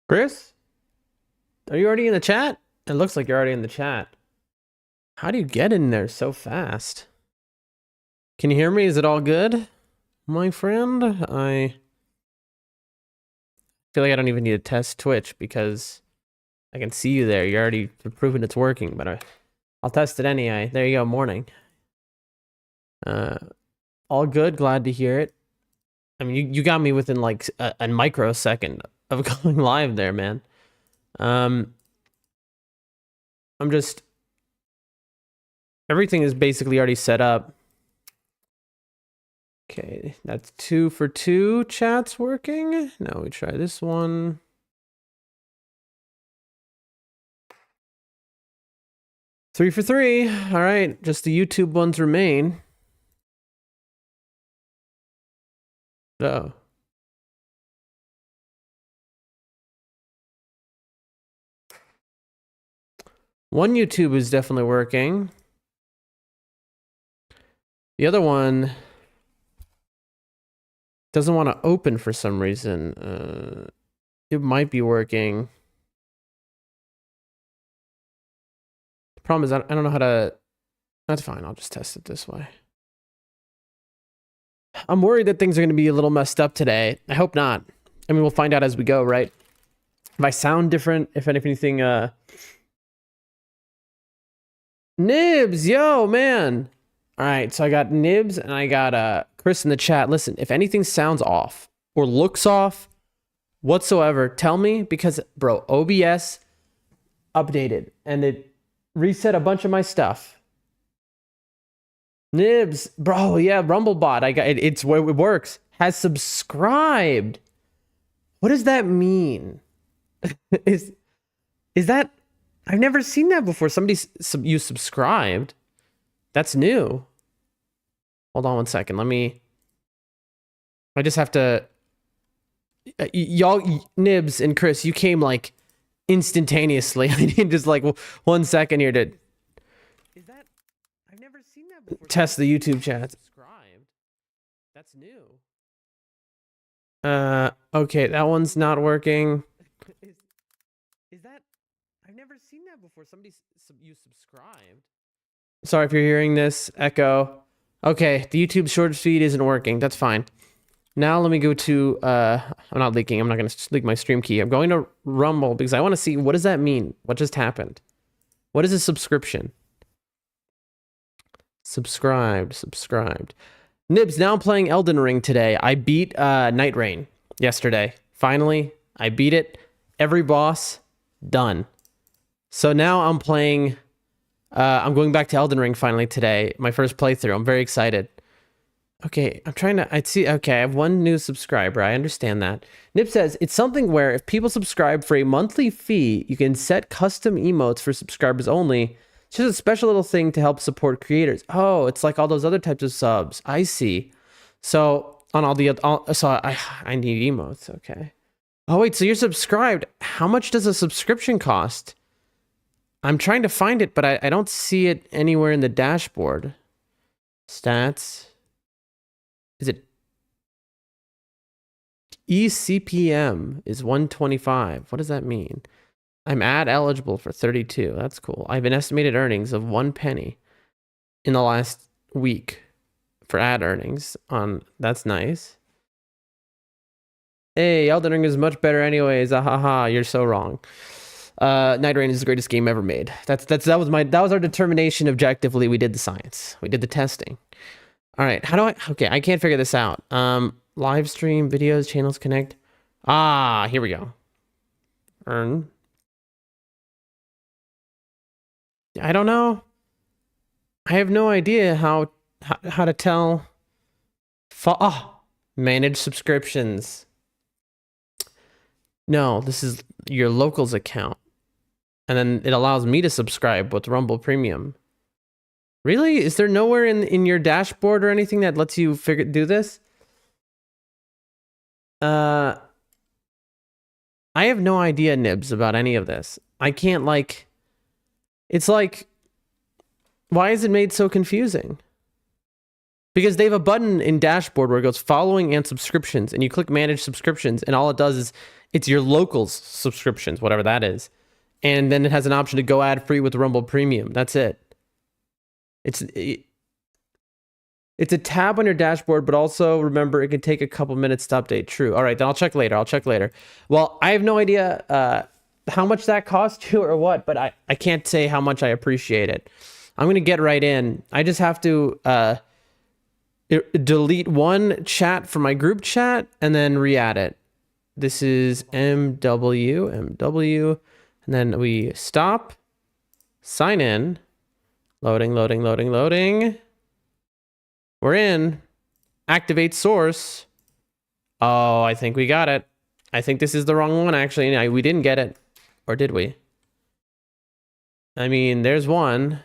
Chris, are you already in the chat? It looks like you're already in the chat. How do you get in there so fast? Can you hear me? Is it all good, my friend? I feel like I don't even need to test Twitch because I can see you there. You're already proving it's working, but I'll test it anyway. There you go, morning. All good. Glad to hear it. I mean, you got me within like a microsecond of going live there, man. I'm just... Everything is basically already set up. Okay, that's 2 for 2 chats working. Now we try this one. Three for 3. All right, just the YouTube ones remain. Oh. One YouTube is definitely working. The other one doesn't want to open for some reason. It might be working. The problem is I don't know how to... That's fine, I'll just test it this way. I'm worried that things are going to be a little messed up today. I hope not. I mean, we'll find out as we go, right? If I sound different, if anything, Nibs, yo, man. All right, so I got Nibs and I got Chris in the chat. Listen, if anything sounds off or looks off whatsoever, tell me, because, bro, OBS updated and it reset a bunch of my stuff. Nibs, bro, yeah, Rumblebot, I got it. It works. Has subscribed. What does that mean? is that... I've never seen that before. You subscribed. That's new. Hold on one second. I just have to... Y'all, Nibs and Chris, you came like instantaneously. I need just like 1 second here to... Is that... I've never seen that before. Test the YouTube chat. Subscribed. That's new. Okay, that one's not working. Is that... I've never seen that before. You subscribed. Sorry if you're hearing this echo. Okay, the YouTube short feed isn't working. That's fine. Now let me go to, I'm not leaking. I'm not going to leak my stream key. I'm going to Rumble because I want to see, what does that mean? What just happened? What is a subscription? Subscribed. Nibs, now I'm playing Elden Ring today. I beat Night Rain yesterday. Finally, I beat it. Every boss, done. So now I'm playing, I'm going back to Elden Ring finally today. My first playthrough. I'm very excited. Okay, okay, I have one new subscriber. I understand that. Nip says, it's something where if people subscribe for a monthly fee, you can set custom emotes for subscribers only. It's just a special little thing to help support creators. Oh, it's like all those other types of subs. I see. So on all the I need emotes. Okay. Oh wait, so you're subscribed. How much does a subscription cost? I'm trying to find it, but I don't see it anywhere in the dashboard. Stats. Is it... eCPM is 125. What does that mean? I'm ad eligible for 32. That's cool. I have an estimated earnings of 1 penny in the last week for ad earnings on... That's nice. Hey, Elden Ring is much better anyways. Ahaha, you're so wrong. Night Rain is the greatest game ever made. That was our determination objectively. We did the science. We did the testing. All right, okay, I can't figure this out. Live stream, videos, channels, connect. Ah, here we go. Earn. I don't know. I have no idea how to tell. Manage subscriptions. No, this is your locals account. And then it allows me to subscribe with Rumble Premium. Really? Is there nowhere in your dashboard or anything that lets you do this? I have no idea, Nibs, about any of this. I can't, like... It's like... Why is it made so confusing? Because they have a button in dashboard where it goes following and subscriptions, and you click manage subscriptions, and all it does is it's your locals subscriptions, whatever that is. And then it has an option to go ad free with Rumble Premium. That's it. It's a tab on your dashboard, but also remember it can take a couple minutes to update. True. All right, then I'll check later. Well, I have no idea how much that cost you or what, but I can't say how much I appreciate it. I'm going to get right in. I just have to delete one chat from my group chat and then re-add it. This is MW, and then we stop, sign in, loading. We're in, activate source. Oh, I think we got it. I think this is the wrong one, actually. We didn't get it. Or did we? I mean, there's one.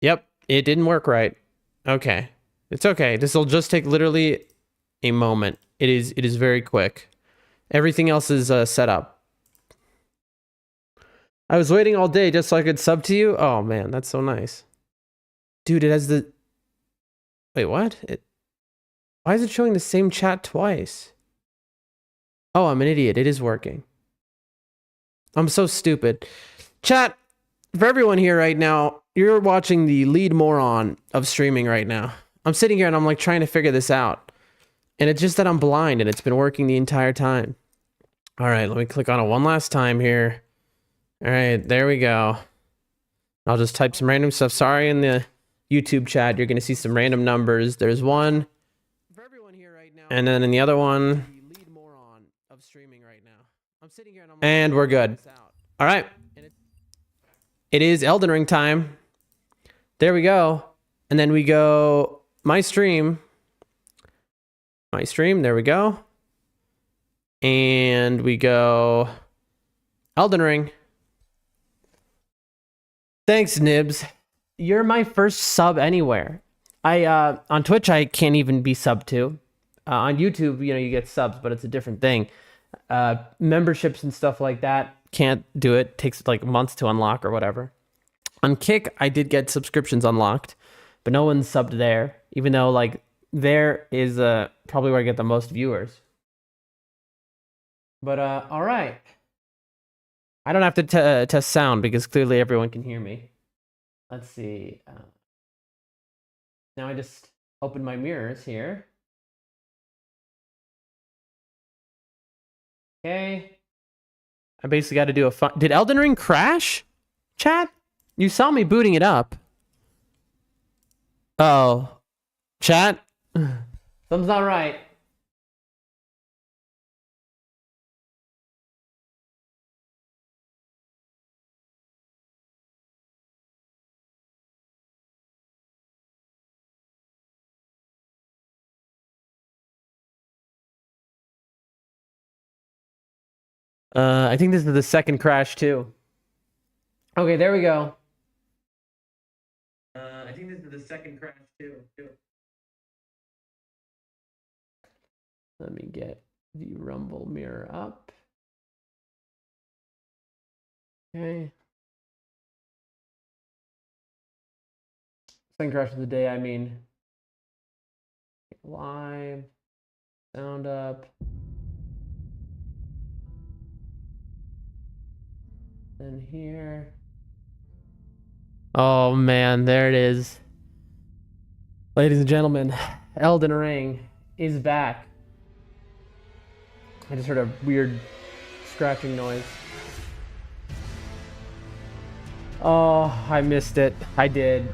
Yep, it didn't work right. Okay, it's okay. This will just take literally a moment. It is very quick. Everything else is set up. I was waiting all day just so I could sub to you. Oh man, that's so nice. Dude, it has the... Wait, what? Why is it showing the same chat twice? Oh, I'm an idiot. It is working. I'm so stupid. Chat, for everyone here right now, you're watching the lead moron of streaming right now. I'm sitting here and I'm like trying to figure this out. And it's just that I'm blind and it's been working the entire time. All right, let me click on it one last time here. All right, there we go. I'll just type some random stuff. Sorry, in the YouTube chat, you're going to see some random numbers. There's one. For everyone here right now, and then in the other one. The lead moron of streaming right now. I'm sitting here and I'm like, and we're good. All right. It is Elden Ring time. There we go. And then we go my stream. My stream, there we go. And we go Elden Ring. Thanks, Nibs. You're my first sub anywhere. On Twitch I can't even be sub to. On YouTube, you know, you get subs, but it's a different thing. Memberships and stuff like that, can't do it. Takes like months to unlock or whatever. On Kick, I did get subscriptions unlocked, but no one's subbed there, even though like there is probably where I get the most viewers. But all right. I don't have to test sound because clearly everyone can hear me. Let's see. Now I just open my mirrors here. Okay. I basically got to do a fun... Did Elden Ring crash? Chat? You saw me booting it up. Oh. Chat? Something's not right. I think this is the second crash too. Okay, there we go. I think this is the second crash too. Let me get the Rumble mirror up. Okay. Second crash of the day, I mean. Live. Sound up. Then here. Oh man, there it is. Ladies and gentlemen, Elden Ring is back. I just heard a weird scratching noise. Oh, I missed it. I did.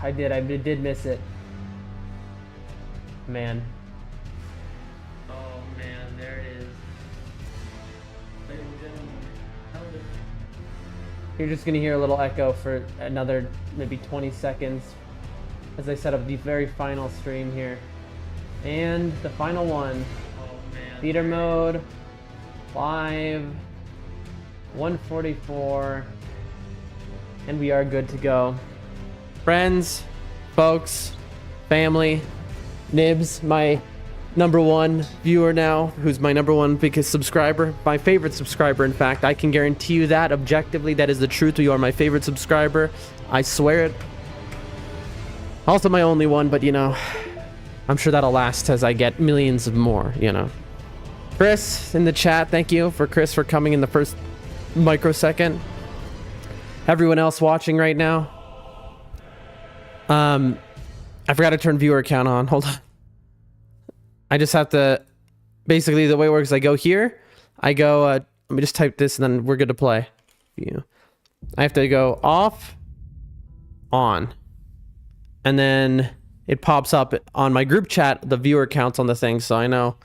I did miss it. Man. Oh man, there it is. Ladies and gentlemen, Elden. You're just gonna hear a little echo for another maybe 20 seconds as I set up the very final stream here. And the final one. Theater mode, live, 144, and we are good to go. Friends, folks, family, Nibs, my #1 viewer now, who's my #1 biggest subscriber, my favorite subscriber, in fact. I can guarantee you that objectively. That is the truth. You are my favorite subscriber. I swear it. Also my only one, but you know, I'm sure that'll last as I get millions of more, you know. Chris in the chat, thank you for Chris for coming in the first microsecond. Everyone else watching right now. I forgot to turn viewer count on. Hold on. I just have to, basically the way it works, I go here, I go, let me just type this and then we're good to play. I have to go off, on, and then it pops up on my group chat, the viewer counts on the thing, so I know,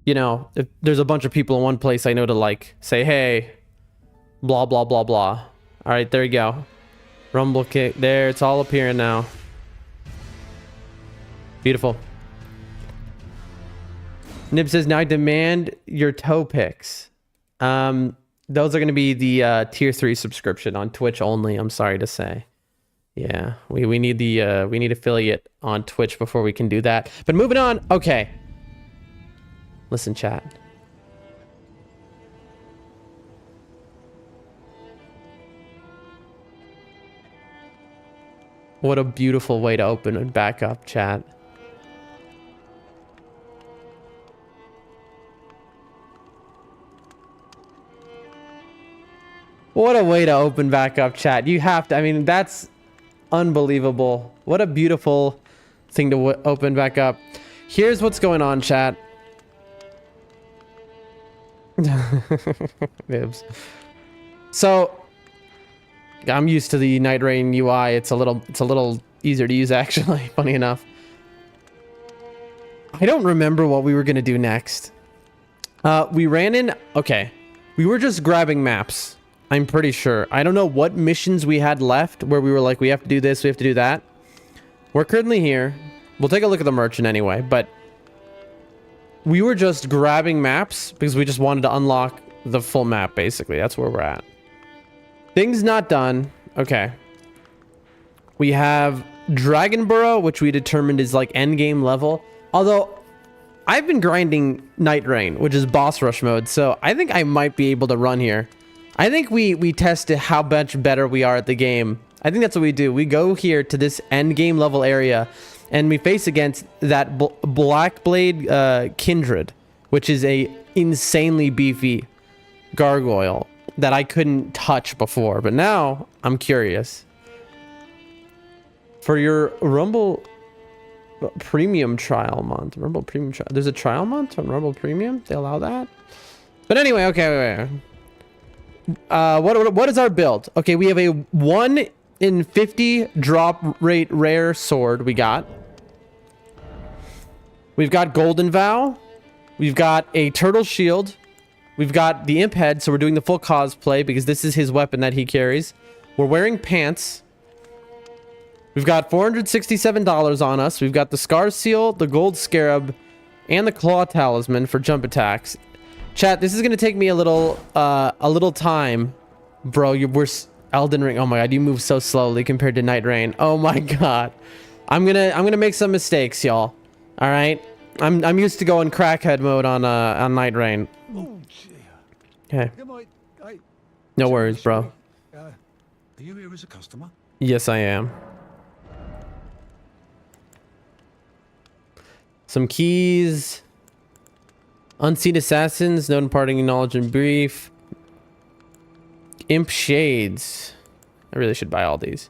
you know, if there's a bunch of people in one place, I know to like, say, hey, blah, blah, blah, blah. All right, there you go. Rumble kick, there, it's all appearing now. Beautiful. Nib says, now I demand your toe pics. Those are going to be the tier 3 subscription on Twitch only, I'm sorry to say. Yeah, we need the we need affiliate on Twitch before we can do that. But moving on, okay. Listen, chat. What a beautiful way to open and back up, chat. What a way to open back up, chat. You have to, I mean, that's unbelievable. What a beautiful thing to open back up. Here's what's going on, chat. Nibs. So, I'm used to the Night Rain UI. It's a little easier to use, actually, funny enough. I don't remember what we were going to do next. We ran in, okay. We were just grabbing maps. I'm pretty sure. I don't know what missions we had left where we were like, we have to do this, we have to do that. We're currently here. We'll take a look at the merchant anyway, but we were just grabbing maps because we just wanted to unlock the full map, basically. That's where we're at. Things not done. Okay. We have Dragonborough, which we determined is like endgame level. Although, I've been grinding Night Rain, which is boss rush mode, so I think I might be able to run here. I think we tested how much better we are at the game. I think that's what we do. We go here to this end game level area, and we face against that Blackblade Kindred, which is a insanely beefy gargoyle that I couldn't touch before. But now I'm curious. For your Rumble Premium trial month, Rumble Premium trial. There's a trial month on Rumble Premium. They allow that. But anyway, okay. Wait. What is our build? Okay, we have a 1 in 50 drop rate rare sword we got. We've got Golden Vow. We've got a turtle shield. We've got the imp head, so we're doing the full cosplay because this is his weapon that he carries. We're wearing pants. We've got $467 on us. We've got the Scar Seal, the Gold Scarab, and the Claw Talisman for jump attacks. Chat, this is gonna take me a little time, bro. We're Elden Ring. Oh my god, you move so slowly compared to Night Rain. Oh my god, I'm gonna make some mistakes, y'all. All right, I'm used to going crackhead mode on Night Rain. Okay. No worries, bro. Are you here as a customer? Yes, I am. Some keys. Unseen Assassins, no imparting knowledge and brief. Imp Shades. I really should buy all these.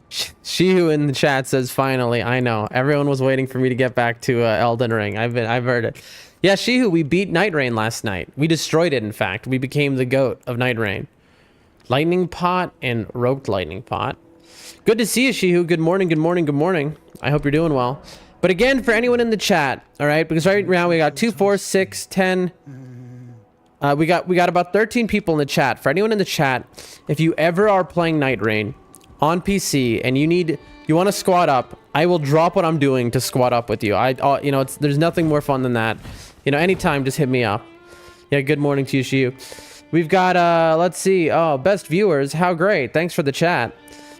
Shihu in the chat says, finally, I know. Everyone was waiting for me to get back to Elden Ring. I've heard it. Yeah, Shihu, we beat Night Rain last night. We destroyed it, in fact. We became the GOAT of Night Rain. Lightning Pot and Rogued Lightning Pot. Good to see you, Shihu. Good morning, good morning, good morning. I hope you're doing well. But again, for anyone in the chat, all right, because right now we got 2, 4, 6, 10. We got about 13 people in the chat. For anyone in the chat, if you ever are playing Night Rain on PC and you want to squad up, I will drop what I'm doing to squad up with you. You know, there's nothing more fun than that. You know, anytime, just hit me up. Yeah, good morning to you, Shiu. We've got let's see. Oh, best viewers, how great! Thanks for the chat.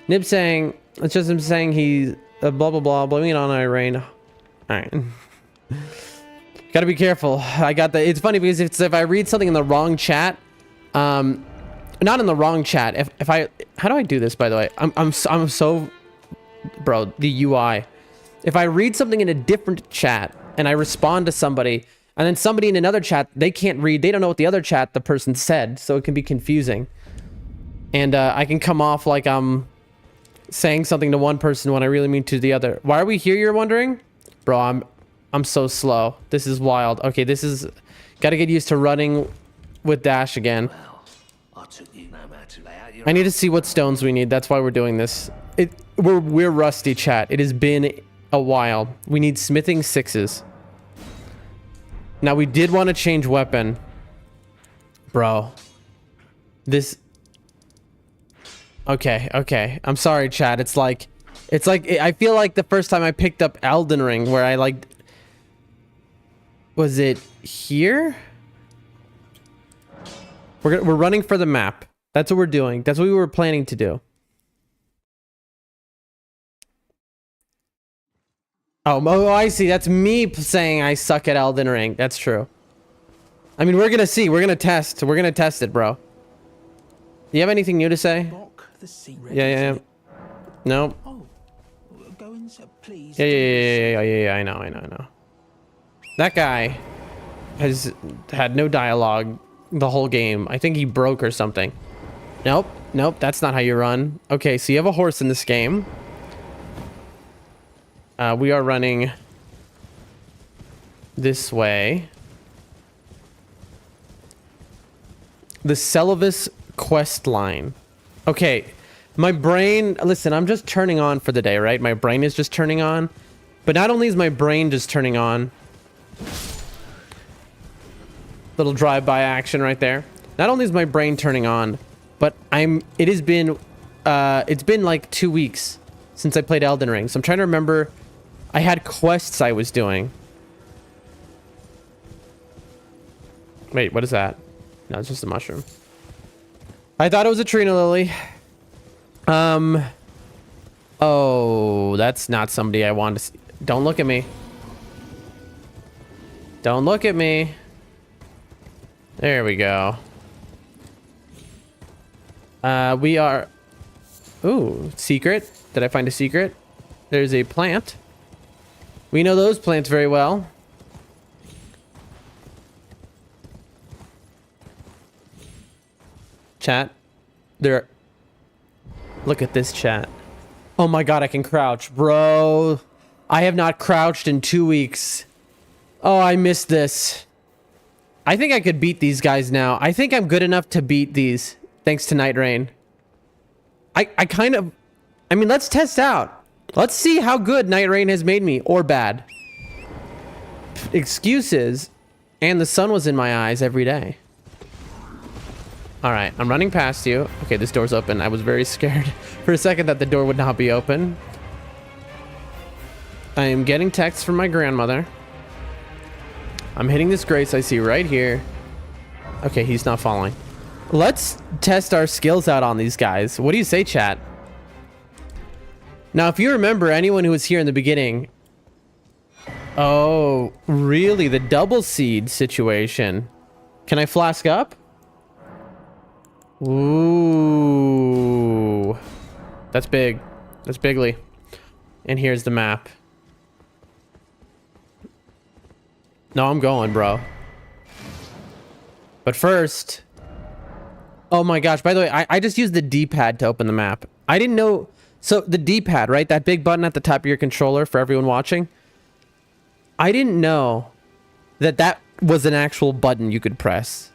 Nib saying it's just him saying he's. Blah blah blah, blaming it on Night Rain. All right. Gotta be careful. I got the. It's funny because if I read something in the wrong chat, not in the wrong chat. If I, how do I do this? By the way, I'm so bro, the UI. If I read something in a different chat and I respond to somebody, and then somebody in another chat, they can't read, they don't know what the other chat the person said, so it can be confusing. And I can come off like I'm saying something to one person when I really mean to the other. Why are we here, you're wondering? Bro, I'm so slow. This is wild. Okay, this is... Gotta get used to running with dash again. I need to see what stones we need. That's why we're doing this. We're rusty, chat. It has been a while. We need smithing 6s. Now, we did want to change weapon. Bro. This... Okay. I'm sorry, chat. It's like... I feel like the first time I picked up Elden Ring, where I like... Was it here? We're running for the map. That's what we're doing. That's what we were planning to do. Oh, I see. That's me saying I suck at Elden Ring. That's true. I mean, we're gonna see. We're gonna test. We're gonna test it, bro. Do you have anything new to say? Yeah. No. Oh, go in, sir, please. Yeah. I know. That guy has had no dialogue the whole game. I think he broke or something. Nope. That's not how you run. Okay, so you have a horse in this game. We are running this way. The Celavis quest line. Okay, my brain... Listen, I'm just turning on for the day, right? My brain is just turning on. But not only is my brain just turning on... Little drive-by action right there. Not only is my brain turning on, but it's been like 2 weeks since I played Elden Ring. So I'm trying to remember. I had quests I was doing. Wait, what is that? No, it's just a mushroom. I thought it was a Trina Lily. Oh, that's not somebody I want to see. Don't look at me. Don't look at me. There we go. We are... Ooh, secret. Did I find a secret? There's a plant. We know those plants very well. Chat. Look at this chat. Oh my god, I can crouch. Bro, I have not crouched in 2 weeks. Oh, I missed this. I think I could beat these guys now. I think I'm good enough to beat these, thanks to Night Rain. I mean, let's test out. Let's see how good Night Rain has made me, or bad. Excuses, and the sun was in my eyes every day. All right, I'm running past you. Okay, this door's open. I was very scared for a second that the door would not be open. I am getting texts from my grandmother. I'm hitting this grace I see right here. Okay, he's not falling. Let's test our skills out on these guys. What do you say, chat? Now, if you remember, anyone who was here in the beginning... Oh, really? The double seed situation. Can I flask up? Ooh. That's big. That's bigly. And here's the map. No, I'm going, bro. But first... Oh my gosh, by the way, I just used the D-pad to open the map. I didn't know... So, the D-pad, right? That big button at the top of your controller for everyone watching. I didn't know that that was an actual button you could press.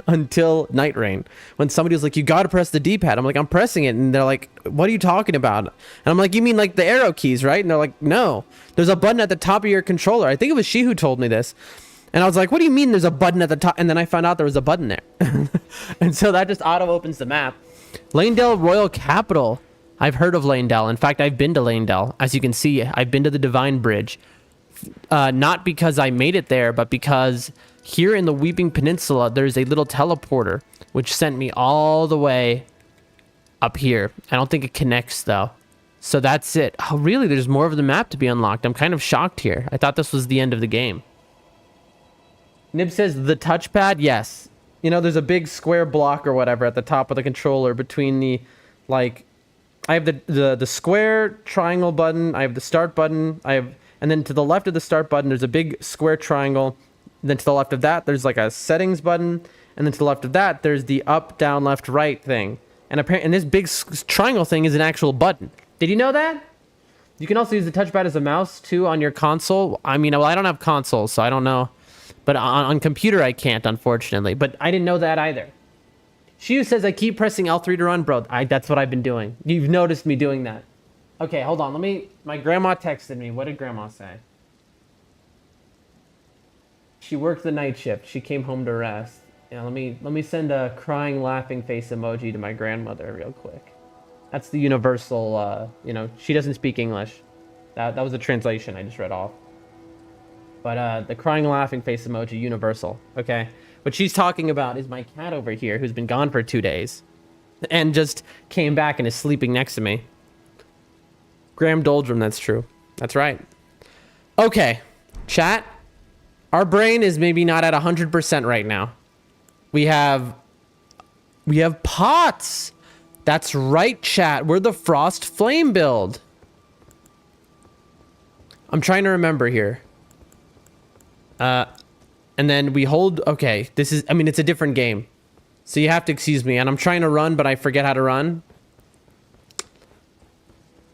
Until Night Rain. When somebody was like, you gotta press the D-pad. I'm like, I'm pressing it. And they're like, what are you talking about? And I'm like, you mean like the arrow keys, right? And they're like, no. There's a button at the top of your controller. I think it was she who told me this. And I was like, what do you mean there's a button at the top? And then I found out there was a button there. And so that just auto-opens the map. Lanedale Royal Capital. I've heard of Lanedale. In fact, I've been to Lanedale. As you can see, I've been to the Divine Bridge. Not because I made it there, but because here in the Weeping Peninsula, there's a little teleporter, which sent me all the way up here. I don't think it connects, though. So that's it. Oh, really? There's more of the map to be unlocked. I'm kind of shocked here. I thought this was the end of the game. Nib says the touchpad. Yes. You know, there's a big square block or whatever at the top of the controller between the, like, I have the square triangle button. I have the start button. And then to the left of the start button, there's a big square triangle. Then to the left of that, there's like a settings button. And then to the left of that, there's the up, down, left, right thing. And apparently, this big triangle thing is an actual button. Did you know that? You can also use the touchpad as a mouse too on your console. I mean, well, I don't have consoles, so I don't know. But on computer, I can't, unfortunately. But I didn't know that either. Shiu says I keep pressing L3 to run. Bro, that's what I've been doing. You've noticed me doing that. Okay, hold on. My grandma texted me. What did grandma say? She worked the night shift. She came home to rest. Yeah, let me send a crying, laughing face emoji to my grandmother real quick. That's the universal, she doesn't speak English. That was a translation I just read off. But the crying, laughing face emoji, universal. Okay. What she's talking about is my cat over here who's been gone for 2 days and just came back and is sleeping next to me. Graham Doldrum, that's true. That's right. Okay, chat. Our brain is maybe not at 100% right now. We have pots. That's right, chat. We're the Frost Flame build. I'm trying to remember here. And then we hold, okay, it's a different game. So you have to excuse me. And I'm trying to run, but I forget how to run.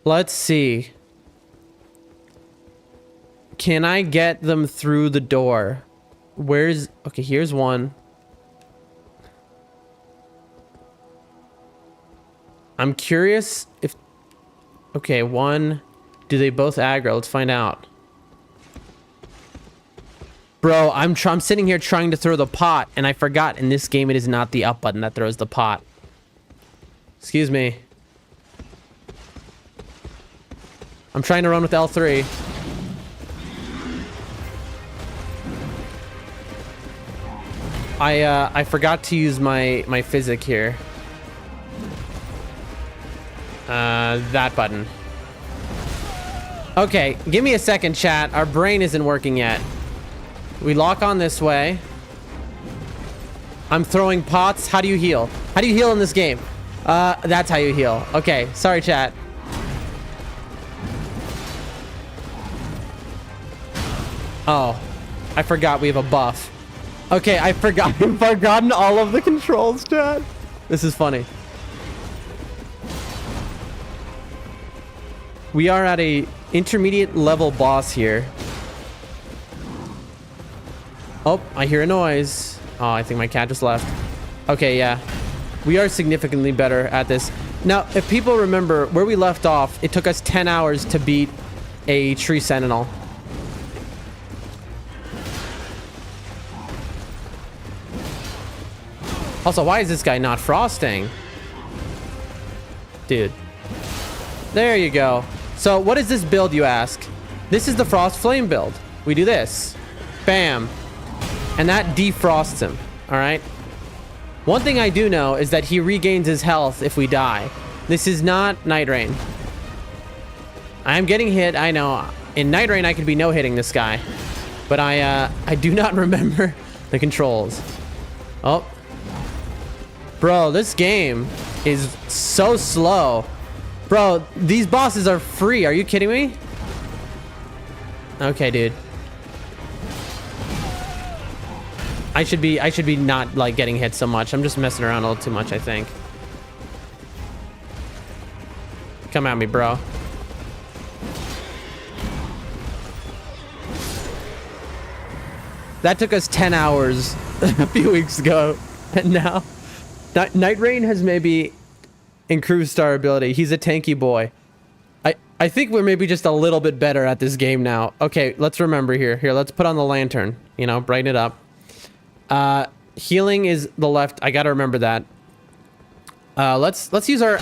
Let's see. Can I get them through the door? Okay, here's one. I'm curious if, okay, one, do they both aggro? Let's find out. Bro, I'm sitting here trying to throw the pot, and I forgot in this game it is not the up button that throws the pot. Excuse me. I'm trying to run with L3. I forgot to use my physic here. That button. Okay, give me a second, chat. Our brain isn't working yet. We lock on this way. I'm throwing pots. How do you heal? How do you heal in this game? That's how you heal. Okay, sorry, chat. Oh, I forgot we have a buff. Okay, I've forgotten all of the controls, chat. This is funny. We are at a intermediate level boss here. Oh, I hear a noise. Oh, I think my cat just left. Okay, yeah. We are significantly better at this. Now, if people remember where we left off, it took us 10 hours to beat a tree sentinel. Also, why is this guy not frosting? Dude. There you go. So, what is this build, you ask? This is the Frost Flame build. We do this. Bam. And that defrosts him, all right? One thing I do know is that he regains his health if we die. This is not Night Rain. I'm getting hit, I know. In Night Rain, I could be no-hitting this guy. But I do not remember the controls. Oh. Bro, this game is so slow. Bro, these bosses are free. Are you kidding me? Okay, dude. I should be not like getting hit so much. I'm just messing around a little too much, I think. Come at me, bro. That took us 10 hours a few weeks ago. And now Night Rain has maybe increased our ability. He's a tanky boy. I think we're maybe just a little bit better at this game now. Okay, let's remember here. Here, let's put on the lantern. You know, brighten it up. Healing is the left. I gotta remember that. Let's use our...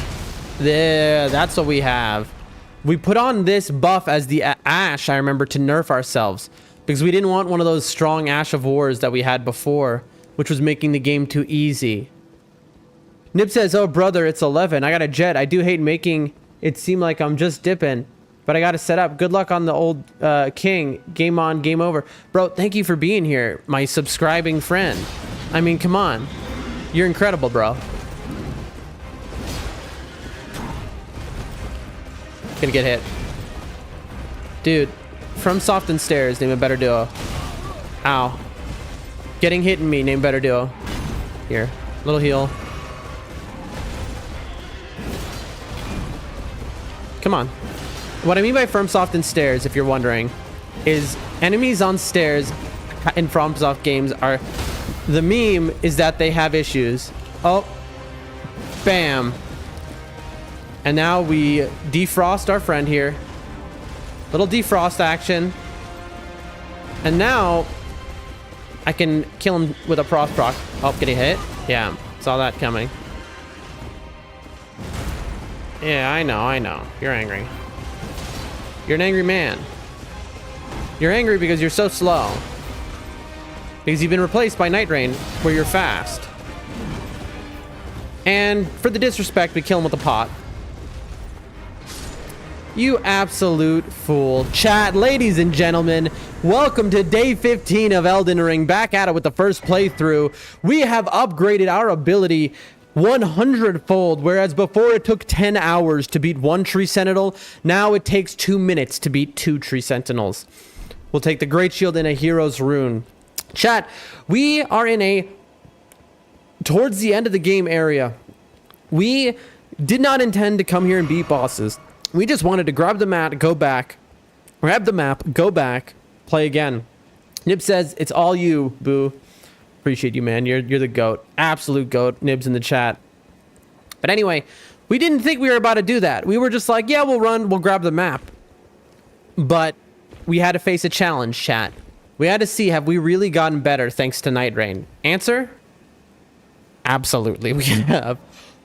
There, that's what we have. We put on this buff as the Ash, I remember, to nerf ourselves. Because we didn't want one of those strong Ash of Wars that we had before, which was making the game too easy. Nib says, oh brother, it's 11. I got a jet. I do hate making it seem like I'm just dipping, but I got to set up. Good luck on the old king. Game on, game over. Bro, thank you for being here, my subscribing friend. I mean, come on. You're incredible, bro. Gonna get hit. Dude, from Soft and Stairs, name a better duo. Ow. Getting hit in me, name better duo. Here, little heal. Come on. What I mean by From Soft and Stairs, if you're wondering, is enemies on stairs in FromSoft games are... The meme is that they have issues. Oh. Bam. And now we defrost our friend here. Little defrost action. And now I can kill him with a frost proc. Oh, getting hit? Yeah, saw that coming. Yeah, I know. You're angry. You're an angry man. You're angry because you're so slow. Because you've been replaced by Night Rain, where you're fast. And for the disrespect, we kill him with a pot. You absolute fool. Chat, ladies and gentlemen, welcome to day 15 of Elden Ring. Back at it with the first playthrough. We have upgraded our ability 100-fold, whereas before it took 10 hours to beat one tree sentinel, now it takes 2 minutes to beat 2 tree sentinels. We'll take the Great Shield and a Hero's Rune. Chat, we are in a towards the end of the game area. We did not intend to come here and beat bosses. We just wanted to grab the map, go back, grab the map, go back, play again. Nib says, it's all you, boo. Appreciate you, man. You're the GOAT. Absolute GOAT. Nib's in the chat. But anyway, we didn't think we were about to do that. We were just like, yeah, we'll run, we'll grab the map. But we had to face a challenge, chat. We had to see, have we really gotten better thanks to Night Rain? Answer? Absolutely, we have.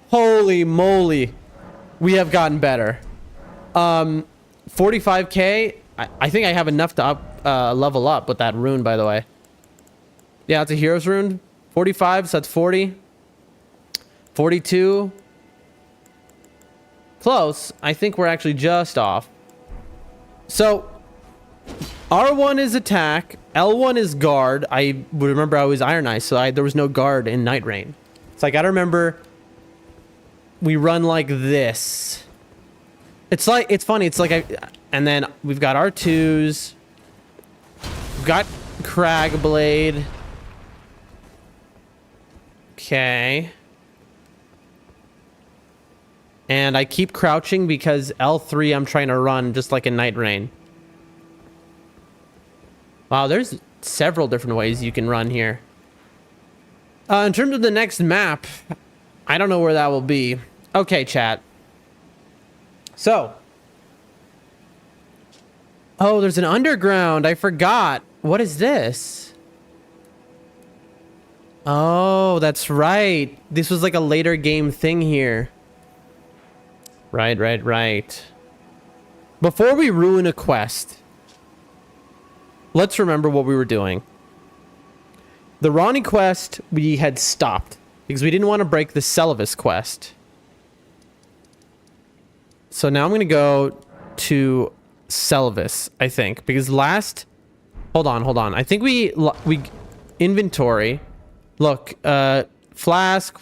Holy moly. We have gotten better. 45k. I think I have enough to level up with that rune, by the way. Yeah, it's a hero's rune. 45, so that's 40. 42. Close. I think we're actually just off. So, R1 is attack. L1 is guard. I remember I was Iron Eye, so there was no guard in Night Rain. So I gotta remember we run like this. It's funny. It's like and then we've got R2s. We've got Crag Blade. Okay. And I keep crouching because L3 I'm trying to run just like in Night Rain. Wow, there's several different ways you can run here. In terms of the next map, I don't know where that will be. Okay, chat. So. Oh, there's an underground. I forgot. What is this? Oh, that's right. This was like a later game thing here. Right. Before we ruin a quest, let's remember what we were doing. The Ronnie quest, we had stopped because we didn't want to break the Celavis quest. So now I'm going to go to Celavis, I think, because last... Hold on. I think we inventory. Look, flask...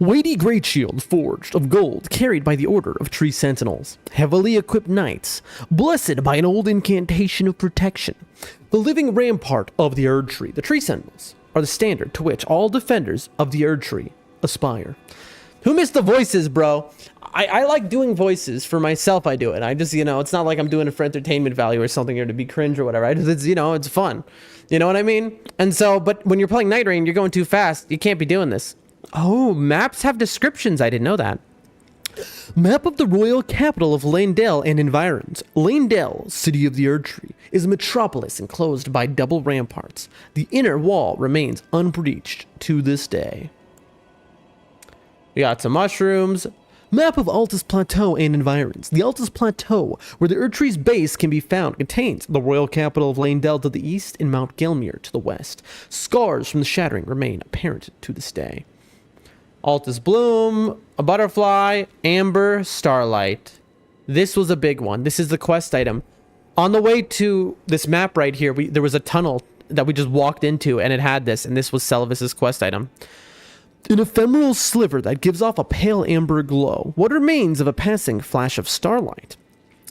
Weighty great shield forged of gold, carried by the order of tree sentinels, heavily equipped knights, blessed by an old incantation of protection. The living rampart of the Erd Tree, the tree sentinels, are the standard to which all defenders of the Erd Tree aspire. Who missed the voices, bro? I like doing voices for myself. I do it. I just, it's not like I'm doing it for entertainment value or something or to be cringe or whatever. It's fun. You know what I mean? And so, but when you're playing Night Rain, you're going too fast. You can't be doing this. Oh, maps have descriptions. I didn't know that. Map of the royal capital of Leyndell and environs. Leyndell, city of the Erd Tree, is a metropolis enclosed by double ramparts. The inner wall remains unbreached to this day. We got some mushrooms. Map of Altus Plateau and environs. The Altus Plateau, where the Erd Tree's base can be found, contains the royal capital of Leyndell to the east and Mount Gelmir to the west. Scars from the shattering remain apparent to this day. Altus Bloom, a butterfly, amber, starlight. This was a big one. This is the quest item. On the way to this map right here, there was a tunnel that we just walked into, and it had this, and this was Celavis's quest item. An ephemeral sliver that gives off a pale amber glow. What remains of a passing flash of starlight?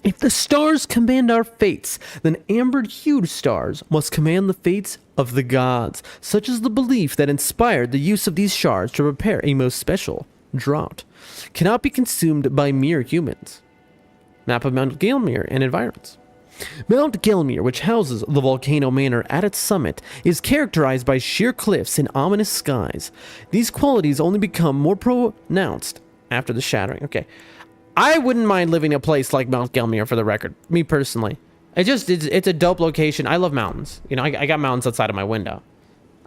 If the stars command our fates, then amber-hued stars must command the fates of the gods. Such is the belief that inspired the use of these shards to prepare a most special draught. Cannot be consumed by mere humans. Map of Mount Gelmir and environs. Mount Gelmir, which houses the volcano manor at its summit, is characterized by sheer cliffs and ominous skies. These qualities only become more pronounced after the shattering. Okay. I wouldn't mind living in a place like Mount Gelmir, for the record. Me personally. It's a dope location. I love mountains. You know, I got mountains outside of my window.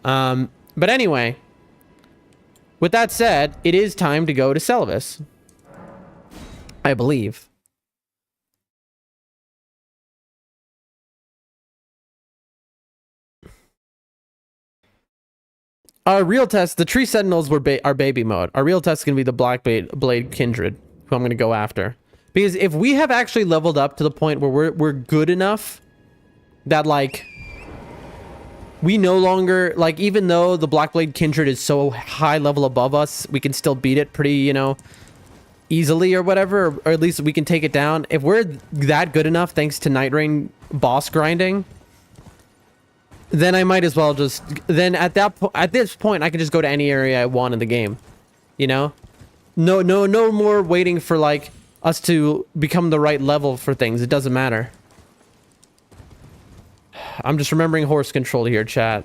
But anyway, with that said, it is time to go to Celavis. I believe. Our real test, the Tree Sentinels were our baby mode. Our real test is going to be the Black Blade Kindred, who I'm going to go after. Because if we have actually leveled up to the point where we're good enough that, like, we no longer, like, even though the Black Blade Kindred is so high level above us, we can still beat it pretty, you know, easily or whatever, or at least we can take it down. If we're that good enough, thanks to Night Rain boss grinding, then I might as well just, then at this point, I can just go to any area I want in the game, you know? No more waiting for, like, us to become the right level for things. It doesn't matter. I'm just remembering horse control here, chat.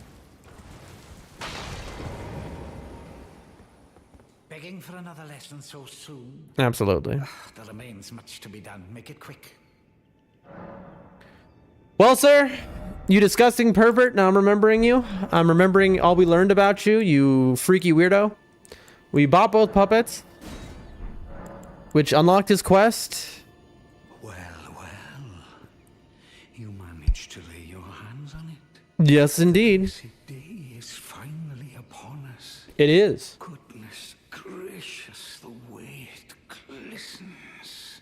Begging for another lesson so soon? Absolutely. There remains much to be done. Make it quick. Well, sir, you disgusting pervert. Now I'm remembering you. I'm remembering all we learned about you, you freaky weirdo. We bought both puppets, which unlocked his quest. Well. You managed to lay your hands on it. Yes, indeed. The day is finally upon us. It is. Goodness gracious, the way it glistens.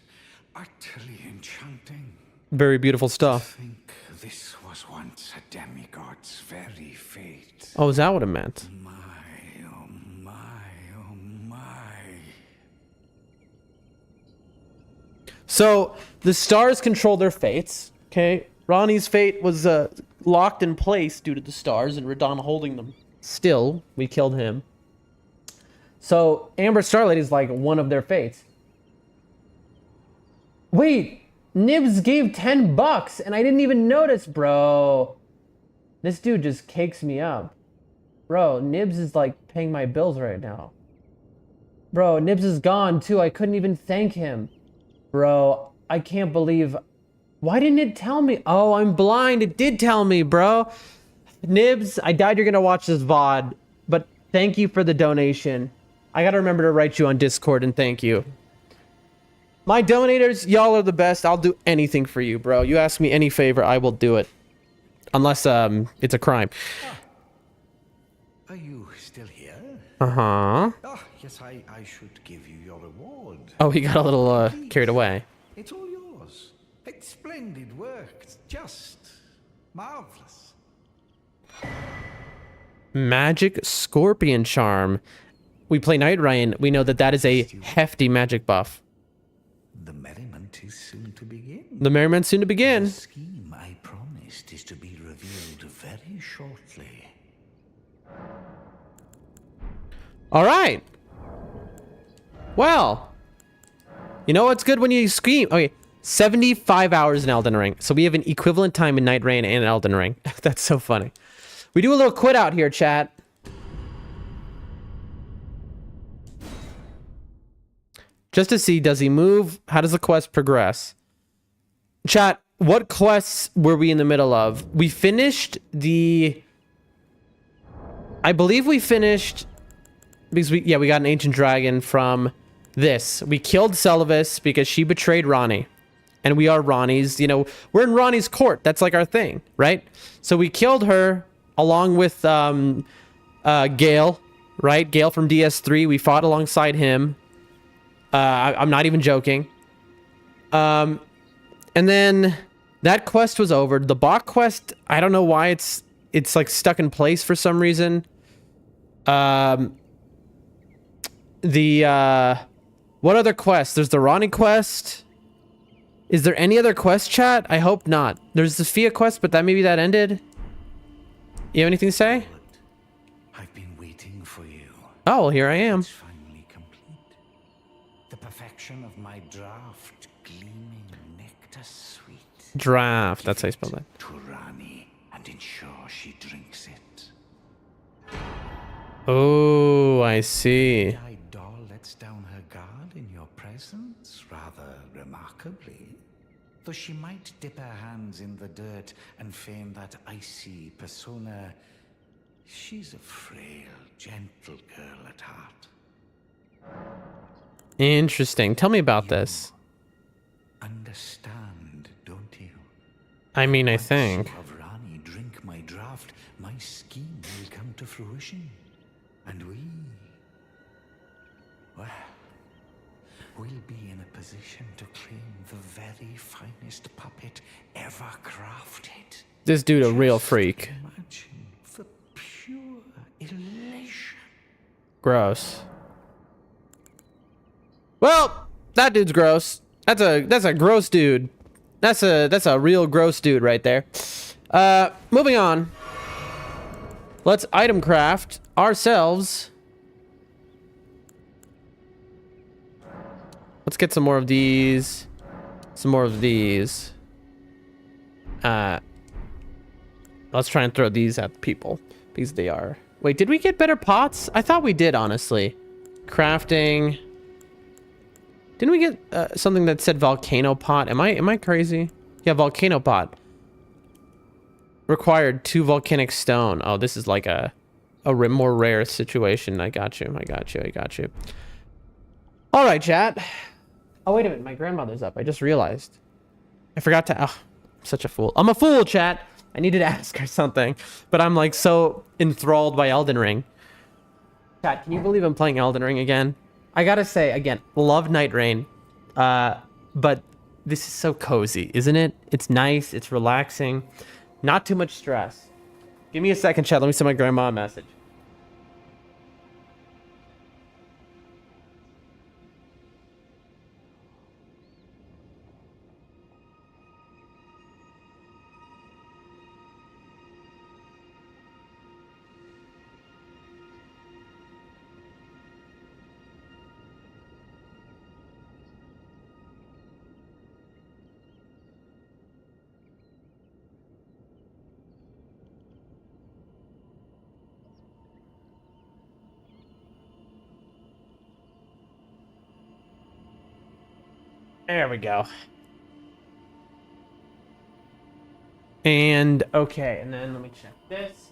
Utterly enchanting. Very beautiful stuff. Think this was once a demigod's very fate. Oh, is that what it meant? My, oh my, oh my. So, the stars control their fates, okay? Ronnie's fate was locked in place due to the stars and Radon holding them still. We killed him. So, Amber Starlight is like one of their fates. Wait, Nibs gave $10 and I didn't even notice, bro. This dude just cakes me up. Bro, Nibs is like paying my bills right now. Bro, Nibs is gone too. I couldn't even thank him. Bro, I can't believe... Why didn't it tell me? Oh, I'm blind. It did tell me, bro. Nibs, I doubt you're going to watch this VOD, but thank you for the donation. I got to remember to write you on Discord and thank you. My donators, y'all are the best. I'll do anything for you, bro. You ask me any favor, I will do it. Unless it's a crime. Are you still here? Uh-huh. Oh, yes, I should give you your reward. Oh, he got a little carried away. It's all yours. It's splendid work. It's just marvelous. Magic Scorpion Charm. We play Night Rain. We know that that is a hefty magic buff. The merriment is soon to begin. The merriment's soon to begin. The scheme I promised is to be revealed very shortly. All right. Well, you know what's good when you scheme? Okay, 75 hours in Elden Ring. So we have an equivalent time in Night Rain and Elden Ring. That's so funny. We do a little quit out here, chat. Just to see, does he move? How does the quest progress? Chat, what quests were we in the middle of? We finished the... I believe we finished... Because we got an ancient dragon from this. We killed Celavis because she betrayed Ronnie. And we are Ronnie's, you know, we're in Ronnie's court. That's like our thing, right? So we killed her along with Gale, right? Gale from DS3. We fought alongside him. I'm not even joking. And then that quest was over. The Bach quest, I don't know why it's like stuck in place for some reason. the what other quest? There's the Ronnie quest. Is there any other quest, chat? I hope not. There's the Fia quest, but maybe that ended. You have anything to say? I've been waiting for you. Oh, well, here I am. It's finally complete. The perfection of my draft, gleaming nectar sweet. Draft. That's how you spell that. To Rani and ensure she drinks it. Oh, I see. My doll lets down her guard in your presence, rather remarkably. Though she might dip her hands in the dirt and feign that icy persona, she's a frail, gentle girl at heart. Interesting. Tell me about this. Understand, don't you? I mean, I Once think. you have Rani drink my draft, my scheme will come to fruition. And well, we'll be in a position to claim the very finest puppet ever crafted. This dude a real Just freak. Imagine the pure elation. Gross. Well, that dude's gross. That's a gross dude. That's a real gross dude right there. Moving on. Let's item craft ourselves. Let's get some more of these. Some more of these. Let's try and throw these at people because they are. Wait, did we get better pots? I thought we did, honestly. Crafting. Didn't we get something that said volcano pot? Am I crazy? Yeah, volcano pot. Required 2 volcanic stone. Oh, this is like a more rare situation. I got you. I got you. I got you. All right, chat. Oh, wait a minute. My grandmother's up. I just realized. I forgot to... Oh, I'm such a fool. I'm a fool, chat. I needed to ask her something. But I'm like so enthralled by Elden Ring. Chat, can you believe I'm playing Elden Ring again? I gotta say, again, love Night Rain. But this is so cozy, isn't it? It's nice. It's relaxing. Not too much stress. Give me a second, chat. Let me send my grandma a message. There we go. And okay, and then let me check this.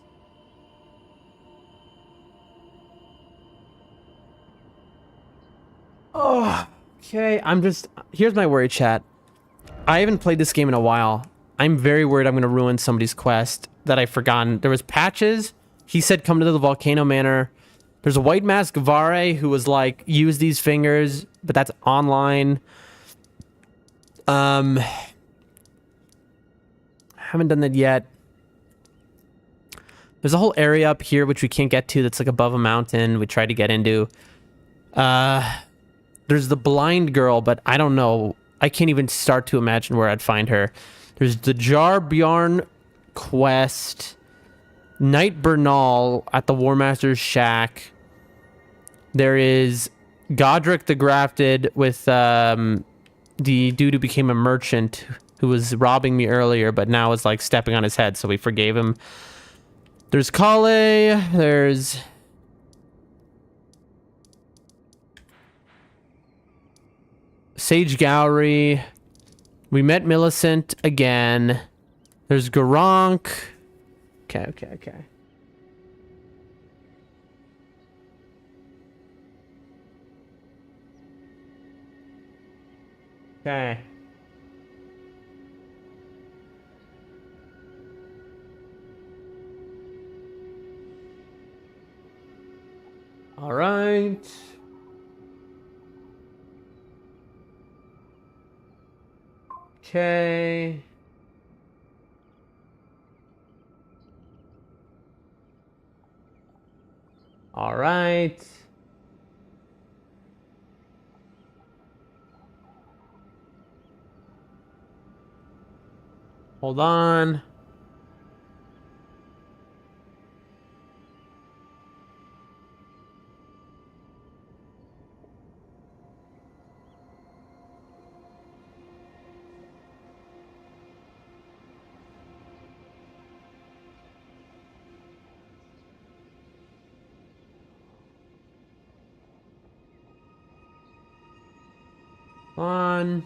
Oh, okay. Here's my worry, chat. I haven't played this game in a while. I'm very worried I'm going to ruin somebody's quest that I've forgotten. There was Patches. He said come to the Volcano Manor. There's a White Mask Vare who was like, use these fingers, but that's online. Haven't done that yet. There's a whole area up here which we can't get to that's like above a mountain. We tried to get into. There's the blind girl, but I don't know. I can't even start to imagine where I'd find her. There's the Jarbjarn quest. Knight Bernal at the War Master's shack. There is Godric the Grafted with the dude who became a merchant who was robbing me earlier, but now is like stepping on his head, so we forgave him. There's Kale. There's... Sage Gowry. We met Millicent again. There's Garank. Okay. Okay. All right. Okay. All right. Hold on. On.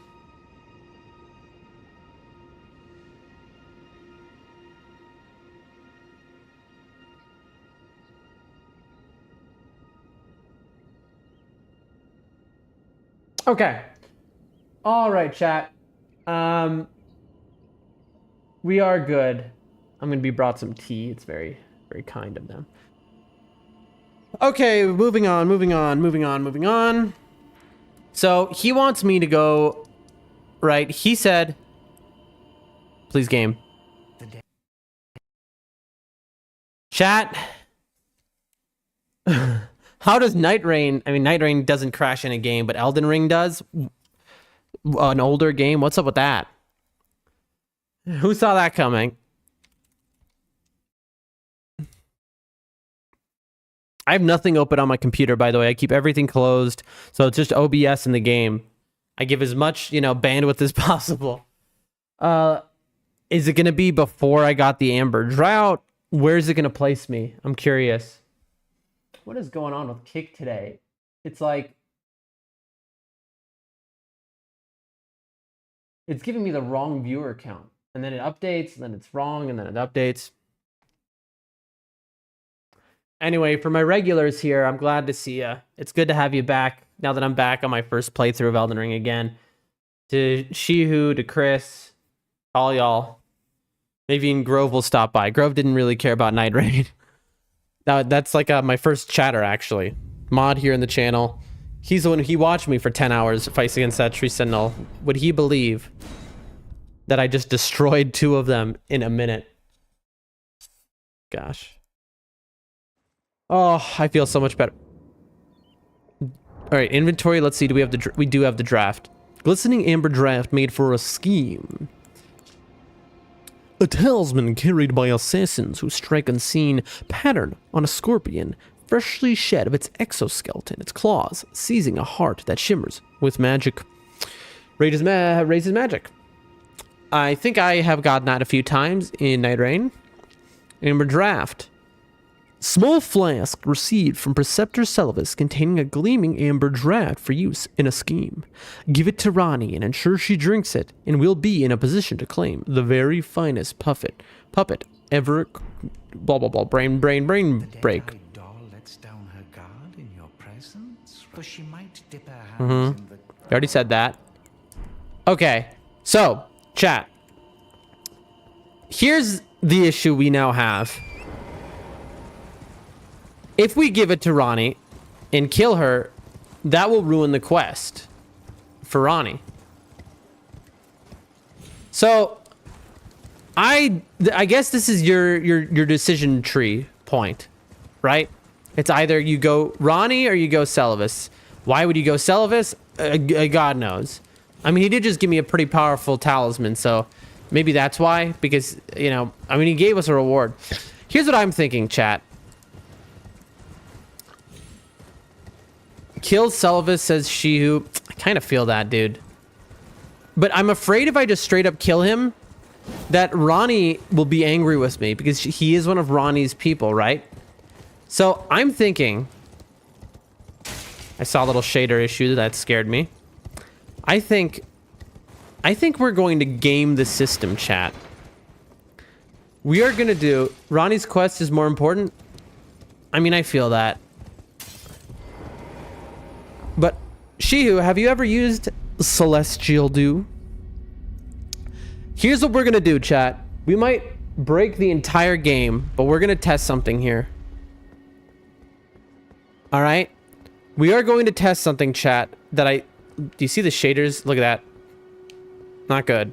Okay. All right, chat. We are good. I'm gonna be brought some tea. It's very, very kind of them. Okay, moving on. So he wants me to go, right? He said, please game. Chat. How does Night Rain, I mean, Night Rain doesn't crash in a game, but Elden Ring does? An older game? What's up with that? Who saw that coming? I have nothing open on my computer, by the way. I keep everything closed, so it's just OBS in the game. I give as much, bandwidth as possible. Is it going to be before I got the Amber Drought? Where is it going to place me? I'm curious. What is going on with Kick today? It's like... it's giving me the wrong viewer count. And then it updates, and then it's wrong, and then it updates. Anyway, for my regulars here, I'm glad to see you. It's good to have you back now that I'm back on my first playthrough of Elden Ring again. To Shihu, to Chris, all y'all. Maybe even Grove will stop by. Grove didn't really care about Night Rain. That's like my first chatter, actually. Mod here in the channel. He's the one he watched me for 10 hours fights against that Tree Sentinel. Would he believe that I just destroyed 2 of them in a minute? Gosh. Oh, I feel so much better. All right, inventory. Let's see. Do we have we do have the draft. Glistening amber draft made for a scheme. A talisman carried by assassins who strike unseen pattern on a scorpion, freshly shed of its exoskeleton, its claws, seizing a heart that shimmers with magic. Raises magic. I think I have gotten that a few times in Night Rain. Amber draft. Small flask received from Preceptor Selvis containing a gleaming amber draught for use in a scheme. Give it to Rani and ensure she drinks it, and we'll be in a position to claim the very finest puppet ever. Blah blah blah. Brain break. Doll lets down her guard in your presence, for she might dip her hands in the... I already said that. Okay, so chat. Here's the issue we now have. If we give it to Rani and kill her, that will ruin the quest for Rani. So, I guess this is your decision tree point, right? It's either you go Rani or you go Selvis. Why would you go Selvis? God knows. I mean, he did just give me a pretty powerful talisman, so maybe that's why. Because, he gave us a reward. Here's what I'm thinking, chat. Kill Selvis, says Shihu. I kind of feel that, dude. But I'm afraid if I just straight up kill him, that Rani will be angry with me because he is one of Rani's people, right? So I'm thinking... I saw a little shader issue that scared me. I think we're going to game the system, chat. We are going to do... Rani's quest is more important. I mean, I feel that. But, Shihu, have you ever used Celestial Dew? Here's what we're going to do, chat. We might break the entire game, but we're going to test something here. All right? We are going to test something, chat, that do you see the shaders? Look at that. Not good.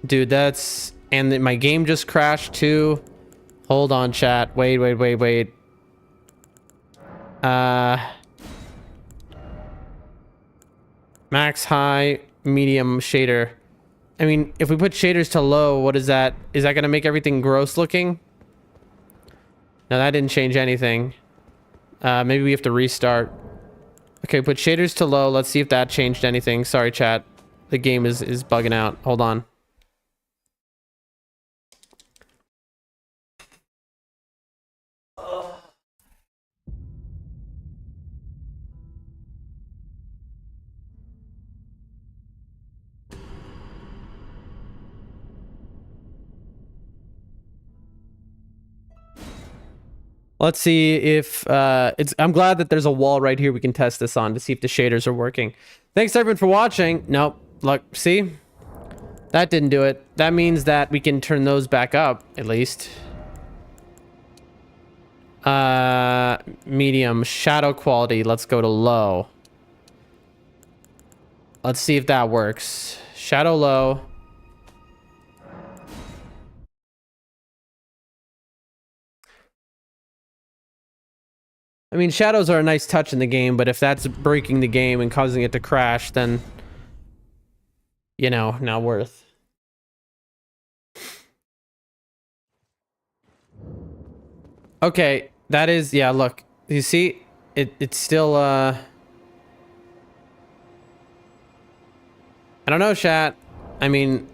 Dude, that's... And then my game just crashed, too. Hold on, chat. Wait. Max, high, medium shader. I mean, if we put shaders to low, what is that? Is that going to make everything gross looking? No, that didn't change anything. Maybe we have to restart. Okay, put shaders to low. Let's see if that changed anything. Sorry, chat. The game is bugging out. Hold on. Let's see if I'm glad that there's a wall right here we can test this on to see if the shaders are working. Thanks everyone for watching. Nope. Look, see? That didn't do it. That means that we can turn those back up at least. Medium shadow quality. Let's go to low. Let's see if that works. Shadow low. I mean, shadows are a nice touch in the game, but if that's breaking the game and causing it to crash, then, you know, not worth. Okay, that is, yeah, look. You see? It's still, I don't know, chat. I mean,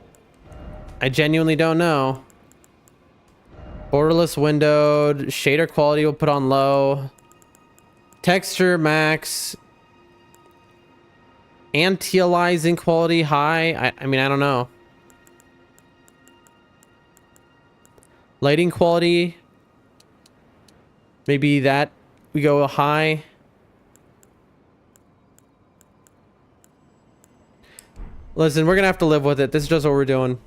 I genuinely don't know. Borderless windowed. Shader quality will put on low. Texture max. Anti-aliasing quality high. I mean, I don't know. Lighting quality. Maybe that we go high. Listen, we're gonna have to live with it. This is just what we're doing.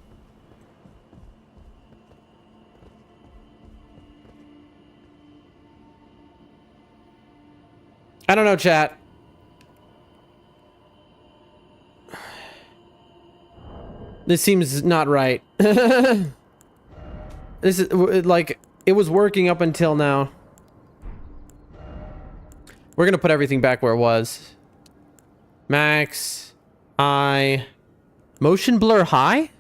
I don't know, chat. This seems not right. This is like it was working up until now. We're gonna put everything back where it was. Max, high, motion blur high.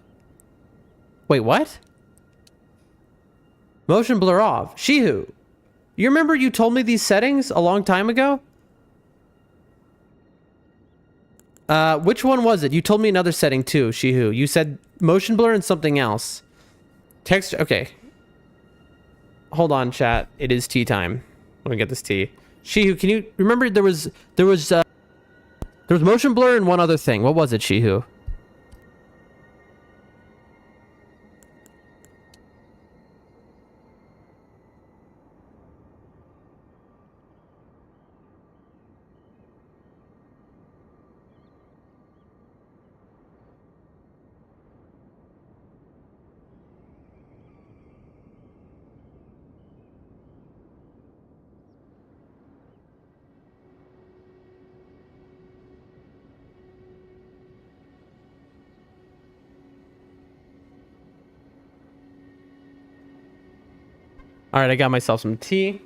Wait, what? Motion blur off. Shihu, you remember you told me these settings a long time ago? Which one was it? You told me another setting too, Shihu. You said motion blur and something else. Text. Okay. Hold on, chat. It is tea time. Let me get this tea. Shihu, can you remember there was motion blur and one other thing. What was it, Shihu? All right, I got myself some tea.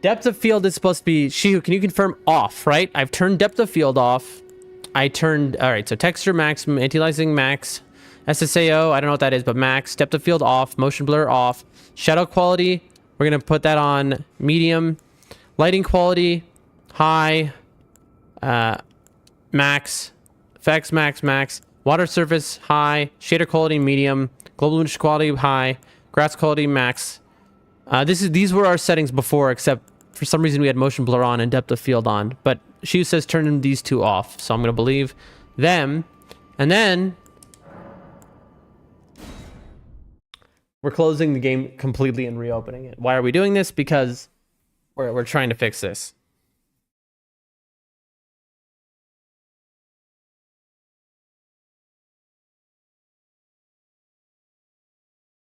Depth of field is supposed to be... Shihu, can you confirm off, right? I've turned depth of field off. I turned... All right, so texture maximum, anti-aliasing max, SSAO, I don't know what that is, but max. Depth of field off, motion blur off. Shadow quality, we're going to put that on medium. Lighting quality, high. Max. Effects max. Water surface, high. Shader quality, medium. Global image quality, high. Grass quality, max. These were our settings before, except for some reason we had motion blur on and depth of field on. But she says turn these two off, so I'm gonna believe them. And then we're closing the game completely and reopening it. Why are we doing this? Because we're trying to fix this.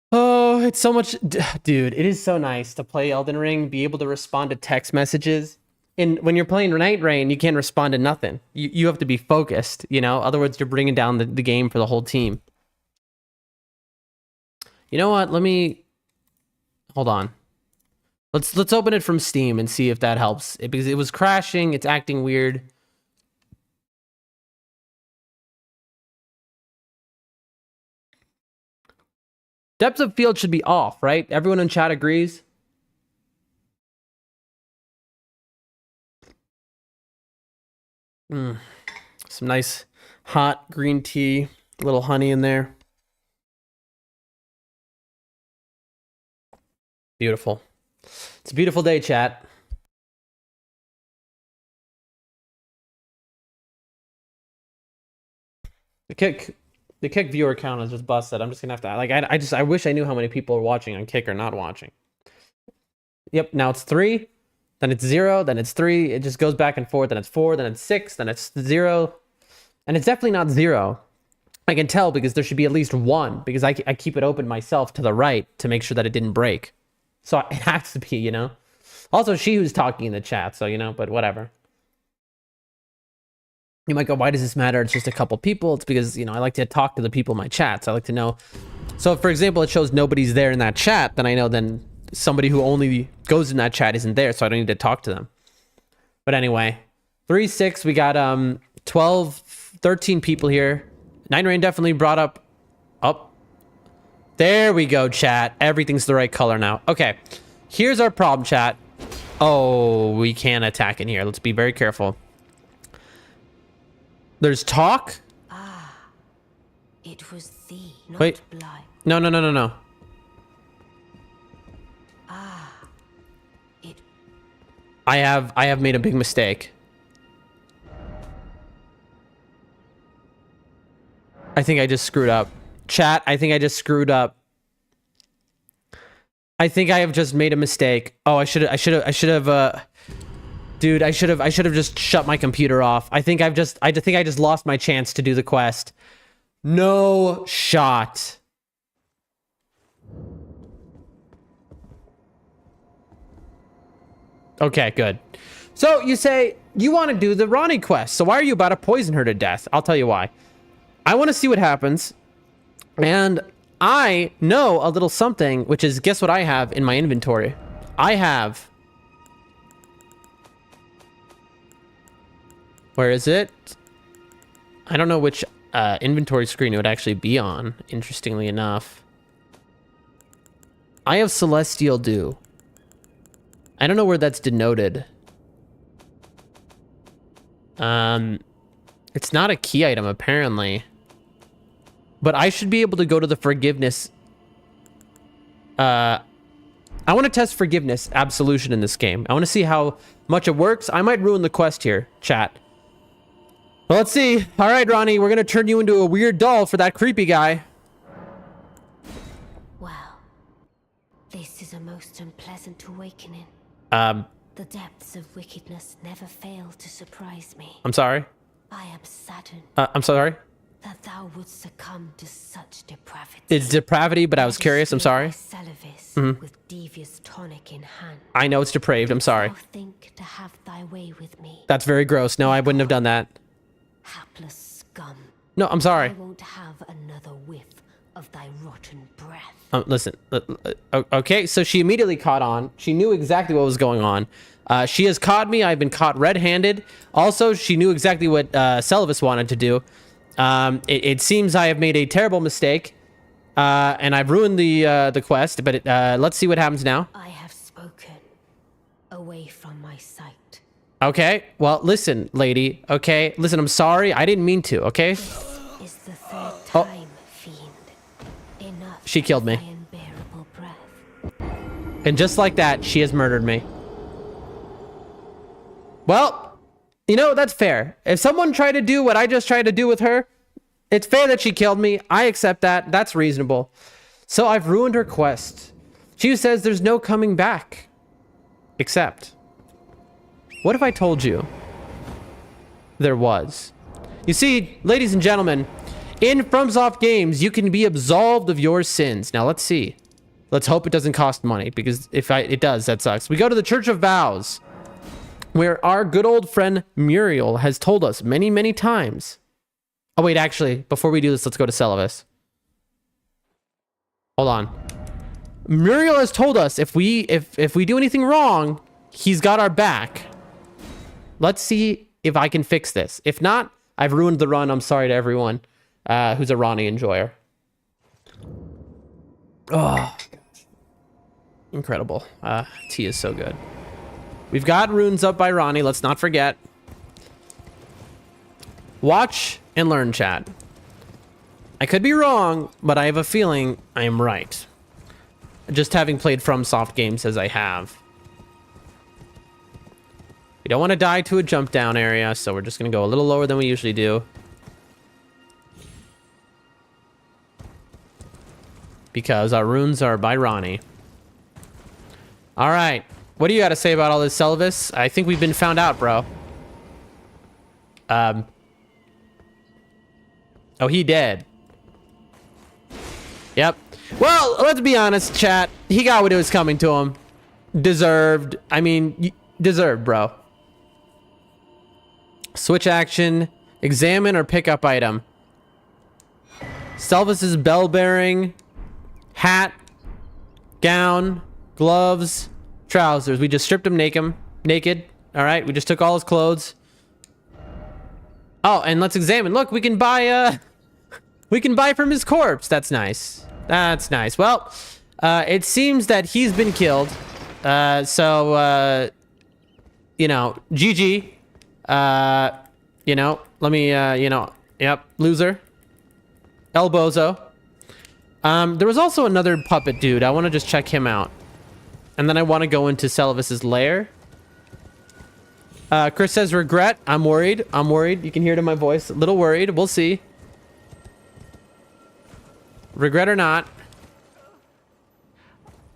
Oh, it's so much, dude. It is so nice to play Elden Ring, be able to respond to text messages. And when you're playing Night Rain, you can't respond to nothing. You have to be focused, you know? Otherwise, you're bringing down the game for the whole team. You know what? Let me... Hold on. Let's open it from Steam and see if that helps. Because it was crashing, it's acting weird. Depth of field should be off, right? Everyone in chat agrees. Some nice hot green tea, a little honey in there. Beautiful. It's a beautiful day, chat. The kick viewer count is just busted. I'm just gonna have to like I wish I knew how many people are watching on Kick or not watching. Yep, now it's 3, then it's 0, then it's 3. It just goes back and forth. Then it's 4, then it's 6, then it's 0, and it's definitely not 0. I can tell because there should be at least 1 because I keep it open myself to the right to make sure that it didn't break. So it has to be, you know. Also, she was talking in the chat, so you know, but whatever. You might go, why does this matter? It's just a couple people. It's because, you know, I like to talk to the people in my chats. I like to know. So, for example, it shows nobody's there in that chat. Then I know then somebody who only goes in that chat isn't there, so I don't need to talk to them. But anyway, 3-6. We got 12, 13 people here. Nine Rain definitely brought up. There we go, chat. Everything's the right color now. Okay, here's our problem, chat. Oh, we can't attack in here. Let's be very careful. There's talk. It was thee, not Wait. blind. No. It I have made a big mistake. I think I just screwed up. Chat, I think I just screwed up. I think I have just made a mistake. Oh, I should have dude, I should have just shut my computer off. I think I just lost my chance to do the quest. No shot. Okay, good. So you say you want to do the Ronnie quest. So why are you about to poison her to death? I'll tell you why. I want to see what happens. And I know a little something, which is, guess what I have in my inventory? I have... Where is it? I don't know which inventory screen it would actually be on, interestingly enough. I have Celestial Dew. I don't know where that's denoted. It's not a key item, apparently. But I should be able to go to the forgiveness. I want to test forgiveness absolution in this game. I want to see how much it works. I might ruin the quest here, chat. Well, let's see. All right, Ronnie, we're going to turn you into a weird doll for that creepy guy. Well, this is a most unpleasant awakening. The depths of wickedness never fail to surprise me. I'm sorry. I am saddened I'm sorry. that thou wouldst succumb to such depravity. It's depravity, but I was curious. I'm sorry. With devious tonic in hand. I know it's depraved. I'm sorry. Thou think to have thy way with me. That's very gross. No, I wouldn't have done that. Hapless scum. No, I'm sorry. I won't have another whiff of thy rotten breath. Listen. Okay, so she immediately caught on. She knew exactly what was going on. She has caught me. I've been caught red-handed. Also, she knew exactly what Celivis wanted to do. It seems I have made a terrible mistake, and I've ruined the quest. But let's see what happens now. I have spoken away from my sight. Okay. Well, listen, lady. Okay. Listen, I'm sorry. I didn't mean to. Okay. This is the third time, fiend. Enough. She killed me. of thy unbearable breath. And just like that, she has murdered me. Well, you know, that's fair. If someone tried to do what I just tried to do with her, it's fair that she killed me. I accept that. That's reasonable. So I've ruined her quest. She says there's no coming back. Except, what if I told you there was? You see, ladies and gentlemen, in FromSoft games, you can be absolved of your sins. Now, let's see. Let's hope it doesn't cost money, because if it does, that sucks. We go to the Church of Vows, where our good old friend Muriel has told us many, many times. Oh, wait, actually, before we do this, let's go to Celivis. Hold on. Muriel has told us if we do anything wrong, he's got our back. Let's see if I can fix this. If not, I've ruined the run. I'm sorry to everyone who's a Ronnie enjoyer. Oh, incredible. Tea is so good. We've got runes up by Ronnie. Let's not forget. Watch and learn, chat. I could be wrong, but I have a feeling I am right. Just having played FromSoft games as I have. We don't want to die to a jump down area, so we're just going to go a little lower than we usually do. Because our runes are by Ronnie. All right. What do you got to say about all this, Selvis? I think we've been found out, bro. Oh, he dead. Yep. Well, let's be honest, chat. He got what it was coming to him. Deserved. I mean, deserved, bro. Switch action. Examine or pick up item. Selvis's bell bearing. Hat. Gown. Gloves. Trousers. We just stripped him naked. All right. We just took all his clothes. Oh, and let's examine. Look, we can buy from his corpse. That's nice. That's nice. Well, it seems that he's been killed. So, you know, GG. You know, let me, you know, yep, loser. El Bozo. There was also another puppet dude. I want to just check him out. And then I want to go into Selvis's lair. Chris says, regret. I'm worried. I'm worried. You can hear it in my voice. A little worried. We'll see. Regret or not.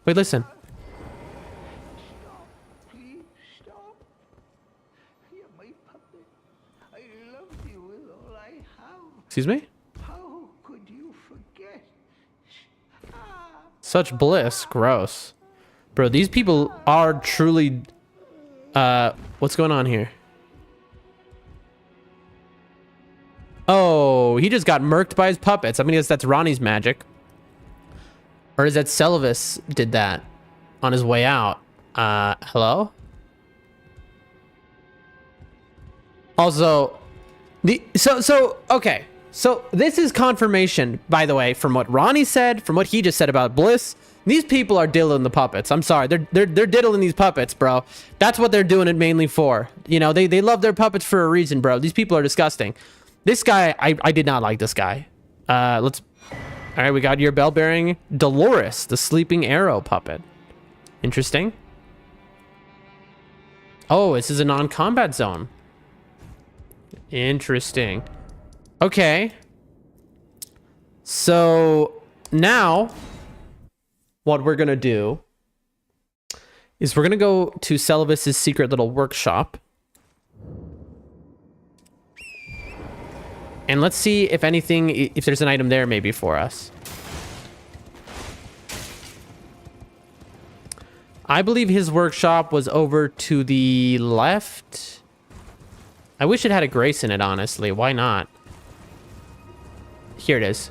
Wait, listen. Stop. Please stop. You're my puppet. I love you with all I have. Excuse me? How could you forget? Such bliss. Gross. Bro, these people are truly... what's going on here? Oh, he just got murked by his puppets. I guess that's Ronnie's magic. Or is that Selvis did that on his way out? Hello? Also, okay. So this is confirmation, by the way, from what Ronnie said, from what he just said about Bliss. These people are diddling the puppets. I'm sorry. They're diddling these puppets, bro. That's what they're doing it mainly for. You know, they love their puppets for a reason, bro. These people are disgusting. This guy, I did not like this guy. All right, we got your bell bearing Dolores, the sleeping arrow puppet. Interesting. Oh, this is a non-combat zone. Interesting. Okay. So now what we're going to do is we're going to go to Selvis's secret little workshop. And let's see if anything, if there's an item there maybe for us. I believe his workshop was over to the left. I wish it had a grace in it, honestly. Why not? Here it is.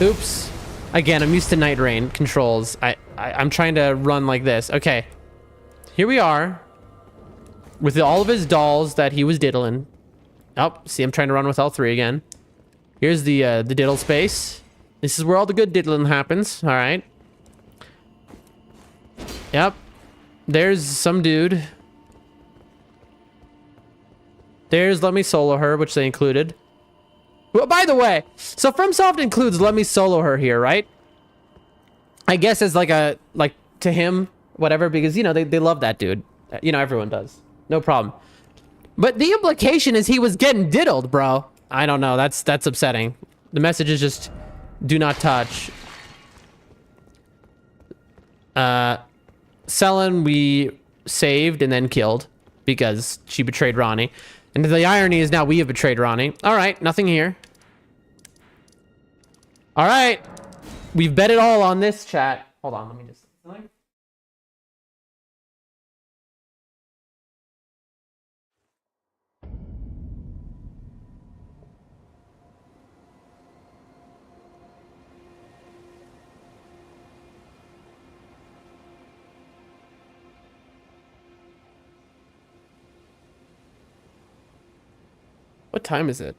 Oops. Again, I'm used to Night Rain controls. I'm trying to run like this. Okay. Here we are. With all of his dolls that he was diddling. Oh, see, I'm trying to run with all three again. Here's the diddle space. This is where all the good diddling happens. All right. Yep. There's some dude. There's Let Me Solo Her, which they included. Well, by the way, so FromSoft includes Let Me Solo Her here, right? I guess as like to him, whatever, because, you know, they love that dude. You know, everyone does. No problem. But the implication is he was getting diddled, bro. I don't know. That's upsetting. The message is just do not touch. Selen we saved and then killed because she betrayed Ronnie. And the irony is now we have betrayed Ronnie. All right, nothing here. All right. We've bet it all on this, chat. Hold on, let me just... What time is it?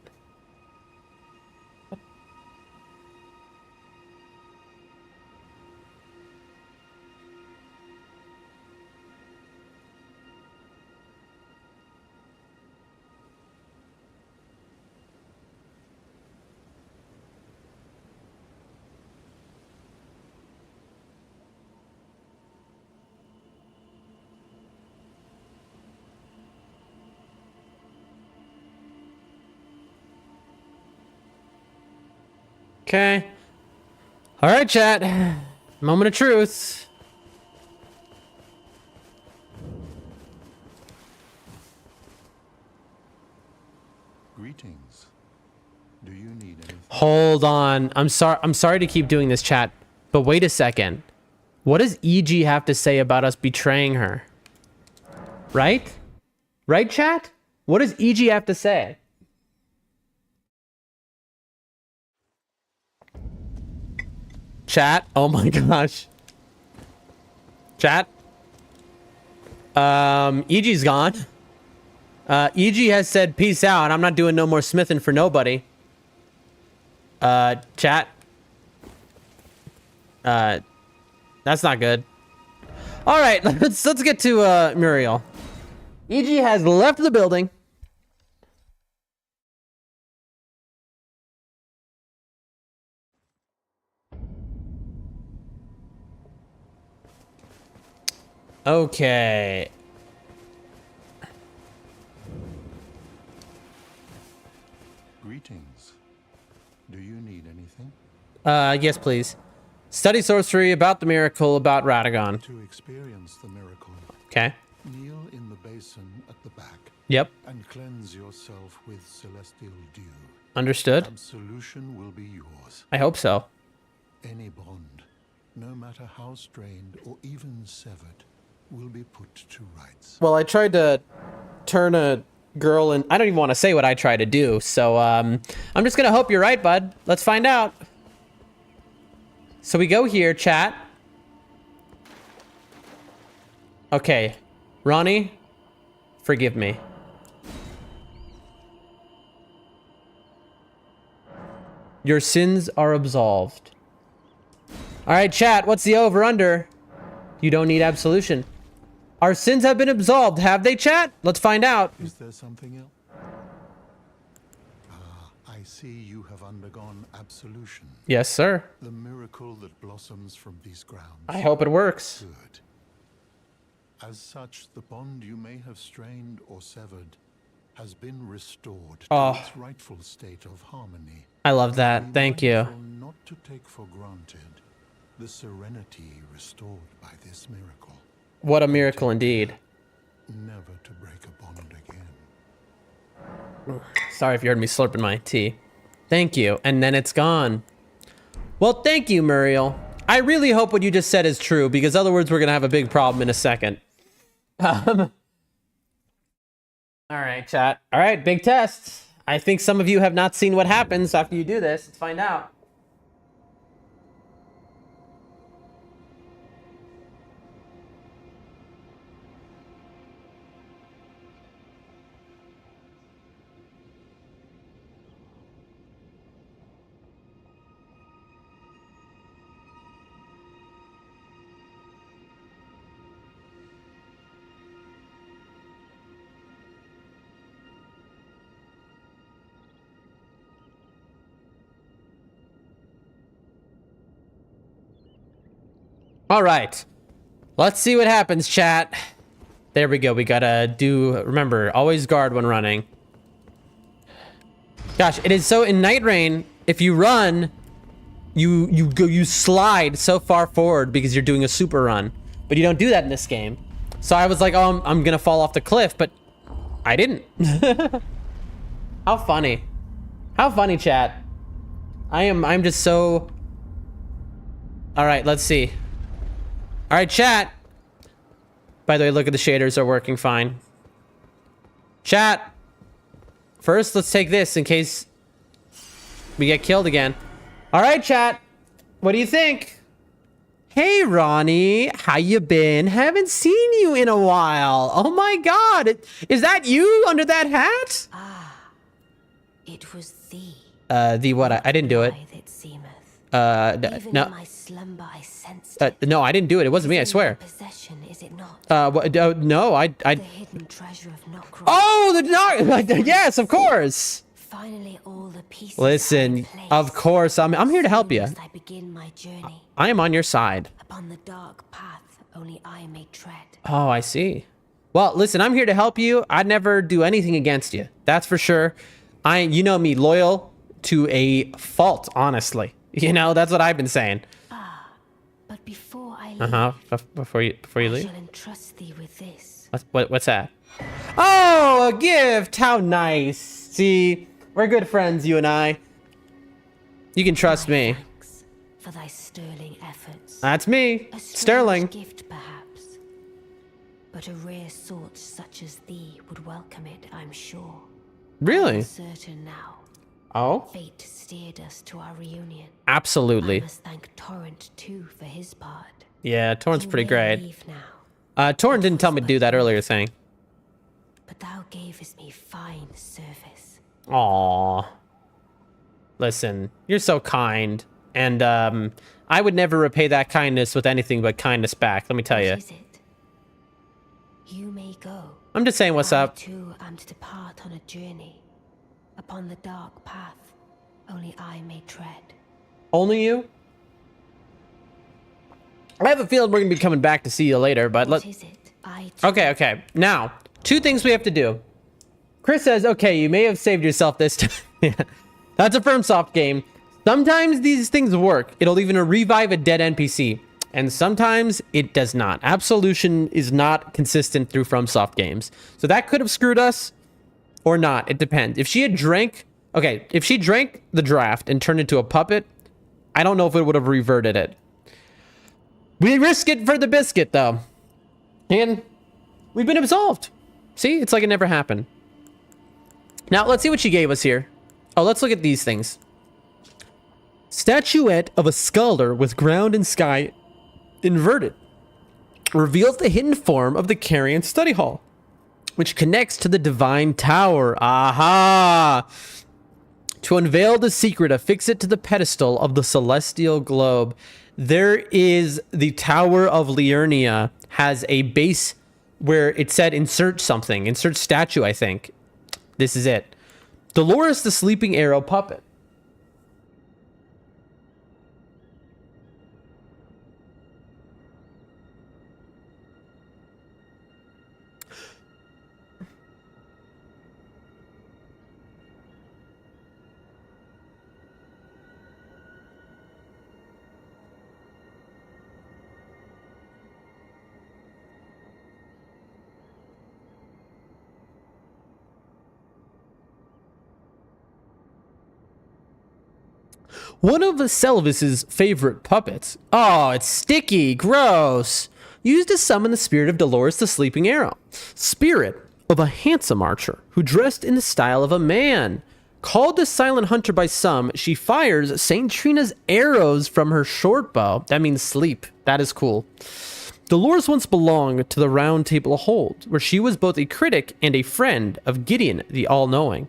Okay. All right, chat. Moment of truth. Greetings. Do you need anything? Hold on. I'm sorry to keep doing this, chat. But wait a second. What does EG have to say about us betraying her? Right? Right, chat? What does EG have to say? Chat? Oh my gosh. Chat? EG's gone. EG has said peace out. I'm not doing no more smithing for nobody. Chat? That's not good. All right, let's get to Muriel. EG has left the building. Okay. Greetings. Do you need anything? Yes, please. Study sorcery about the miracle about Radagon. To experience the miracle, Okay. kneel in the basin at the back Yep. and cleanse yourself with celestial dew. Understood. Absolution will be yours. I hope so. Any bond, no matter how strained or even severed, will be put to rights. Well, I tried to turn a girl and I don't even want to say what I tried to do. So, I'm just going to hope you're right, bud. Let's find out. So we go here, chat. Okay. Ronnie, forgive me. Your sins are absolved. All right, chat, what's the over-under? You don't need absolution. Our sins have been absolved, have they, chat? Let's find out. Is there something else? I see you have undergone absolution. Yes, sir. The miracle that blossoms from these grounds. I hope it works. Good. As such, the bond you may have strained or severed has been restored to its rightful state of harmony. I love that. Thank you. Mindful not to take for granted the serenity restored by this miracle. What a miracle indeed. Never to break a bond again. Sorry if you heard me slurping my tea. Thank you. And then it's gone. Well, thank you, Muriel. I really hope what you just said is true, because other words we're going to have a big problem in a second. All right, chat. All right, big test. I think some of you have not seen what happens after you do this. Let's find out. All right. Let's see what happens, chat. There we go. We gotta do, remember, always guard when running. Gosh, it is so, in Night Rain, if you run, you slide so far forward because you're doing a super run. But you don't do that in this game. So I was like, oh, I'm gonna fall off the cliff, but I didn't. How funny. How funny, chat. I'm just so... All right, let's see. All right, chat. By the way, look at the shaders are working fine. Chat. First, let's take this in case we get killed again. All right, chat. What do you think? Hey, Ronnie. How you been? Haven't seen you in a while. Oh my God. Is that you under that hat? It was thee. The what? I didn't do it. Eye that seemeth. Even No. in my slumber I sensed it. No, I didn't do it. It wasn't me, I In swear. your possession, is it not? No, I... The hidden treasure of Knockrock. Oh, the no! Yes, of course. Finally, all the pieces Listen, are in place. of course, I'm here to help you. Must I begin my journey I am on your side. upon the dark path only I may tread. Oh, I see. Well, listen, I'm here to help you. I'd never do anything against you. That's for sure. You know me, loyal to a fault, honestly. You know, that's what I've been saying. But before I leave, Before you I leave. shall entrust thee with this. What's that? Oh, a gift! How nice. See, we're good friends, you and I. You can trust My me. thanks for thy sterling efforts. That's me, A strange Sterling. gift, perhaps, but a rare sort such as thee would welcome it, I'm sure. Really? Certain now, Oh, fate steered us to our reunion. I absolutely. must thank Torrent too for his part. Yeah, Torrent's You pretty may great. leave now, Torrent didn't tell me to do that earlier thing. but thou gavest me fine service. Aw. Listen, you're so kind. And, I would never repay that kindness with anything but kindness back, let me tell you. What is it? You may go. I'm just saying what's I up. too am to depart on a journey, upon the dark path only I may tread. Only you? I have a feeling we're gonna be coming back to see you later, but What is it? I too Okay. Now, two things we have to do. Chris says, okay, you may have saved yourself this time. Yeah. That's a FromSoft game. Sometimes these things work. It'll even revive a dead NPC. And sometimes it does not. Absolution is not consistent through FromSoft games. So that could have screwed us or not. It depends. If she had drank... Okay, if she drank the draft and turned into a puppet, I don't know if it would have reverted it. We risk it for the biscuit, though. And we've been absolved. See? It's like it never happened. Now, let's see what she gave us here. Oh, let's look at these things. Statuette of a scholar with ground and sky inverted. Reveals the hidden form of the Carrion Study Hall, which connects to the Divine Tower. Aha! To unveil the secret, affix it to the pedestal of the celestial globe. There is the Tower of Liurnia, has a base where it said insert something, insert statue, I think. This is it. Dolores the Sleeping Arrow puppet. One of Selvis's favorite puppets. Oh, it's sticky, gross. Used to summon the spirit of Dolores the Sleeping Arrow. Spirit of a handsome archer who dressed in the style of a man. Called the Silent Hunter by some, she fires Saint Trina's arrows from her short bow. That means sleep. That is cool. Dolores once belonged to the Round Table of Hold, where she was both a critic and a friend of Gideon the All-Knowing.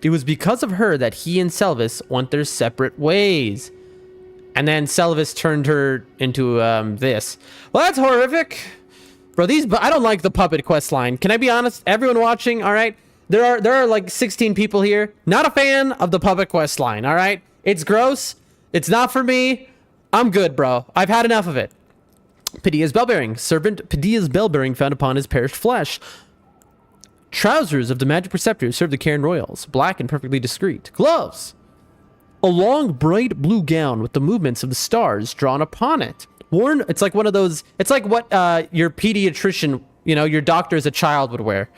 It was because of her that he and Selvis went their separate ways. And then Selvis turned her into this. Well, that's horrific. Bro, I don't like the puppet quest line. Can I be honest? Everyone watching, all right? There are like 16 people here. Not a fan of the puppet quest line, all right? It's gross. It's not for me. I'm good, bro. I've had enough of it. Padilla's bell-bearing. Servant Padilla's bell-bearing found upon his perished flesh. Trousers of the magic preceptor serve the Cairn Royals, black and perfectly discreet. Gloves. A long, bright blue gown with the movements of the stars drawn upon it. Worn, it's like one of those, it's like what your pediatrician, your doctor as a child would wear.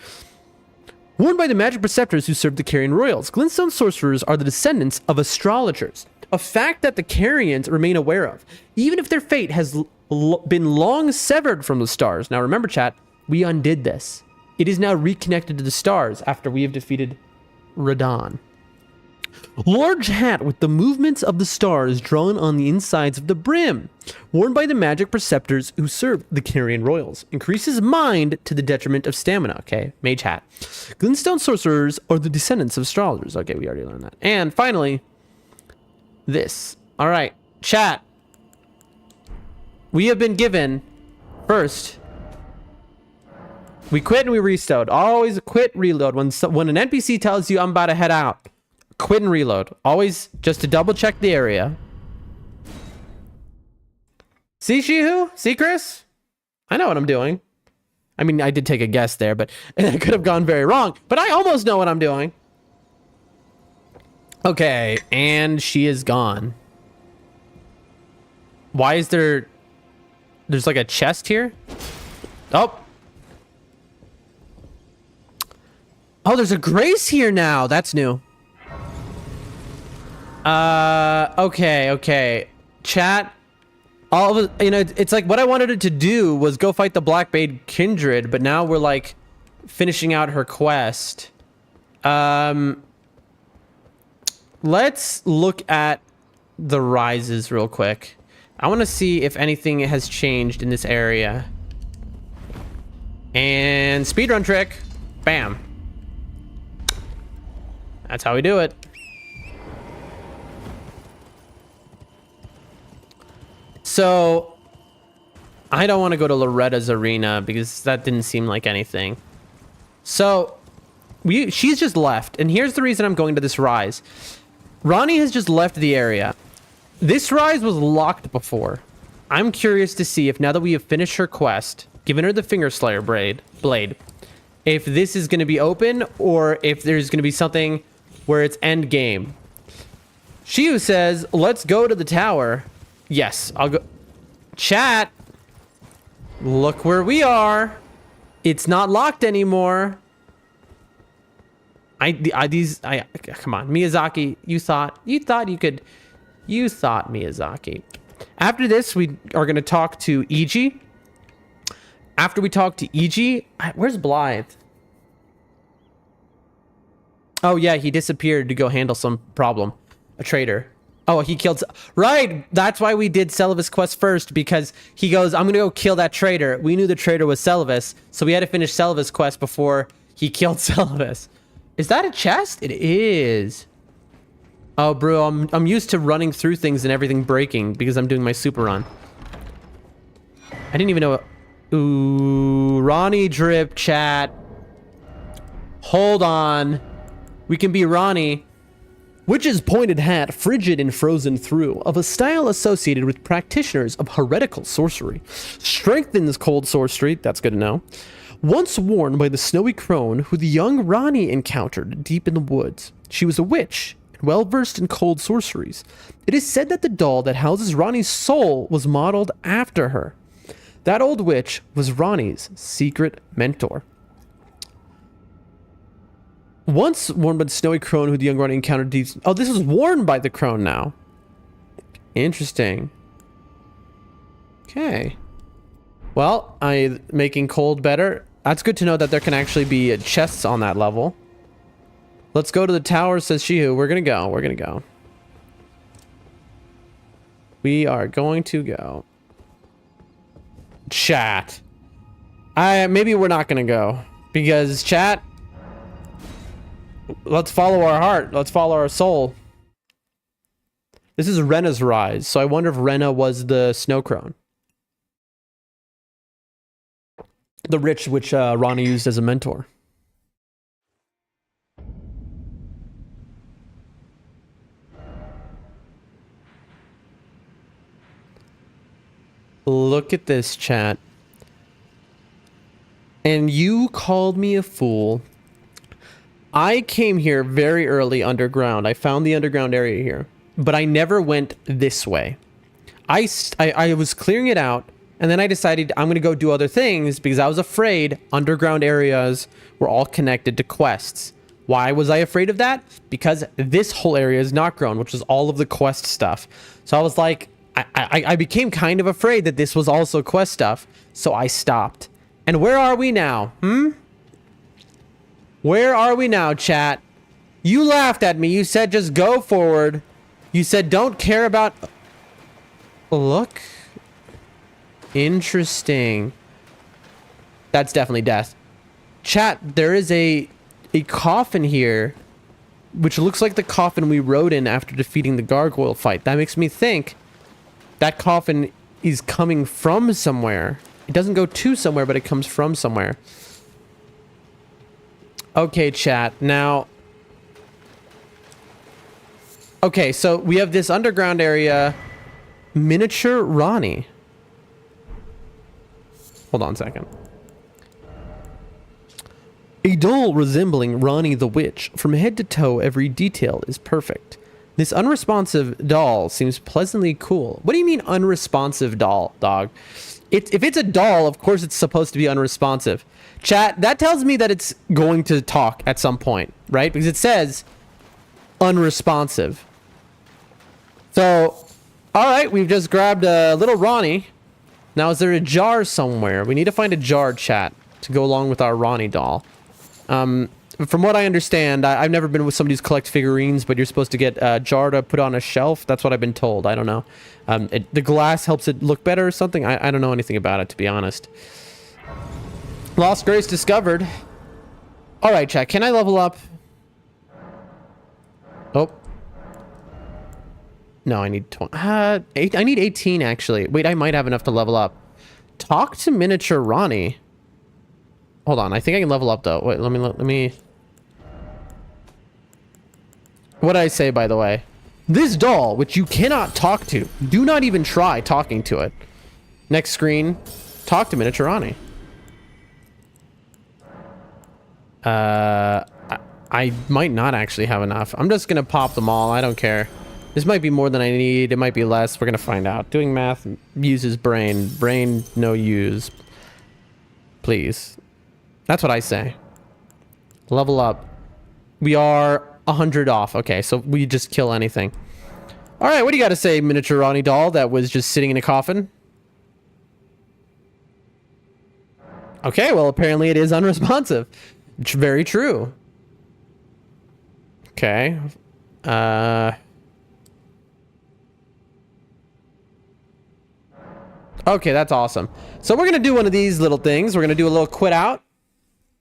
Worn by the magic preceptors who serve the Carrion Royals. Glintstone sorcerers are the descendants of astrologers, a fact that the Carrions remain aware of, even if their fate has been long severed from the stars. Now remember, chat, we undid this. It is now reconnected to the stars after we have defeated Radon. Large hat with the movements of the stars drawn on the insides of the brim. Worn by the magic preceptors who serve the Carrion Royals. Increases mind to the detriment of stamina. Okay, mage hat. Glintstone sorcerers are the descendants of astrologers. Okay, we already learned that. And finally, this. All right, chat. We have been given, first, we quit and we reload. Always quit, reload. When an NPC tells you I'm about to head out, quit and reload. Always just to double check the area. See, Shihu? See, Chris? I know what I'm doing. I mean, I did take a guess there, but it could have gone very wrong. But I almost know what I'm doing. Okay, and she is gone. Why is there... There's like a chest here? Oh. Oh, there's a grace here now. That's new. Okay. Chat. All of it, you know, it's like what I wanted it to do was go fight the Blackbait Kindred, but now we're like finishing out her quest. Let's look at the rises real quick. I want to see if anything has changed in this area. And speedrun trick. Bam. That's how we do it. So, I don't want to go to Loretta's arena because that didn't seem like anything. So, she's just left. And here's the reason I'm going to this rise. Ronnie has just left the area. This rise was locked before. I'm curious to see if now that we have finished her quest, given her the Finger Slayer blade, if this is going to be open or if there's going to be something where it's end game. Shiu says, let's go to the tower. Yes, I'll go. Chat. Look where we are. It's not locked anymore. Come on, Miyazaki, you thought Miyazaki. After this, we are going to talk to Iji. After we talk to Iji, where's Blythe? Oh yeah, he disappeared to go handle some problem. A traitor. Oh, he killed... Right! That's why we did Celavis quest first, because he goes, I'm gonna go kill that traitor. We knew the traitor was Celavis, so we had to finish Celavis quest before he killed Celavis. Is that a chest? It is. Oh, bro, I'm used to running through things and everything breaking because I'm doing my super run. I didn't even know... Ooh, Ronnie drip, chat. Hold on. We can be Ronnie. Witch's pointed hat, frigid and frozen through, of a style associated with practitioners of heretical sorcery. Strengthens cold sorcery, that's good to know. Once worn by the snowy crone who the young Ronnie encountered deep in the woods. She was a witch, and well-versed in cold sorceries. It is said that the doll that houses Ronnie's soul was modeled after her. That old witch was Ronnie's secret mentor. Once worn by the snowy crone who the young Ronnie encountered deep... Oh, this is worn by the crone now. Interesting. Okay. Well, making cold better. That's good to know that there can actually be chests on that level. Let's go to the tower, says Shihu. We're gonna go. We're gonna go. We are going to go. Chat. Maybe we're not gonna go. Because, chat... Let's follow our heart. Let's follow our soul. This is Rena's rise, so I wonder if Rena was the snow crone. The rich which Ronnie used as a mentor. Look at this, chat. And you called me a fool. I came here very early underground. I found the underground area here, but I never went this way. I was clearing it out, and then I decided I'm going to go do other things because I was afraid underground areas were all connected to quests. Why was I afraid of that? Because this whole area is not grown, which is all of the quest stuff. So I was like, I became kind of afraid that this was also quest stuff, so I stopped. And where are we now? Where are we now, chat? You laughed at me. You said just go forward. You said don't care about... Look. Interesting. That's definitely death. Chat, there is a coffin here, which looks like the coffin we rode in after defeating the gargoyle fight. That makes me think that coffin is coming from somewhere. It doesn't go to somewhere, but it comes from somewhere. Okay, chat. Now... Okay, so we have this underground area. Miniature Ronnie. Hold on a second. A doll resembling Ronnie the Witch. From head to toe, every detail is perfect. This unresponsive doll seems pleasantly cool. What do you mean unresponsive doll, dog? If it's a doll, of course it's supposed to be unresponsive. Chat, that tells me that it's going to talk at some point, right? Because it says unresponsive. So, all right, we've just grabbed a little Ronnie. Now, is there a jar somewhere? We need to find a jar, chat, to go along with our Ronnie doll. From what I understand, I've never been with somebody who's collect figurines, but you're supposed to get a jar to put on a shelf. That's what I've been told. I don't know. The glass helps it look better or something. I don't know anything about it, to be honest. Lost Grace discovered. All right, chat. Can I level up? Oh. No, I need 20. I need 18, actually. Wait, I might have enough to level up. Talk to miniature Ronnie. Hold on. I think I can level up, though. Wait, let me... What did I say, by the way? This doll, which you cannot talk to. Do not even try talking to it. Next screen. Talk to miniature Ronnie. I might not actually have enough. I'm just gonna pop them all. I don't care. This might be more than I need. It might be less. We're gonna find out. Doing math uses brain. Brain, no use. Please. That's what I say. Level up. We are 100 off. Okay, so we just kill anything. All right, what do you got to say, miniature Ronnie doll that was just sitting in a coffin? Okay, well, apparently it is unresponsive. It's very true. Okay. Okay, that's awesome. So we're going to do one of these little things. We're going to do a little quit out.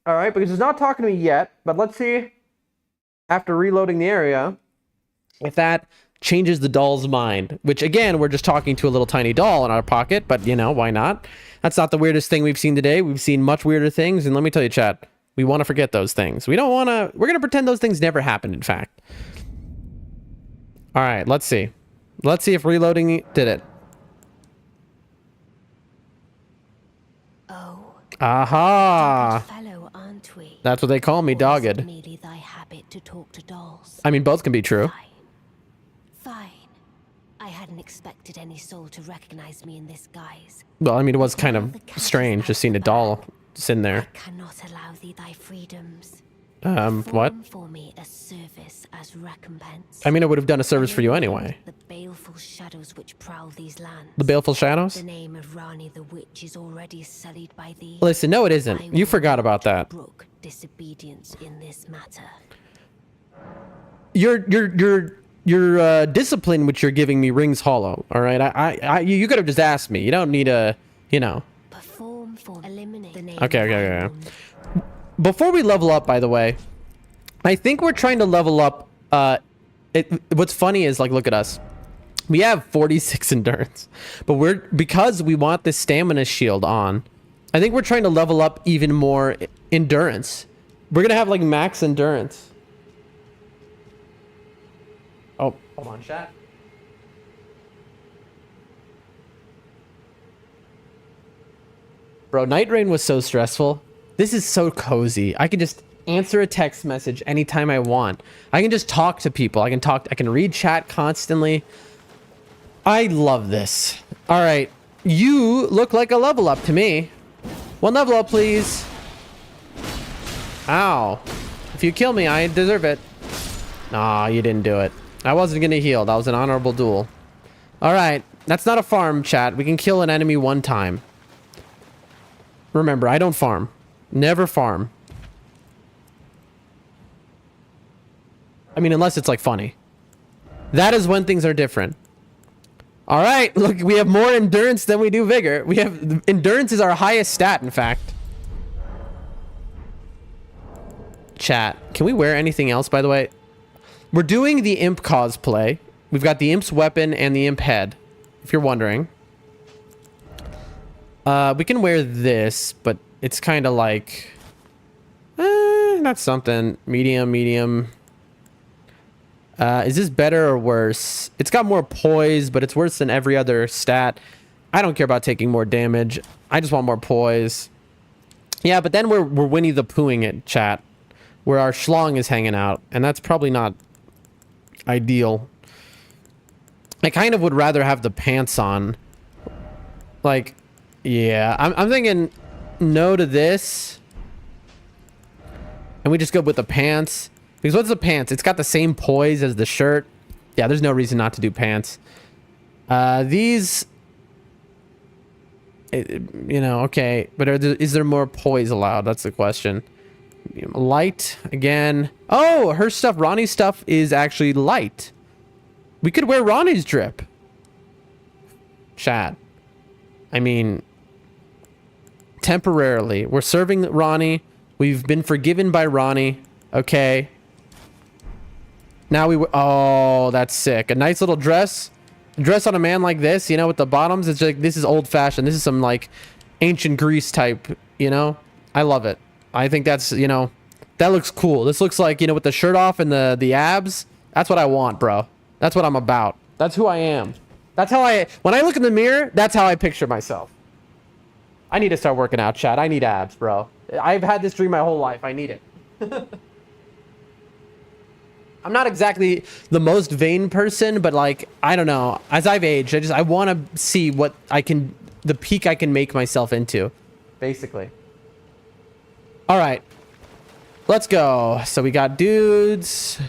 All right, because it's not talking to me yet, but let's see, after reloading the area, if that changes the doll's mind. Which, again, we're just talking to a little tiny doll in our pocket, but, you know, why not? That's not the weirdest thing we've seen today. We've seen much weirder things, and let me tell you, chat, we want to forget those things. We don't want to... We're going to pretend those things never happened, in fact. All right, let's see. Let's see if reloading did it. Oh. Aha! Fellow, aren't we? That's what they call me, Or is dogged. it merely thy habit to talk to dolls? I mean, both can be true. Fine. Fine. I hadn't expected any soul to recognize me in this guise. Well, I mean, it was kind of strange just seeing a doll sitting there. I cannot allow thee thy freedoms. What? Perform for me a service as recompense. I mean, I would have done a service for you anyway. The baleful shadows which prowl these lands. The baleful shadows? The name of Rani the Witch is already sullied by thee. Listen, no, it isn't. I You will forgot about not that. brook disobedience in this matter. Your discipline which you're giving me rings hollow. All right, you could have just asked me. You don't need a, you know. Perform for eliminate the name. Okay. Before we level up, by the way, I think we're trying to level up. What's funny is, like, look at us. We have 46 endurance, but because we want this stamina shield on, I think we're trying to level up even more endurance. We're gonna have like max endurance. Oh, hold on, chat. Bro, Night Rain was so stressful. This is so cozy. I can just answer a text message anytime I want. I can just talk to people. I can read chat constantly. I love this. All right. You look like a level up to me. One level up, please. Ow. If you kill me, I deserve it. Aw, you didn't do it. I wasn't going to heal. That was an honorable duel. All right. That's not a farm, chat. We can kill an enemy one time. Remember, I don't farm. Never farm. I mean, unless it's like funny. That is when things are different. All right, look, we have more endurance than we do vigor. We have endurance is our highest stat, in fact. Chat, can we wear anything else, by the way? We're doing the imp cosplay. We've got the imp's weapon and the imp head, if you're wondering. We can wear this, but it's kind of like... that's something. Medium. Is this better or worse? It's got more poise, but it's worse than every other stat. I don't care about taking more damage. I just want more poise. Yeah, but then we're Winnie the Poohing it, chat. Where our schlong is hanging out. And that's probably not ideal. I kind of would rather have the pants on. Like, yeah, I'm thinking no to this. And we just go with the pants. Because what's the pants? It's got the same poise as the shirt. Yeah, there's no reason not to do pants. These... you know, okay. But is there more poise allowed? That's the question. Light, again. Oh, her stuff, Ronnie's stuff is actually light. We could wear Ronnie's drip. Chat. I mean... temporarily. We're serving Ronnie. We've been forgiven by Ronnie. Okay. Now oh, that's sick. A nice little dress. Dress on a man like this, you know, with the bottoms. It's like, this is old fashioned. This is some like ancient Greece type, you know? I love it. I think that's, you know, that looks cool. This looks like, you know, with the shirt off and the abs. That's what I want, bro. That's what I'm about. That's who I am. That's how when I look in the mirror, that's how I picture myself. I need to start working out, chat. I need abs, bro. I've had this dream my whole life. I need it. I'm not exactly the most vain person, but like, I don't know. As I've aged, I want to see what the peak I can make myself into, basically. All right, let's go. So we got dudes.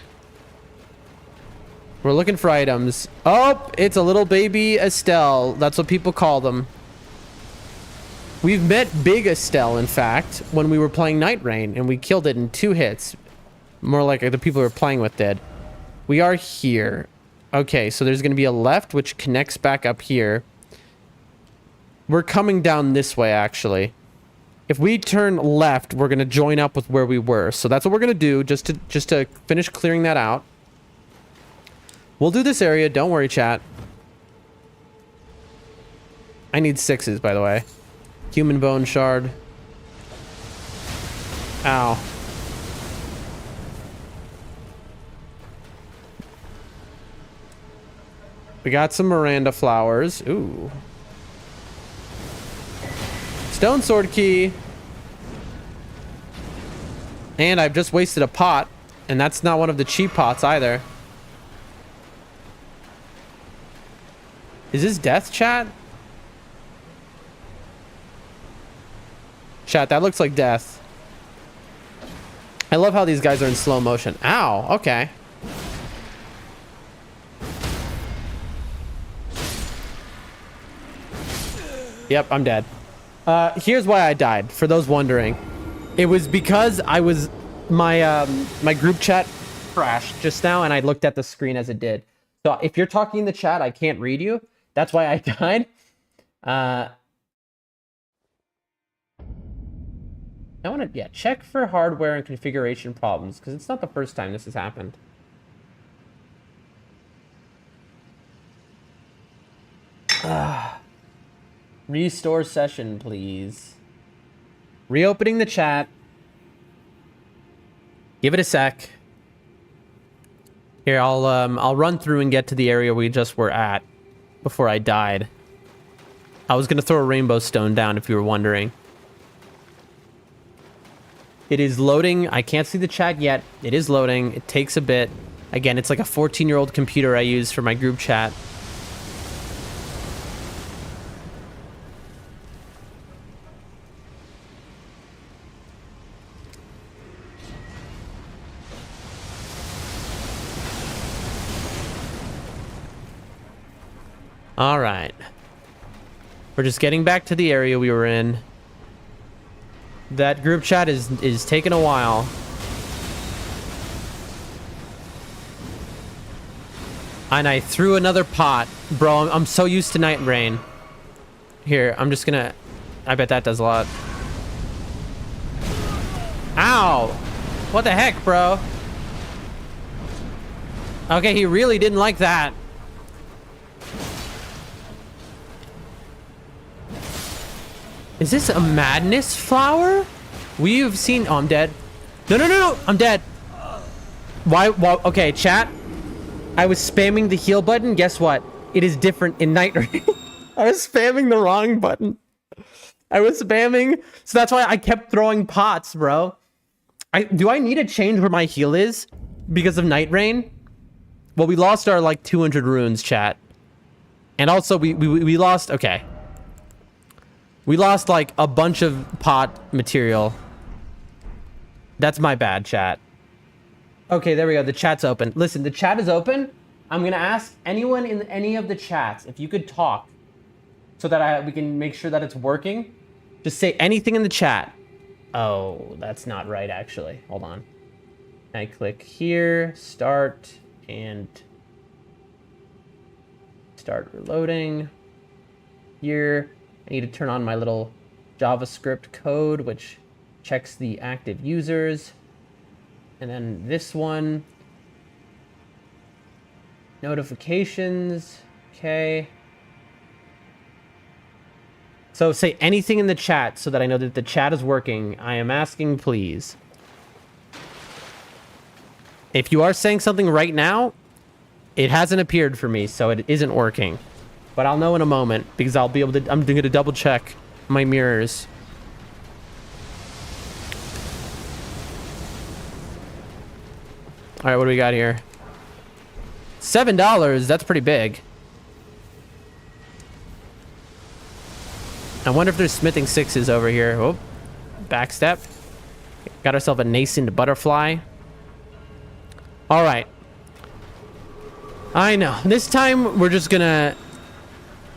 We're looking for items. Oh, it's a little baby Estelle. That's what people call them. We've met Big Estelle, in fact, when we were playing Night Rain, and we killed it in 2 hits. More like the people we were playing with did. We are here. Okay, so there's going to be a left, which connects back up here. We're coming down this way, actually. If we turn left, we're going to join up with where we were. So that's what we're going to do, just to finish clearing that out. We'll do this area. Don't worry, chat. I need 6s, by the way. Human bone shard. Ow. We got some Miranda flowers. Ooh. Stone sword key. And I've just wasted a pot. And that's not one of the cheap pots either. Is this death, chat? Chat, that looks like death. I love how these guys are in slow motion. Ow, okay. Yep, I'm dead. Here's why I died, for those wondering. It was because my group chat crashed just now, and I looked at the screen as it did. So if you're talking in the chat, I can't read you. That's why I died. I want to, check for hardware and configuration problems, because it's not the first time this has happened. Restore session, please. Reopening the chat. Give it a sec. Here, I'll run through and get to the area we just were at before I died. I was gonna throw a rainbow stone down if you were wondering. It is loading. I can't see the chat yet. It is loading. It takes a bit. Again, it's like a 14-year-old computer I use for my group chat. All right. We're just getting back to the area we were in. That group chat is taking a while. And I threw another pot. Bro, I'm so used to Night Rain. Here, I'm just gonna... I bet that does a lot. Ow! What the heck, bro? Okay, he really didn't like that. Is this a madness flower? We've seen... Oh, I'm dead. No, no, no, no! I'm dead. Why? Okay, chat. I was spamming the heal button. Guess what? It is different in Night Rain. I was spamming the wrong button. I was spamming... So that's why I kept throwing pots, bro. Do I need to change where my heal is? Because of Night Rain? Well, we lost our, like, 200 runes, chat. And also, we lost... Okay. We lost, like, a bunch of pot material. That's my bad, chat. Okay, there we go. The chat's open. Listen, the chat is open. I'm going to ask anyone in any of the chats if you could talk so that we can make sure that it's working. Just say anything in the chat. Oh, that's not right, actually. Hold on. I click here, start, and start reloading. Here, I need to turn on my little JavaScript code, which checks the active users. And then this one, notifications, okay. So say anything in the chat so that I know that the chat is working. I am asking, please. If you are saying something right now, it hasn't appeared for me, so it isn't working. But I'll know in a moment because I'll be able to, I'm going to double check my mirrors. All right, what do we got here? $7, that's pretty big. I wonder if there's smithing sixes over here. Oh, backstep. Got ourselves a nascent butterfly. All right. I know. This time we're just gonna.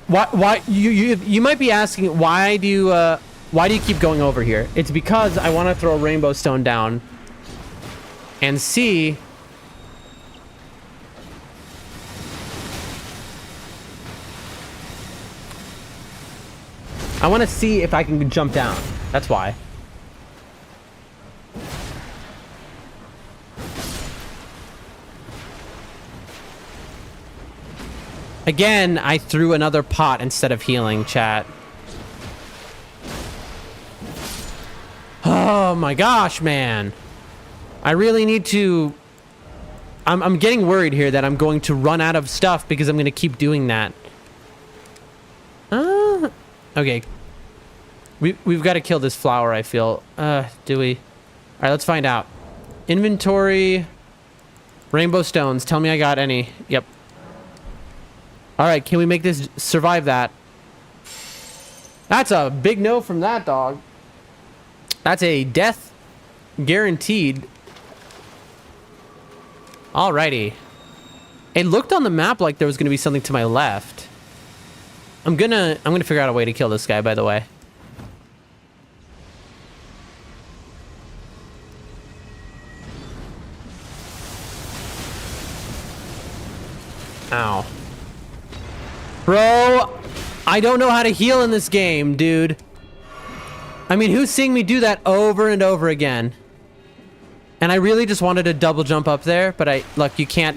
Why you might be asking why do you keep going over here? It's because I want to throw a rainbow stone down and see. I want to see if I can jump down. That's why. Again, I threw another pot instead of healing, chat. Oh my gosh, man. I really need to... I'm getting worried here that I'm going to run out of stuff because I'm going to keep doing that. Okay. We've got to kill this flower, I feel. Do we? All right, let's find out. Inventory. Rainbow stones. Tell me I got any. Yep. All right, can we make this survive that? That's a big no from that dog. That's a death guaranteed. Alrighty. It looked on the map like there was going to be something to my left. I'm gonna figure out a way to kill this guy, by the way. Ow. Bro, I don't know how to heal in this game, dude. I mean, who's seeing me do that over and over again? And I really just wanted to double jump up there, but look, you can't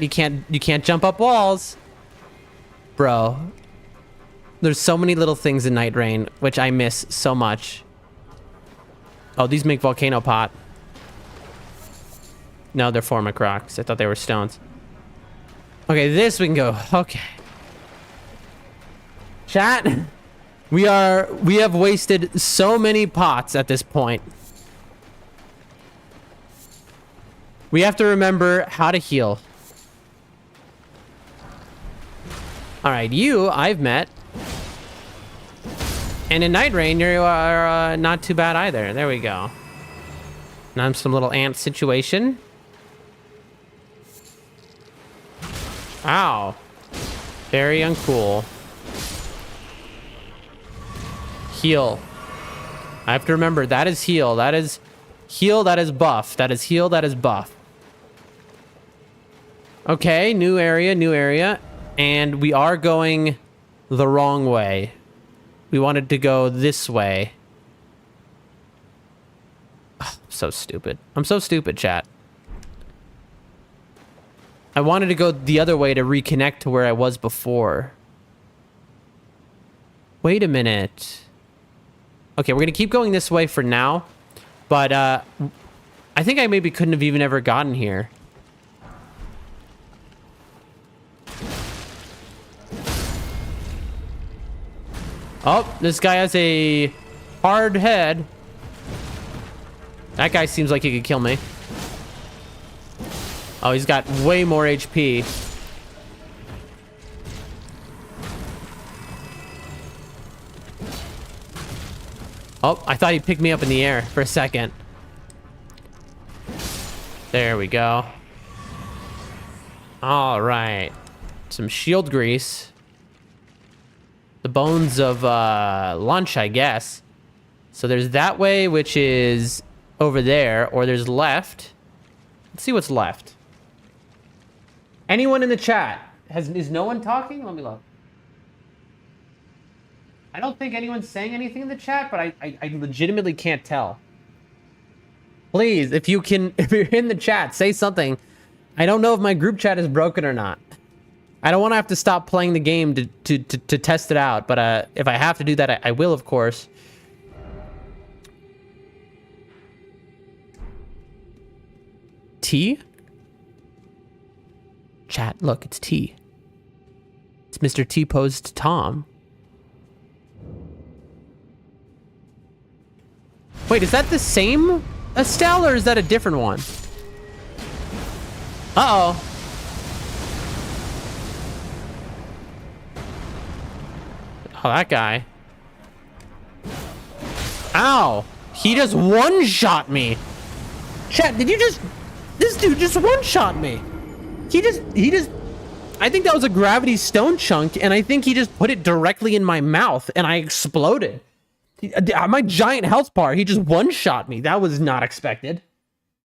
jump up walls. Bro. There's so many little things in Night Rain, which I miss so much. Oh, these make volcano pot. No, they're formic rocks. I thought they were stones. Okay, this we can go. Okay. Chat, we have wasted so many pots at this point. We have to remember how to heal. All right, you I've met. And in Night Rain, you are not too bad either. There we go. Now I'm some little ant situation. Ow. Very uncool. Heal. I have to remember, that is heal. That is heal, that is buff. That is heal, that is buff. Okay, new area, new area. And we are going the wrong way. We wanted to go this way. Oh, so stupid. I'm so stupid, chat. I wanted to go the other way to reconnect to where I was before. Wait a minute. Okay, we're going to keep going this way for now. But I think I maybe couldn't have even ever gotten here. Oh, this guy has a hard head. That guy seems like he could kill me. Oh, he's got way more HP. Oh, I thought he picked me up in the air for a second. There we go. All right. Some shield grease. The bones of lunch, I guess. So there's that way, which is over there, or there's left. Let's see what's left. Anyone in the chat? Is no one talking? Let me look. I don't think anyone's saying anything in the chat, but I legitimately can't tell. Please, if you're in the chat, say something. I don't know if my group chat is broken or not. I don't want to have to stop playing the game to test it out, but if I have to do that, I will, of course. T? Chat, look, it's T. It's Mr. T posed Tom. Wait, is that the same Estelle, or is that a different one? Uh-oh. Oh, that guy. Ow! He just one-shot me! Chat, did you just... This dude just one-shot me! He just... I think that was a gravity stone chunk, and I think he just put it directly in my mouth, and I exploded. My giant health bar, he just one-shot me. That was not expected.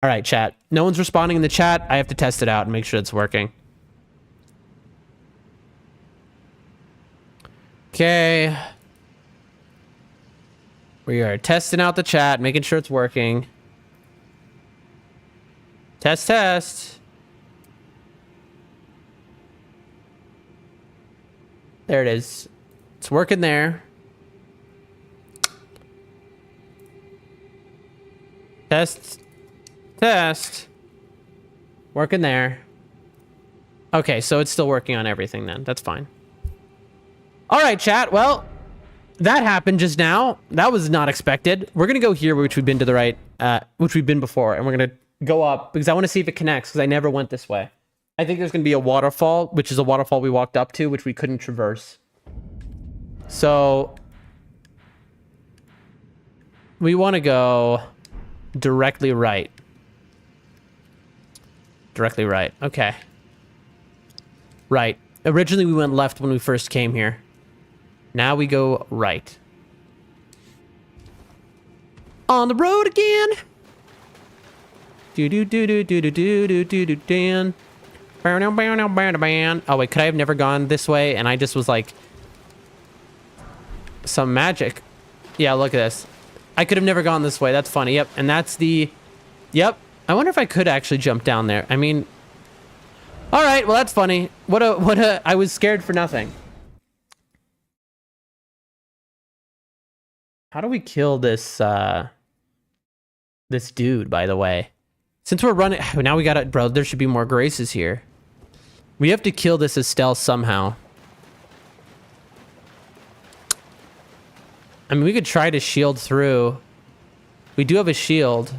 Alright, chat. No one's responding in the chat. I have to test it out and make sure it's working. Okay. We are testing out the chat, making sure it's working. Test, test. There it is. It's working there. Test. Test. Working there. Okay, so it's still working on everything then. That's fine. All right, chat. Well, that happened just now. That was not expected. We're going to go here, which we've been to the right, which we've been before. And we're going to go up because I want to see if it connects because I never went this way. I think there's going to be a waterfall, which is a waterfall we walked up to, which we couldn't traverse. So we want to go directly right. Directly right. Okay. Right. Originally, we went left when we first came here. Now we go right. On the road again. Do do do do do do do do do do dan. Oh wait, could I have never gone this way? And I just was like, some magic. Yeah, look at this. I could have never gone this way. That's funny. Yep, and that's the. Yep. I wonder if I could actually jump down there. I mean. All right. Well, that's funny. What a. I was scared for nothing. How do we kill this this dude, by the way? Since we're running... Now we gotta... Bro, there should be more graces here. We have to kill this Estelle somehow. I mean, we could try to shield through. We do have a shield.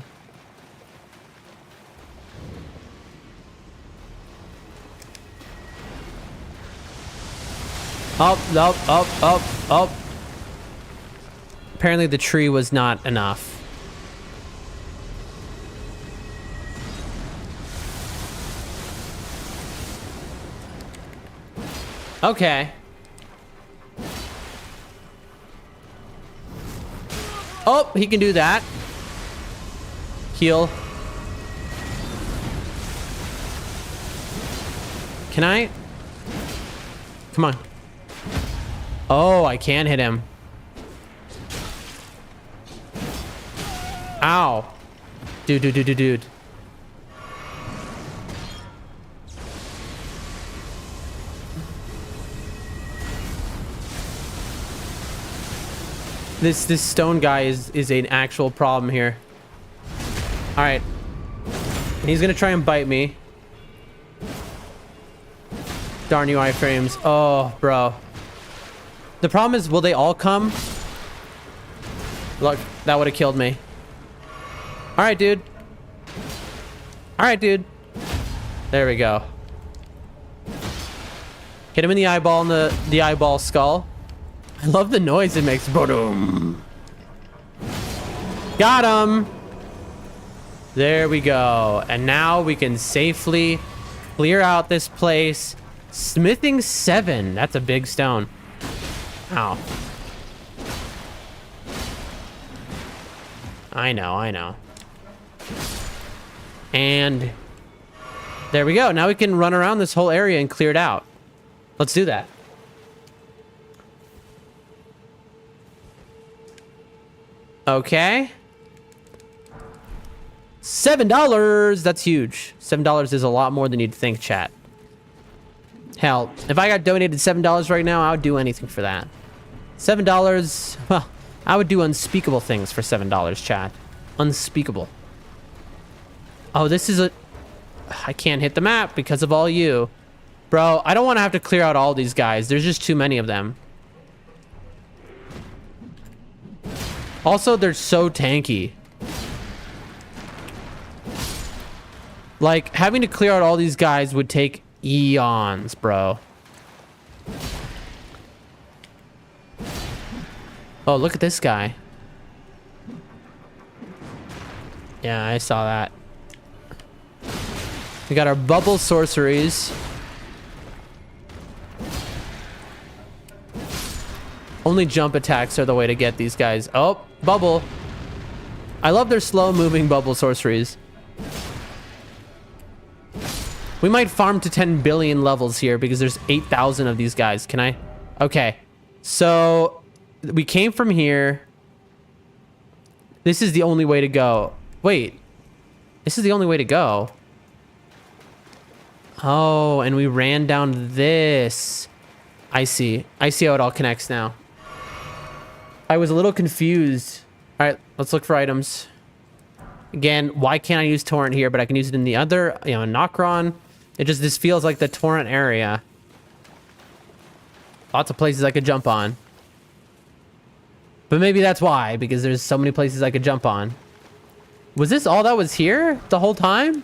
Up, up, up, up, up. Apparently the tree was not enough. Okay. Oh, he can do that. Heal. Can I? Come on. Oh, I can hit him. Ow. Dude. This stone guy is an actual problem here. All right. He's gonna try and bite me. Darn you, iframes. Oh, bro. The problem is, will they all come? Look, that would have killed me. All right, dude. All right, dude. There we go. Hit him in the eyeball and the eyeball skull. I love the noise it makes. Boom. Got him. There we go. And now we can safely clear out this place. Smithing 7. That's a big stone. Ow. I know. And there we go. Now we can run around this whole area and clear it out. Let's do that. Okay. $7. That's huge. $7 is a lot more than you'd think, chat. Hell, if I got donated $7 right now, I would do anything for that. $7, well, I would do unspeakable things for $7, chat. Unspeakable. Oh, this is a... I can't hit the map because of all you. Bro, I don't want to have to clear out all these guys. There's just too many of them. Also, they're so tanky. Like, having to clear out all these guys would take eons, bro. Oh, look at this guy. Yeah, I saw that. We got our bubble sorceries. Only jump attacks are the way to get these guys. Oh, bubble. I love their slow-moving bubble sorceries. We might farm to 10 billion levels here because there's 8,000 of these guys. Can I? Okay. So, we came from here. This is the only way to go. Wait. This is the only way to go. Oh, and we ran down this. I see. I see how it all connects now. I was a little confused. All right, let's look for items. Again, why can't I use torrent here, but I can use it in the other, you know, Nokron? It just, this feels like the torrent area. Lots of places I could jump on. But maybe that's why, because there's so many places I could jump on. Was this all that was here the whole time?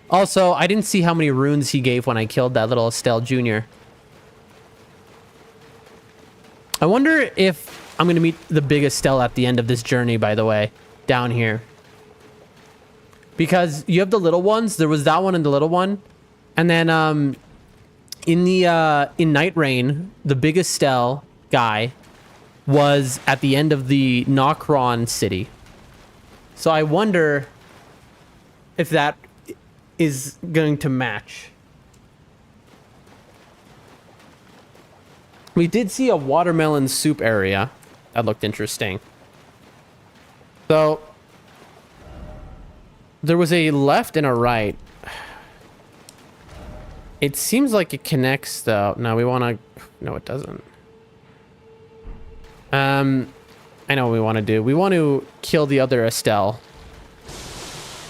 Also, I didn't see how many runes he gave when I killed that little Estelle Jr. I wonder if I'm going to meet the big Estelle at the end of this journey, by the way, down here. Because you have the little ones. There was that one and the little one. And then in Night Rain, the big Estelle guy was at the end of the Nokron city. So I wonder if that is going to match. We did see a watermelon soup area. That looked interesting. So there was a left and a right. It seems like it connects though. No, we want to... No, it doesn't. I know what we want to do. We want to kill the other Estelle.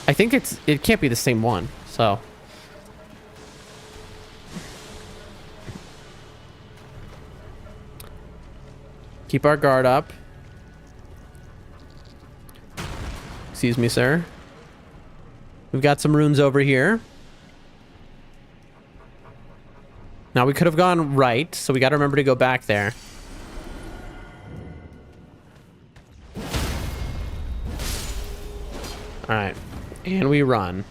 I think it can't be the same one, so... Keep our guard up. Excuse me, sir. We've got some runes over here. Now, we could have gone right, so we got to remember to go back there. Alright. And we run.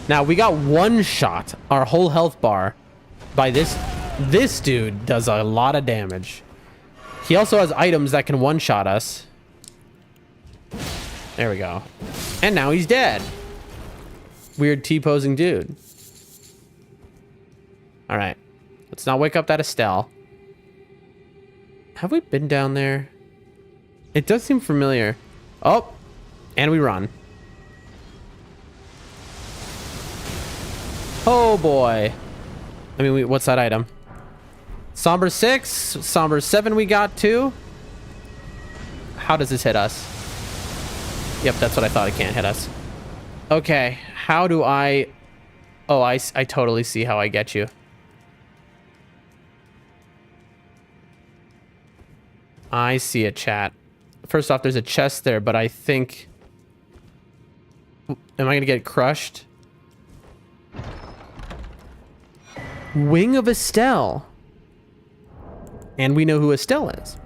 Now, we got one shot, our whole health bar, by this... This dude does a lot of damage. He also has items that can one-shot us. There we go. And now he's dead. Weird T-posing dude. Alright. Let's not wake up that Estelle. Have we been down there? It does seem familiar. Oh! And we run. Oh boy. I mean, what's that item? Somber 6, Somber 7 we got too. How does this hit us? Yep, that's what I thought. It can't hit us. Okay, how do I... Oh, I totally see how I get you. I see it, chat. First off, there's a chest there, but I think... Am I going to get crushed? Wing of Estelle. And we know who Estelle is.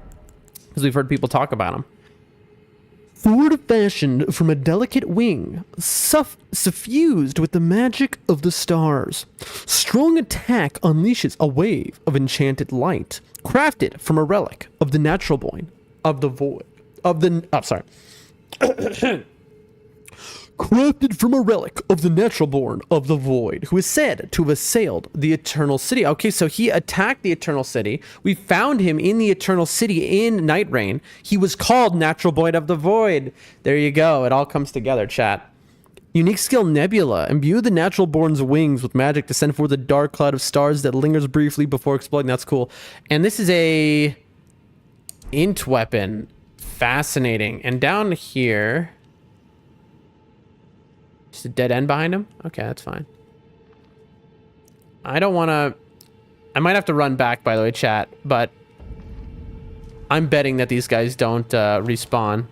because we've heard people talk about them. Sword fashioned from a delicate wing, suffused with the magic of the stars. Strong attack unleashes a wave of enchanted light, crafted from a relic of the natural born of the void. Crafted from a relic of the natural born of the void, who is said to have assailed the Eternal City. Okay, so he attacked the Eternal City. We found him in the Eternal City in Night Rain. He was called Natural Born of the Void. There you go. It all comes together, chat. Unique skill Nebula. Imbue the natural born's wings with magic to send forth a dark cloud of stars that lingers briefly before exploding. That's cool. And this is a int weapon. Fascinating. And down here... just a dead end behind him? Okay, that's fine. I don't want to... I might have to run back, by the way, chat, but I'm betting that these guys don't respawn.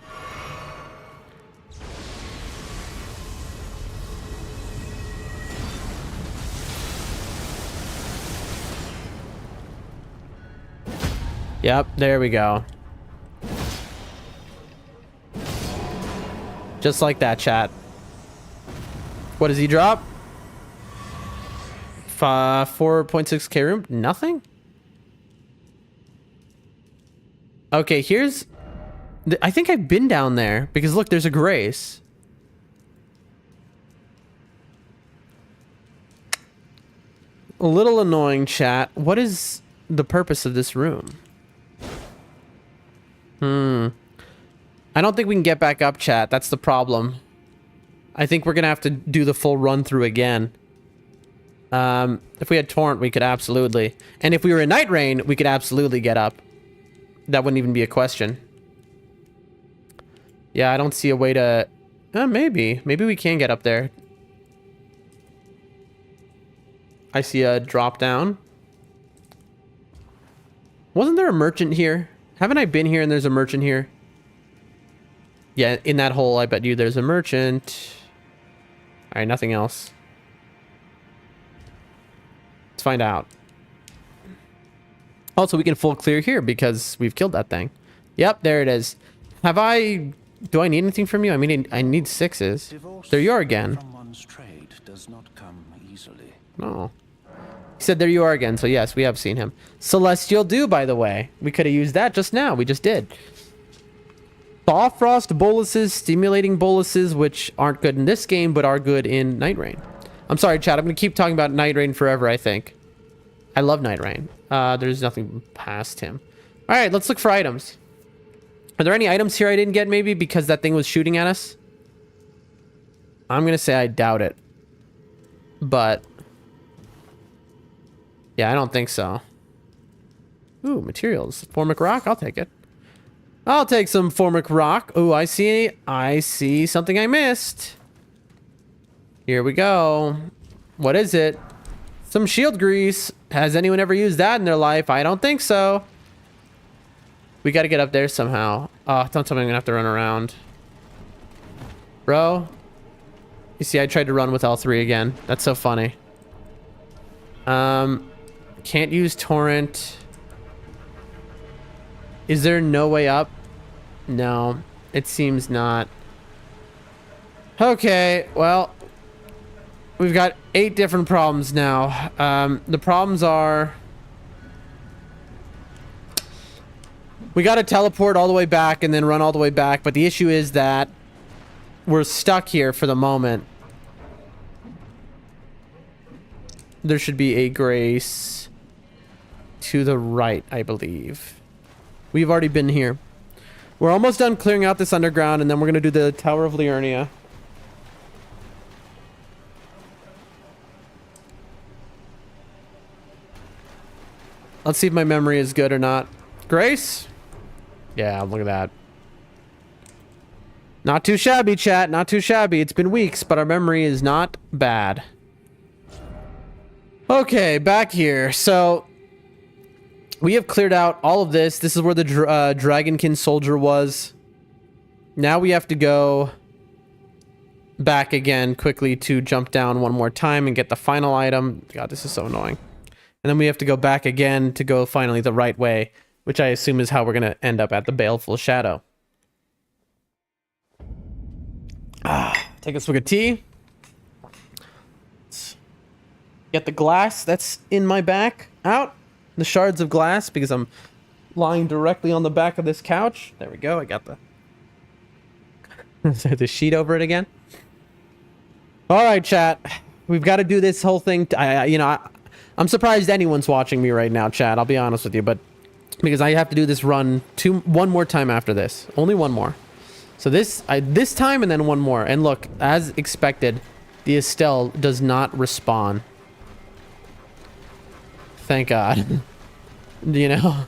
Yep, there we go. Just like that, chat. What does he drop? 4.6k room? Nothing? Okay, here's... I think I've been down there, because look, there's a Grace. A little annoying, chat. What is the purpose of this room? I don't think we can get back up, chat. That's the problem. I think we're gonna have to do the full run through again. If we had Torrent, we could absolutely. And if we were in Night Rain, we could absolutely get up. That wouldn't even be a question. Yeah, I don't see a way to... maybe. Maybe we can get up there. I see a drop down. Wasn't there a merchant here? Haven't I been here and there's a merchant here? Yeah, in that hole, I bet you there's a merchant. All right, nothing else. Let's find out. Also, we can full clear here because we've killed that thing. Yep, there it is. Have I... do I need anything from you? I mean, I need 6s. Divorce There you are again. from one's trade does not come easily. No. He said there you are again, so yes, we have seen him. Celestial Dew, by the way. We could have used that just now. We just did. Thaw Frost boluses, stimulating boluses, which aren't good in this game, but are good in Night Rain. I'm sorry, chat. I'm going to keep talking about Night Rain forever, I think. I love Night Rain. There's nothing past him. All right, let's look for items. Are there any items here I didn't get, maybe, because that thing was shooting at us? I'm going to say I doubt it. But... yeah, I don't think so. Ooh, materials. Formic rock? I'll take it. I'll take some formic rock. Ooh, I see something I missed. Here we go. What is it? Some shield grease. Has anyone ever used that in their life? I don't think so. We got to get up there somehow. Oh, don't tell me I'm gonna have to run around. Bro. You see, I tried to run with L3 again. That's so funny. Can't use torrent. Is there no way up? No, it seems not. Okay, well, we've got 8 different problems now. The problems are... we got to teleport all the way back and then run all the way back, but the issue is that we're stuck here for the moment. There should be a Grace to the right, I believe. We've already been here. We're almost done clearing out this underground, and then we're going to do the Tower of Liurnia. Let's see if my memory is good or not. Grace? Yeah, look at that. Not too shabby, chat. Not too shabby. It's been weeks, but our memory is not bad. Okay, back here. So... we have cleared out all of this. This is where the Dragonkin soldier was. Now we have to go back again quickly to jump down one more time and get the final item. God, this is so annoying. And then we have to go back again to go finally the right way which I assume is how we're going to end up at the Baleful Shadow. Take a swig of tea. Let's get the glass that's in my back out. The shards of glass, because I'm lying directly on the back of this couch. There we go. I got the sheet over it again. All right, chat. We've got to do this whole thing. I'm surprised anyone's watching me right now, chat. I'll be honest with you, but because I have to do this run one more time after this. Only one more. So this time and then one more. And look, as expected, the Estelle does not respawn. Thank God. You know,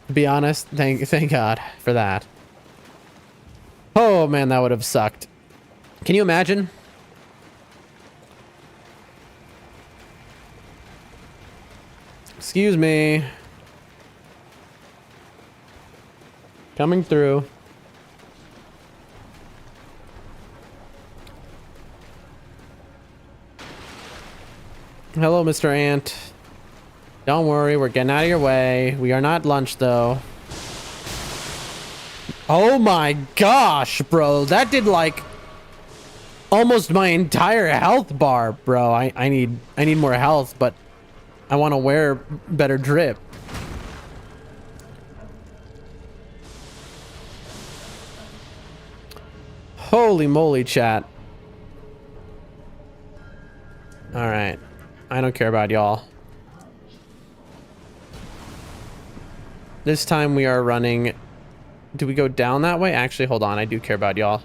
to be honest, thank God for that. Oh man, that would have sucked. Can you imagine? Excuse me. Coming through. Hello, Mr. Ant. Don't worry, we're getting out of your way. We are not lunch, though. Oh my gosh, bro. That did, like, almost my entire health bar, bro. I need more health, but I want to wear better drip. Holy moly, chat. Alright. I don't care about y'all. This time we are running... Do we go down that way? Actually, hold on. I do care about y'all.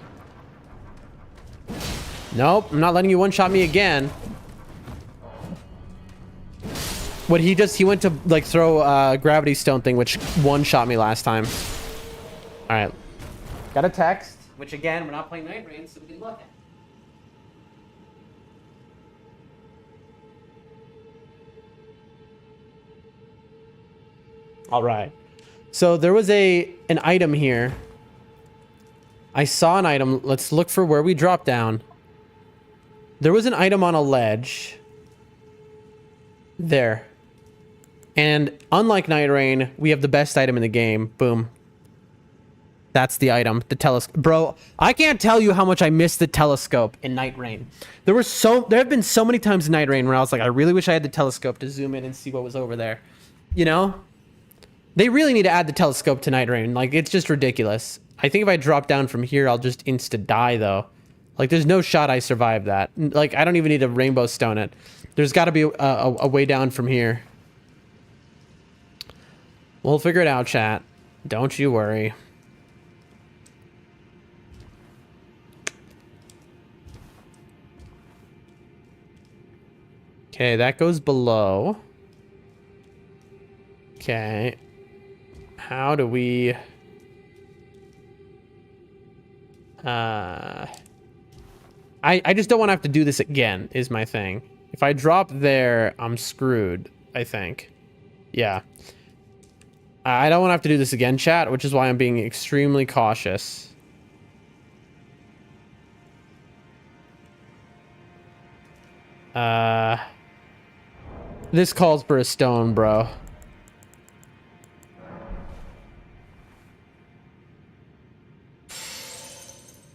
Nope. I'm not letting you one-shot me again. What he went to, like, throw a gravity stone thing, which one-shot me last time. Alright. Got a text. Which, again, we're not playing Night Rain, so we can look at. Alright. So there was an item here. I saw an item. Let's look for where we dropped down. There was an item on a ledge. There. And unlike Night Rain, we have the best item in the game. Boom. That's the item. The telescope. Bro, I can't tell you how much I missed the telescope in Night Rain. There have been so many times in Night Rain where I was like, I really wish I had the telescope to zoom in and see what was over there. You know? They really need to add the telescope to Night Rain. Like, it's just ridiculous. I think if I drop down from here, I'll just insta-die, though. Like, there's no shot I survive that. Like, I don't even need to rainbow stone it. There's got to be a way down from here. We'll figure it out, chat. Don't you worry. Okay, that goes below. Okay. How do we... I just don't want to have to do this again, is my thing. If I drop there, I'm screwed, I think. Yeah. I don't want to have to do this again, chat, which is why I'm being extremely cautious. This calls for a stone, bro.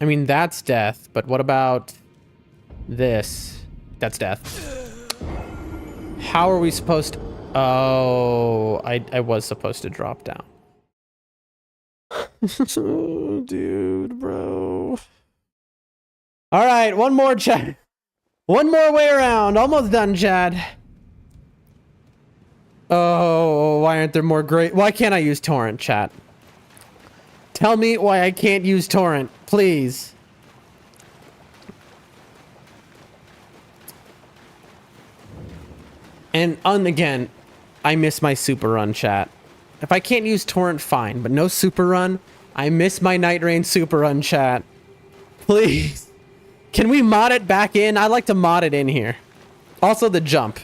I mean, that's death, but what about this? That's death. How are we supposed to... Oh, I was supposed to drop down. Oh, dude, bro. All right, one more, chat. One more way around. Almost done, Chad. Oh, why aren't there more great... Why can't I use torrent, chat? Tell me why I can't use torrent, please. And again, I miss my super run, chat. If I can't use torrent, fine, but no super run. I miss my Night Rain super run, chat. Please. Can we mod it back in? I'd like to mod it in here. Also the jump.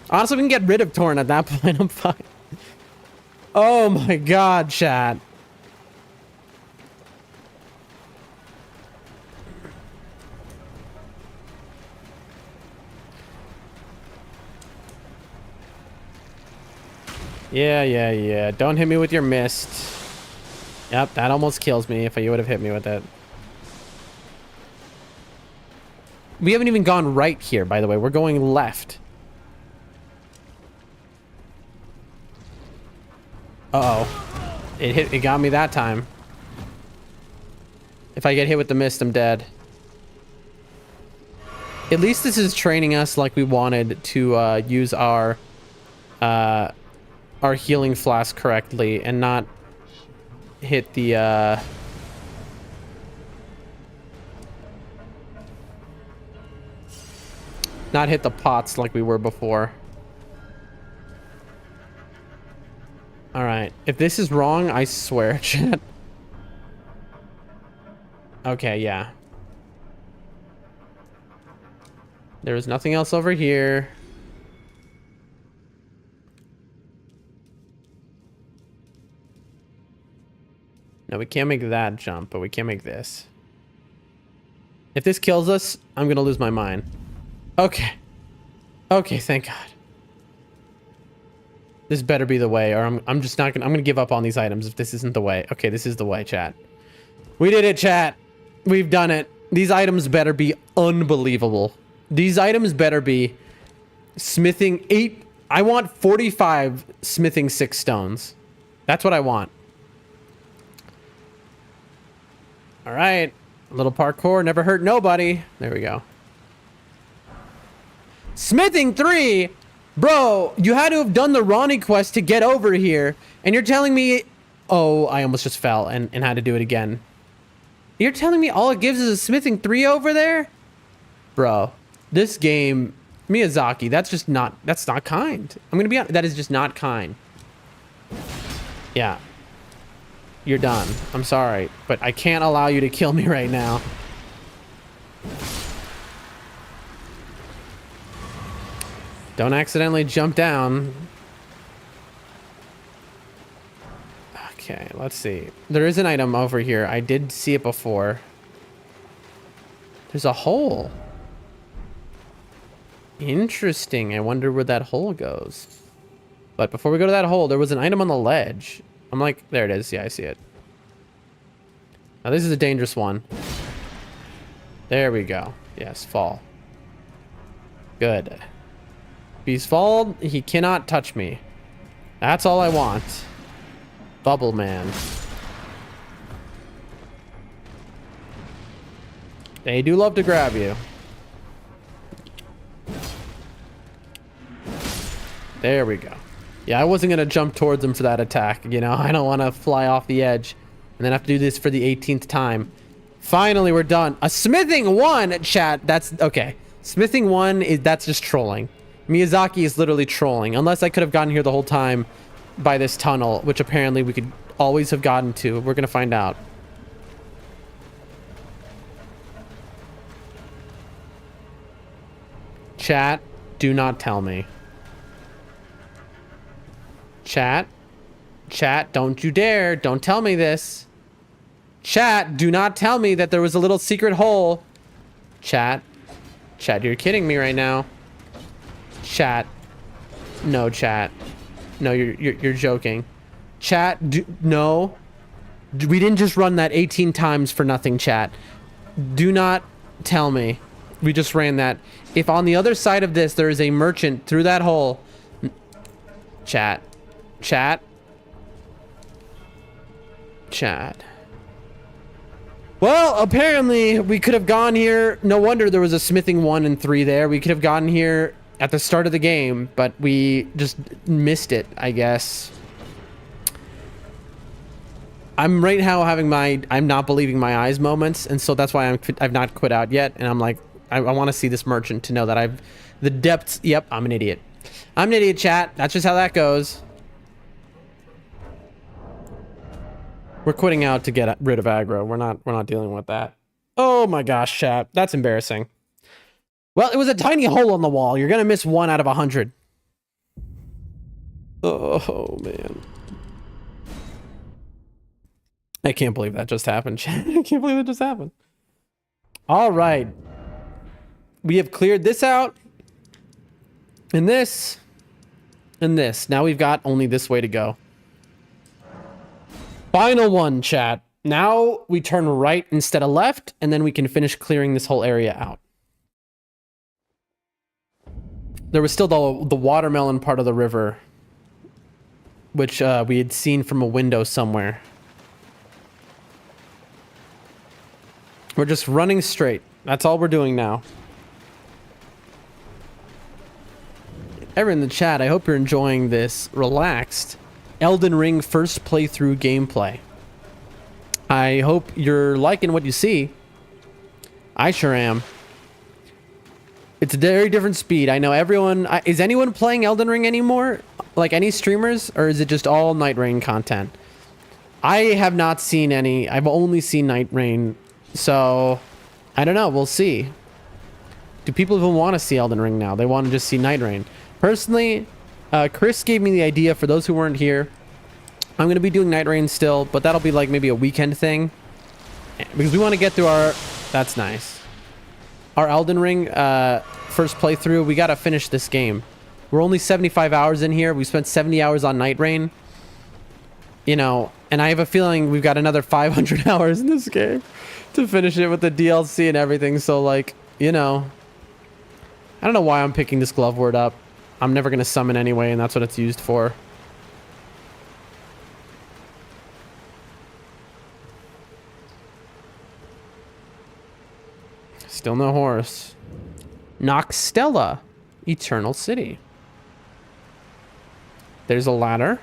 Honestly, we can get rid of torrent at that point. I'm fine. Oh my god, chat. Yeah. Don't hit me with your mist. Yep, that almost kills me if you would have hit me with it. We haven't even gone right here, by the way. We're going left. Uh-oh. It got me that time. If I get hit with the mist, I'm dead. At least this is training us like we wanted to use our healing flask correctly and not hit the pots like we were before. All right, if this is wrong, I swear, chat. Okay, yeah. There was nothing else over here. No, we can't make that jump, but we can make this. If this kills us, I'm gonna lose my mind. Okay. Okay, thank God. This better be the way, or I'm just not gonna, I'm gonna give up on these items if this isn't the way. Okay, this is the way, chat. We did it, chat. We've done it. These items better be unbelievable. These items better be smithing 8. I want 45 smithing 6 stones. That's what I want. All right, a little parkour, never hurt nobody. There we go. Smithing 3? Bro, you had to have done the Ronnie quest to get over here. And you're telling me... Oh, I almost just fell and had to do it again. You're telling me all it gives is a smithing 3 over there? Bro, this game... Miyazaki, that's not kind. I'm gonna be honest, that is just not kind. Yeah. You're done. I'm sorry, but I can't allow you to kill me right now. Don't accidentally jump down. Okay, let's see. There is an item over here. I did see it before. There's a hole. Interesting. I wonder where that hole goes. But before we go to that hole, there was an item on the ledge. I'm like, there it is. Yeah, I see it. Now this is a dangerous one. There we go. Yes, fall. Good. If he's fallen, he cannot touch me. That's all I want. Bubble man. They do love to grab you. There we go. Yeah, I wasn't gonna jump towards him for that attack, you know? I don't want to fly off the edge and then have to do this for the 18th time. Finally, we're done. A smithing 1, chat. That's okay. Smithing 1 is, that's just trolling. Miyazaki is literally trolling. Unless I could have gotten here the whole time by this tunnel, which apparently we could always have gotten to. We're gonna find out. Chat, do not tell me. Chat, don't you dare. Don't tell me this. Chat, do not tell me that there was a little secret hole. Chat, you're kidding me right now. Chat, no, chat. No, you're joking. Chat, no. We didn't just run that 18 times for nothing, chat. Do not tell me we just ran that. If on the other side of this there is a merchant through that hole. Chat. Well, apparently we could have gone here. No wonder there was a smithing 1 and 3 there. We could have gotten here at the start of the game, but we just missed it, I guess. I'm right now having my I'm not believing my eyes moments, and so that's why I've not quit out yet, and I'm like, I want to see this merchant to know that I've the depths. Yep, I'm an idiot. I'm an idiot, chat. That's just how that goes. We're quitting out to get rid of aggro. We're not dealing with that. Oh my gosh, chat. That's embarrassing. Well, it was a tiny hole on the wall. You're gonna miss 1 out of 100. Oh man. I can't believe that just happened, chat. I can't believe that just happened. All right. We have cleared this out. And this and this. Now we've got only this way to go. Final one, chat. Now we turn right instead of left, and then we can finish clearing this whole area out. There was still the watermelon part of the river, which we had seen from a window somewhere. We're just running straight. That's all we're doing now. Everyone in the chat, I hope you're enjoying this relaxed Elden Ring first playthrough gameplay. I hope you're liking what you see. I sure am. It's a very different speed. I know everyone... is anyone playing Elden Ring anymore? Like any streamers? Or is it just all Night Rain content? I have not seen any. I've only seen Night Rain. So, I don't know. We'll see. Do people even want to see Elden Ring now? They want to just see Night Rain. Personally, Chris gave me the idea for those who weren't here. I'm going to be doing Night Rain still, but that'll be like maybe a weekend thing. Because we want to get through our... That's nice. Our Elden Ring first playthrough. We got to finish this game. We're only 75 hours in here. We spent 70 hours on Night Rain. You know, and I have a feeling we've got another 500 hours in this game to finish it with the DLC and everything. So, like, you know... I don't know why I'm picking this glove word up. I'm never going to summon anyway, and that's what it's used for. Still no horse. Noxtella, Eternal City. There's a ladder.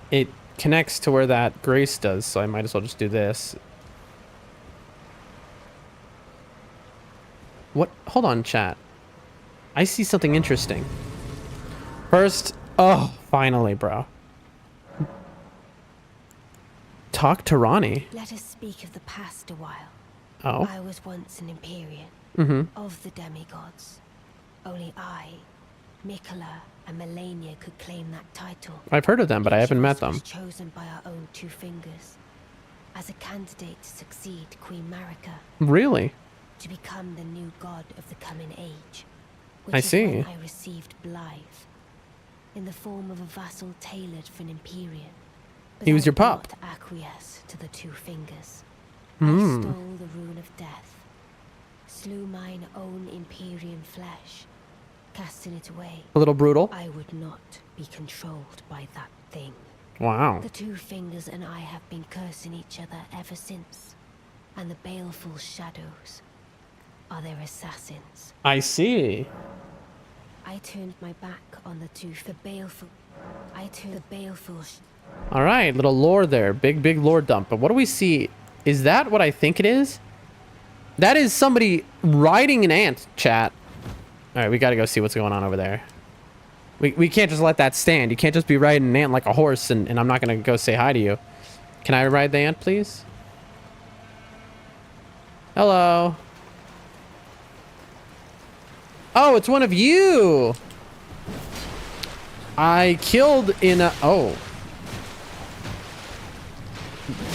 It connects to where that grace does, so I might as well just do this. What? Hold on, chat. I see something interesting. First, oh, finally, bro. Talk to Ronnie. Let us speak of the past a while. Oh. I was once an Empyrean of the demigods. Only I, Mikola, and Melania could claim that title. I've heard of them, but I haven't met them. Was chosen by our own two fingers as a candidate to succeed Queen Marika. Really? To become the new god of the coming age. Which I is see. when I received Blythe in the form of a vassal tailored for an Empyrean. But He was I your did pup. not acquiesce to the two fingers. Hmm. I stole the rune of death, slew mine own Empyrean flesh, casting it away. A little brutal. I would not be controlled by that thing. Wow. The two fingers and I have been cursing each other ever since, and the baleful shadows are their assassins. I see. I turned my back on the two for baleful. I turned the baleful. All right, little lore there. Big lore dump. But what do we see? Is that what I think it is? That is somebody riding an ant, chat. All right, we got to go see what's going on over there. We can't just let that stand. You can't just be riding an ant like a horse, and I'm not going to go say hi to you. Can I ride the ant, please? Hello. Oh, it's one of you. I killed in a... Oh.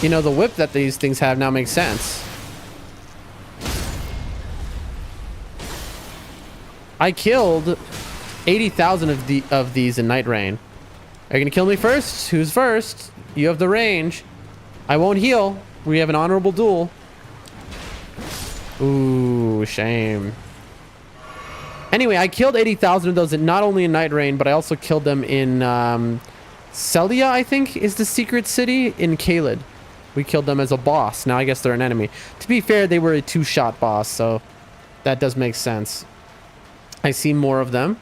You know, the whip that these things have now makes sense. I killed 80,000 of these in Night Rain. Are you gonna kill me first? Who's first? You have the range. I won't heal. We have an honorable duel. Ooh, shame. Anyway, I killed 80,000 of those, not only in Night Rain, but I also killed them in Celia, I think, is the secret city in Caelid. We killed them as a boss. Now I guess they're an enemy. To be fair, they were a two-shot boss, so that does make sense. I see more of them.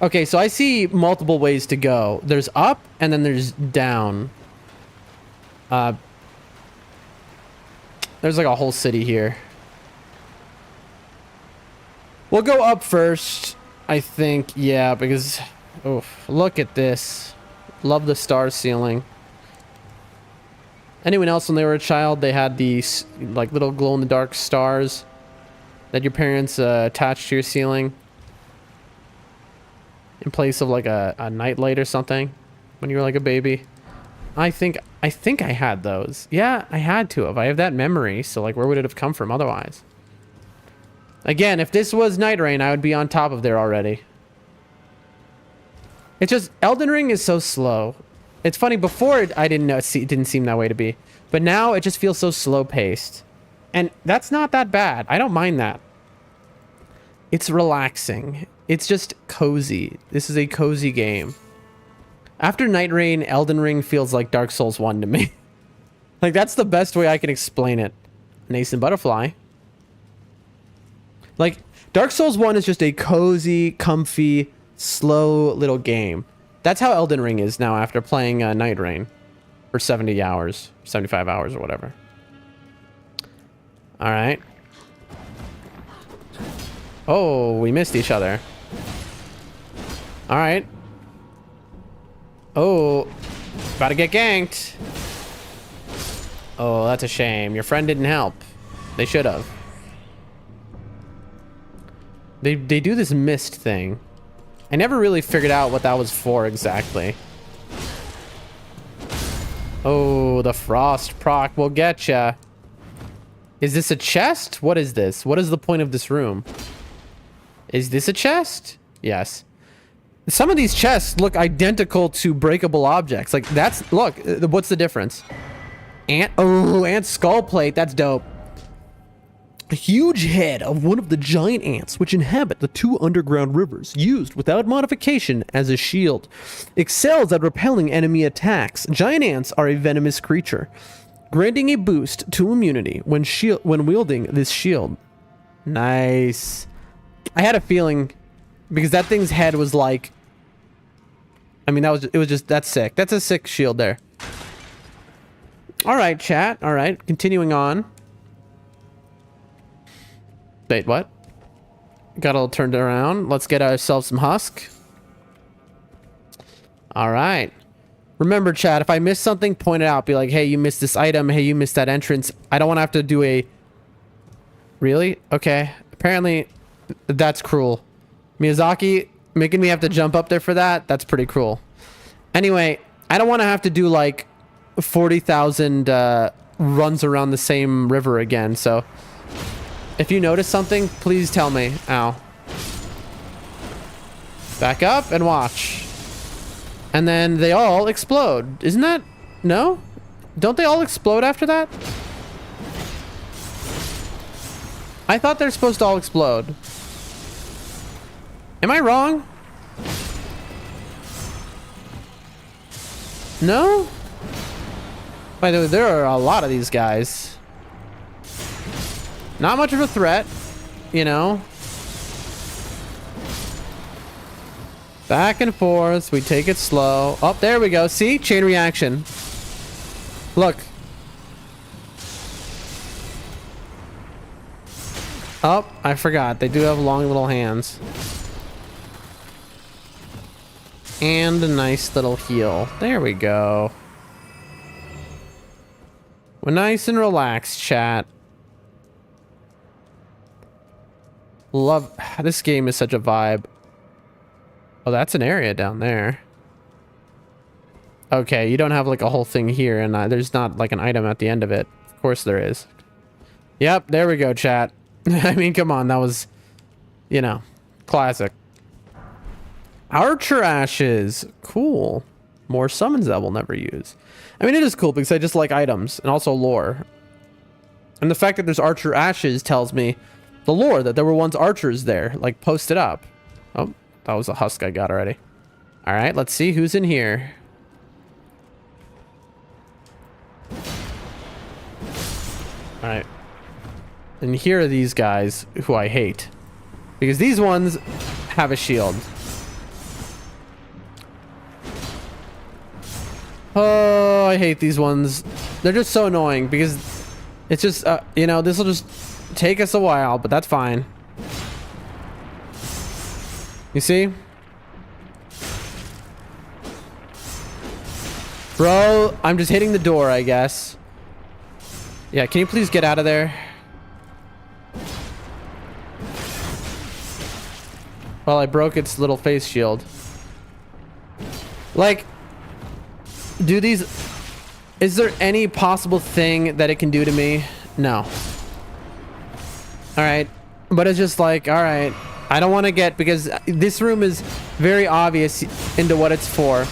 Okay, so I see multiple ways to go. There's up, and then there's down. There's like a whole city here. We'll go up first, I think. Yeah, because... Oh, look at this. Love the star ceiling. Anyone else, when they were a child, they had these like little glow-in-the-dark stars that your parents attached to your ceiling in place of like a nightlight or something when you were like a baby? I think I had those. Yeah, I had to have. I have that memory, so like where would it have come from otherwise? Again, if this was Night Rain, I would be on top of there already. It's just, Elden Ring is so slow. It's funny, before I didn't know, it didn't seem that way to be. But now it just feels so slow paced. And that's not that bad. I don't mind that. It's relaxing. It's just cozy. This is a cozy game. After Night Rain, Elden Ring feels like Dark Souls 1 to me. Like, that's the best way I can explain it. Nascent Butterfly. Like, Dark Souls 1 is just a cozy, comfy, slow little game. That's how Elden Ring is now after playing Night Rain for 70 hours, 75 hours or whatever. All right. Oh, we missed each other. All right. Oh, about to get ganked. Oh, that's a shame. Your friend didn't help. They should have. They do this mist thing. I never really figured out what that was for exactly. Oh, the frost proc will get ya. Is this a chest? What is this? What is the point of this room? Is this a chest? Yes. Some of these chests look identical to breakable objects. Like, that's... Look, what's the difference? Ant... Oh, ant skull plate. That's dope. A huge head of one of the giant ants which inhabit the 2 underground rivers, used without modification as a shield. Excels at repelling enemy attacks. Giant ants are a venomous creature, granting a boost to immunity when wielding this shield. Nice. I had a feeling, because that thing's head was like... I mean, it was just... That's sick. That's a sick shield there. Alright, chat. Alright, continuing on. Wait, what? Got all turned around. Let's get ourselves some husk. All right. Remember, chat, if I miss something, point it out. Be like, hey, you missed this item. Hey, you missed that entrance. I don't want to have to do a... Really? Okay. Apparently, that's cruel. Miyazaki making me have to jump up there for that? That's pretty cruel. Anyway, I don't want to have to do, like, 40,000 runs around the same river again, so... If you notice something, please tell me. Ow. Back up and watch. And then they all explode. Isn't that... No? Don't they all explode after that? I thought they're supposed to all explode. Am I wrong? No? By the way, there are a lot of these guys. Not much of a threat, you know. Back and forth. We take it slow. Oh, there we go. See? Chain reaction. Look. Oh, I forgot. They do have long little hands. And a nice little heal. There we go. We're nice and relaxed, chat. Love... This game is such a vibe. Oh, that's an area down there. Okay, you don't have like a whole thing here, and there's not like an item at the end of it. Of course there is. Yep, there we go, chat. I mean, come on, that was, you know, classic. Archer Ashes. Cool. More summons that we'll never use. I mean, it is cool because I just like items and also lore. And the fact that there's Archer Ashes tells me the lore, that there were once archers there, like, posted up. Oh, that was a husk I got already. All right, let's see who's in here. All right. And here are these guys who I hate. Because these ones have a shield. Oh, I hate these ones. They're just so annoying because it's just, you know, this will just take us a while, but that's fine. You see? Bro, I'm just hitting the door, I guess. Yeah, can you please get out of there? Well, I broke its little face shield. Like, do these... Is there any possible thing that it can do to me? No. Alright. But it's just like, all right, I don't want to get, because this room is very obvious into what it's for.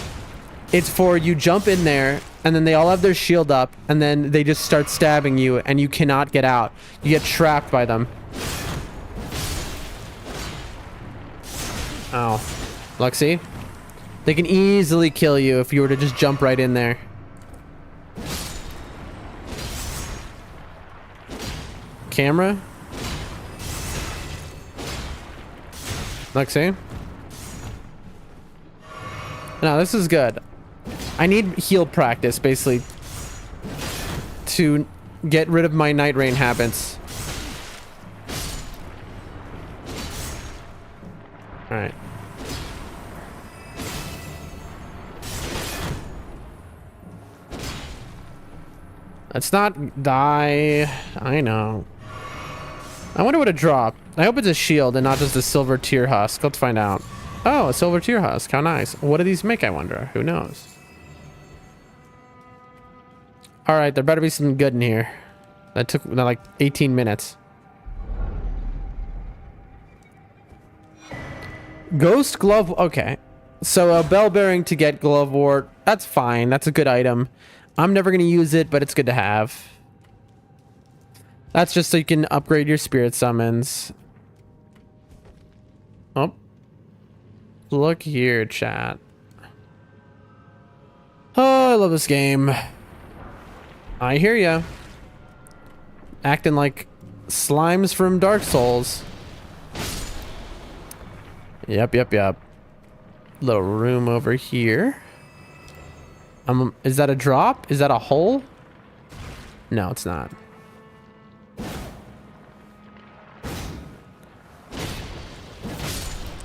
It's for you jump in there, and then they all have their shield up, and then they just start stabbing you, and you cannot get out. You get trapped by them. Oh. Look, see? They can easily kill you if you were to just jump right in there. Camera? Look, see? No, this is good. I need heal practice, basically, to get rid of my night rain habits. Alright. Let's not die. I know. I wonder what it dropped. I hope it's a shield and not just a silver tear husk. Let's find out. Oh, a silver tear husk. How nice. What do these make, I wonder? Who knows? Alright, there better be something good in here. That took like 18 minutes. Ghost glove. Okay. So a bell bearing to get glove wart. That's fine. That's a good item. I'm never going to use it, but it's good to have. That's just so you can upgrade your spirit summons. Oh. Look here, chat. Oh, I love this game. I hear ya. Acting like slimes from Dark Souls. Yep. Little room over here. Is that a drop? Is that a hole? No, it's not.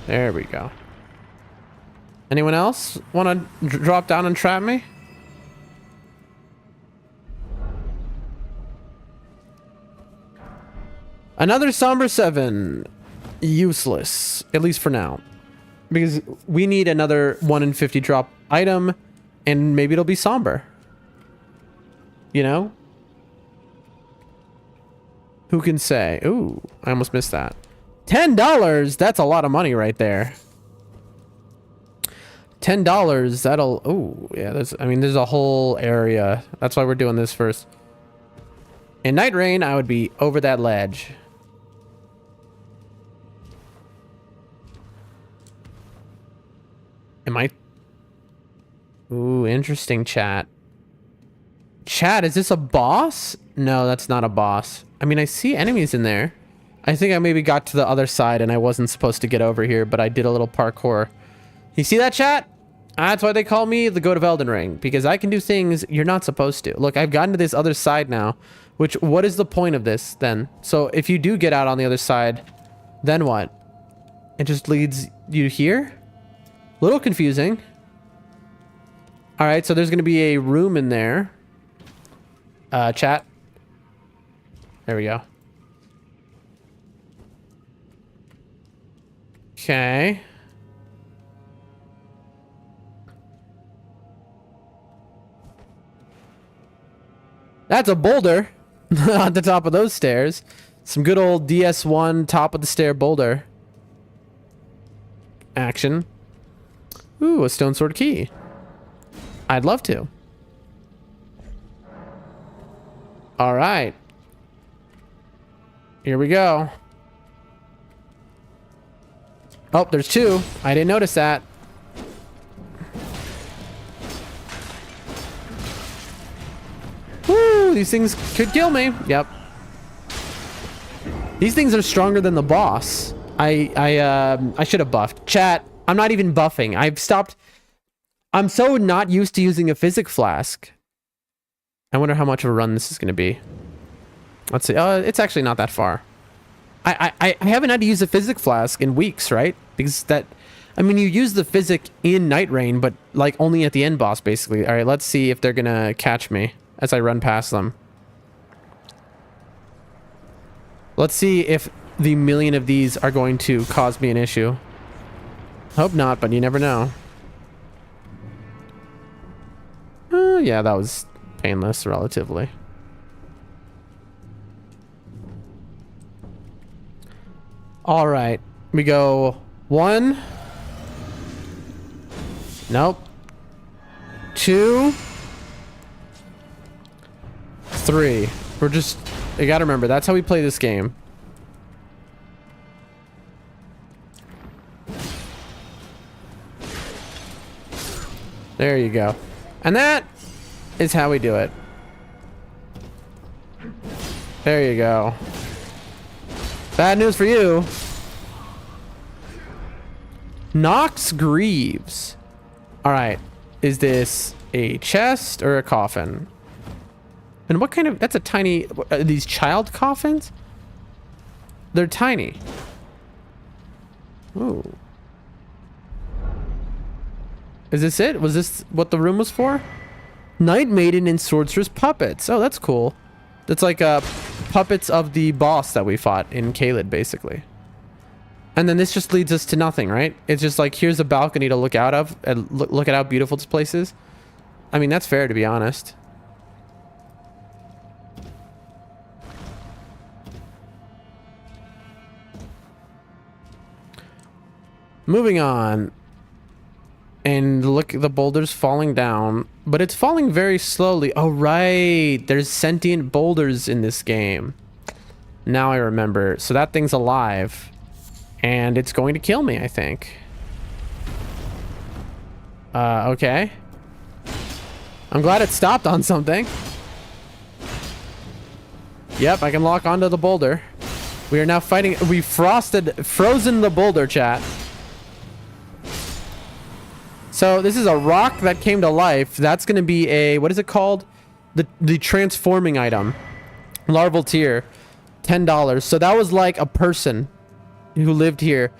There we go. Anyone else want to drop down and trap me? Another Somber 7. Useless. At least for now. Because we need another 1 in 50 drop item. And maybe it'll be Somber. You know? Who can say? Ooh, I almost missed that. $10! That's a lot of money right there. $10, that'll... Oh, yeah, there's a whole area. That's why we're doing this first. In Night Rain, I would be over that ledge. Am I... Ooh, interesting, chat. Chat, is this a boss? No, that's not a boss. I mean, I see enemies in there. I think I maybe got to the other side and I wasn't supposed to get over here, but I did a little parkour. You see that, chat? That's why they call me the goat of Elden Ring, because I can do things you're not supposed to. Look, I've gotten to this other side now, which, what is the point of this then? So if you do get out on the other side, then what? It just leads you here? A little confusing. All right, so there's going to be a room in there. Chat. There we go. Okay. That's a boulder on the top of those stairs. Some good old DS1 top of the stair boulder action. Ooh, a stone sword key. I'd love to. All right. Here we go. Oh, there's two. I didn't notice that. Woo, these things could kill me. Yep. These things are stronger than the boss. I should have buffed. Chat, I'm not even buffing. I've stopped. I'm so not used to using a physic flask. I wonder how much of a run this is going to be. Let's see. It's actually not that far. I haven't had to use a physic flask in weeks, right? Because that, I mean, you use the physic in Night Rain, but like only at the end boss, basically. All right, let's see if they're going to catch me as I run past them. Let's see if the million of these are going to cause me an issue. Hope not, but you never know. Yeah, that was painless, relatively. All right. We go 1. Nope. 2. 3. We're just... You gotta remember, that's how we play this game. There you go. And that is how we do it. There you go. Bad news for you. Knox Greaves. All right. Is this a chest or a coffin? And what kind of... That's a tiny... Are these child coffins? They're tiny. Ooh. Is this it? Was this what the room was for? Knight Maiden and Sorceress puppets. Oh, that's cool. That's like puppets of the boss that we fought in Caelid, basically. And then this just leads us to nothing, right? It's just like, here's a balcony to look out of and look at how beautiful this place is. I mean, that's fair, to be honest. Moving on. And look, the boulder's falling down, but it's falling very slowly. Oh, right. There's sentient boulders in this game. Now I remember. So that thing's alive. And it's going to kill me, I think. Okay. I'm glad it stopped on something. Yep, I can lock onto the boulder. We are now fighting. We frozen the boulder, chat. So this is a rock that came to life. That's going to be a, what is it called? The transforming item. Larval tier. $10. So that was like a person who lived here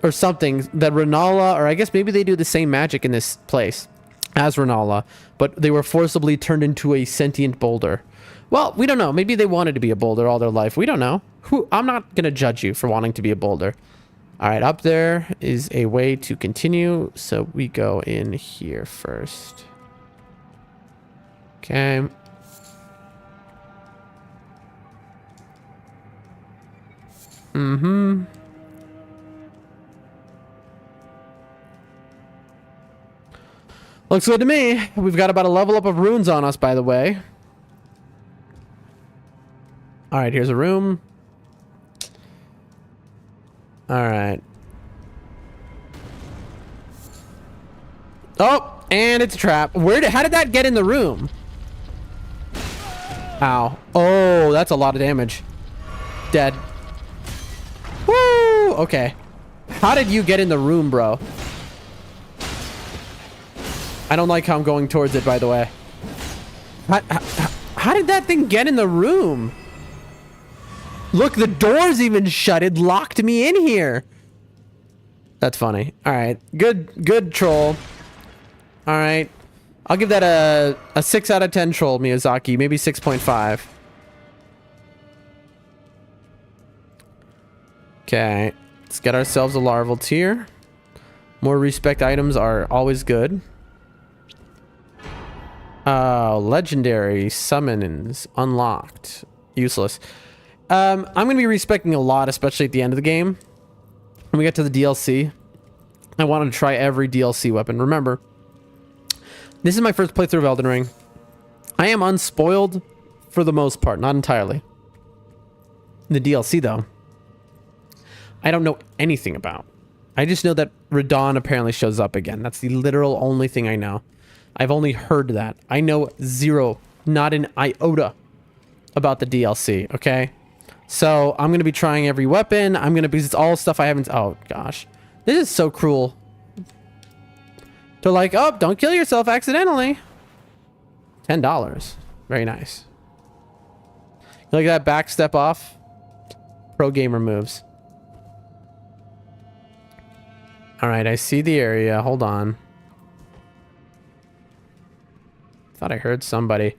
or something that Renala, or I guess maybe they do the same magic in this place as Renala, but they were forcibly turned into a sentient boulder. Well, we don't know. Maybe they wanted to be a boulder all their life. We don't know. I'm not going to judge you for wanting to be a boulder. All right, up there is a way to continue. So we go in here first. Okay. Mm-hmm. Looks good to me. We've got about a level up of runes on us, by the way. All right, here's a room. All right. Oh, and it's a trap. How did that get in the room? Ow. Oh, that's a lot of damage. Dead. Woo! Okay. How did you get in the room, bro? I don't like how I'm going towards it, by the way. How did that thing get in the room? Look, the door's even shut. It locked me in here. That's funny. All right. Good troll. All right. I'll give that a 6 out of 10 troll, Miyazaki. Maybe 6.5. Okay. Let's get ourselves a larval tier. More respect items are always good. Legendary summons unlocked. Useless. I'm going to be respecting a lot, especially at the end of the game. When we get to the DLC, I wanted to try every DLC weapon. Remember, this is my first playthrough of Elden Ring. I am unspoiled for the most part, not entirely. The DLC, though, I don't know anything about. I just know that Radon apparently shows up again. That's the literal only thing I know. I've only heard that. I know zero, not an iota about the DLC, okay? So I'm going to be trying every weapon. I'm going to, because it's all stuff I haven't, oh gosh. This is so cruel. To like, oh, don't kill yourself accidentally. $10. Very nice. You like that back step off? Pro gamer moves. All right, I see the area. Hold on. Thought I heard somebody.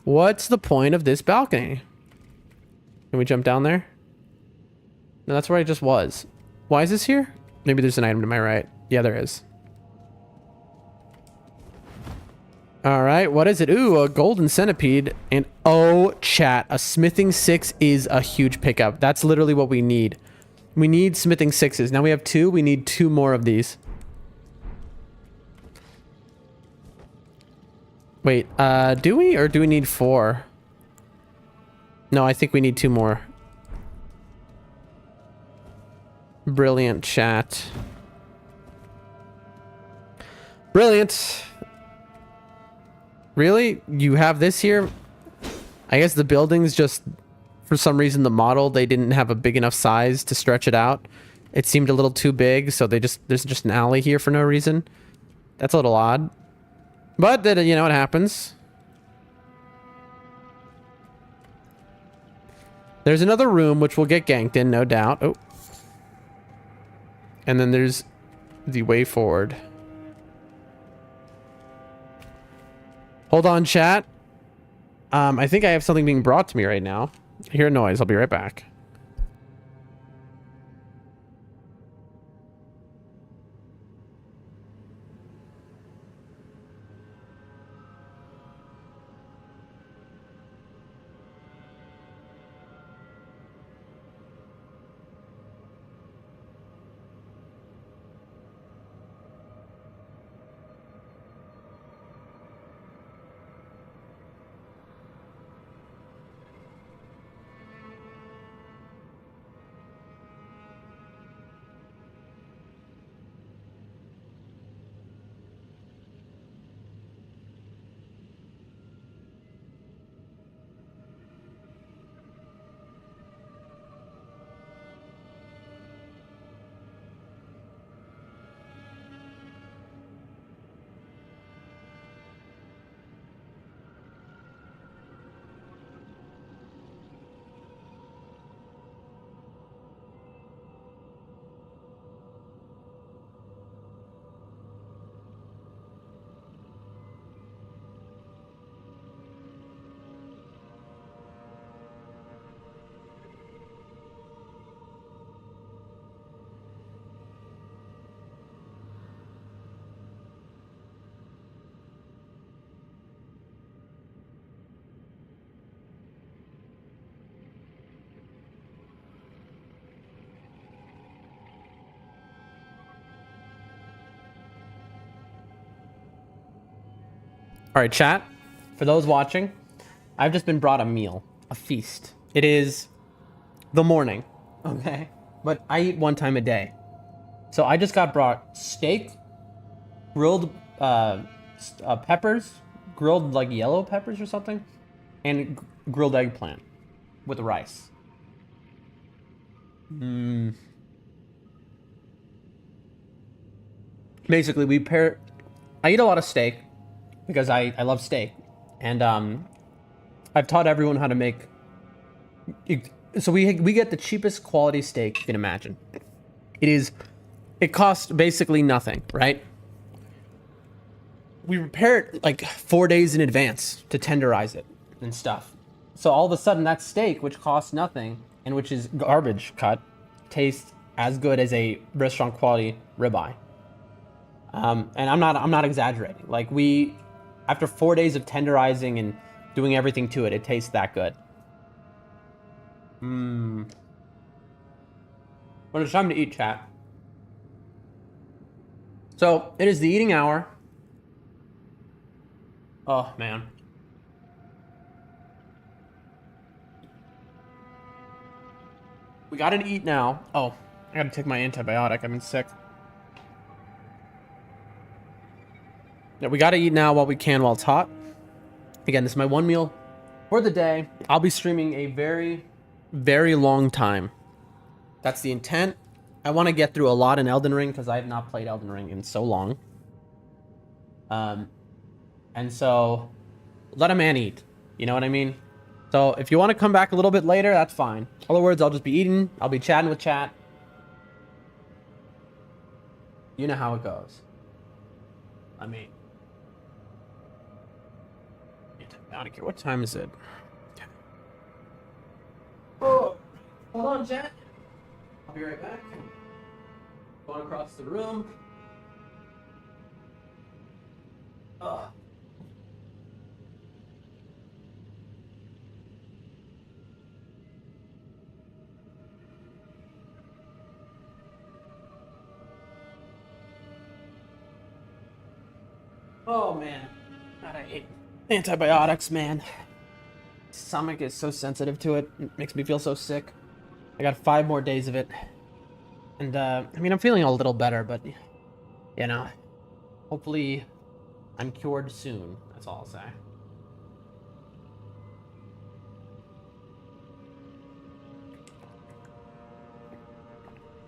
What's the point of this balcony? Can we jump down there? No, that's where I just was. Why is this here? Maybe there's an item to my right. Yeah, there is. All right, what is it? Ooh, a golden centipede. And oh, chat, a smithing 6 is a huge pickup. That's literally what we need. We need smithing 6s. Now we have 2. We need 2 more of these. Wait, do we? Or do we need 4? No, I think we need 2 more. Brilliant, chat. Brilliant. Really? You have this here? I guess the building's just, for some reason, the model, they didn't have a big enough size to stretch it out. It seemed a little too big, so there's just an alley here for no reason. That's a little odd. But, then, you know, it happens. There's another room, which will get ganked in, no doubt. Oh. And then there's the way forward. Hold on, chat. I think I have something being brought to me right now. I hear a noise. I'll be right back. All right, chat. For those watching, I've just been brought a meal, a feast. It is the morning, okay? But I eat 1 time a day. So I just got brought steak, grilled peppers, grilled like yellow peppers or something, and grilled eggplant with rice. Basically, I eat a lot of steak because I love steak, and I've taught everyone how to make. So we get the cheapest quality steak you can imagine. It costs basically nothing, right? We prepare it like 4 days in advance to tenderize it and stuff. So all of a sudden, that steak, which costs nothing and which is garbage cut, tastes as good as a restaurant quality ribeye. And I'm not exaggerating. Like after 4 days of tenderizing and doing everything to it, it tastes that good. But it's time to eat, chat. So it is the eating hour. Oh man. We gotta eat now. Oh, I gotta take my antibiotic. I've been sick. Yeah, we gotta eat now while we can, while it's hot. Again, this is my 1 meal for the day. I'll be streaming a very, very long time. That's the intent. I want to get through a lot in Elden Ring because I have not played Elden Ring in so long. And so let a man eat. You know what I mean? So if you want to come back a little bit later, that's fine. In other words, I'll just be eating. I'll be chatting with chat. You know how it goes. I mean, out of here. What time is it? Okay. Oh, hold on, chat. I'll be right back. Going across the room. Ugh. Oh man, God, I hate antibiotics, man. Stomach is so sensitive to it. It makes me feel so sick. I got 5 more days of it. And, I mean, I'm feeling a little better, but, you know, hopefully I'm cured soon. That's all I'll say.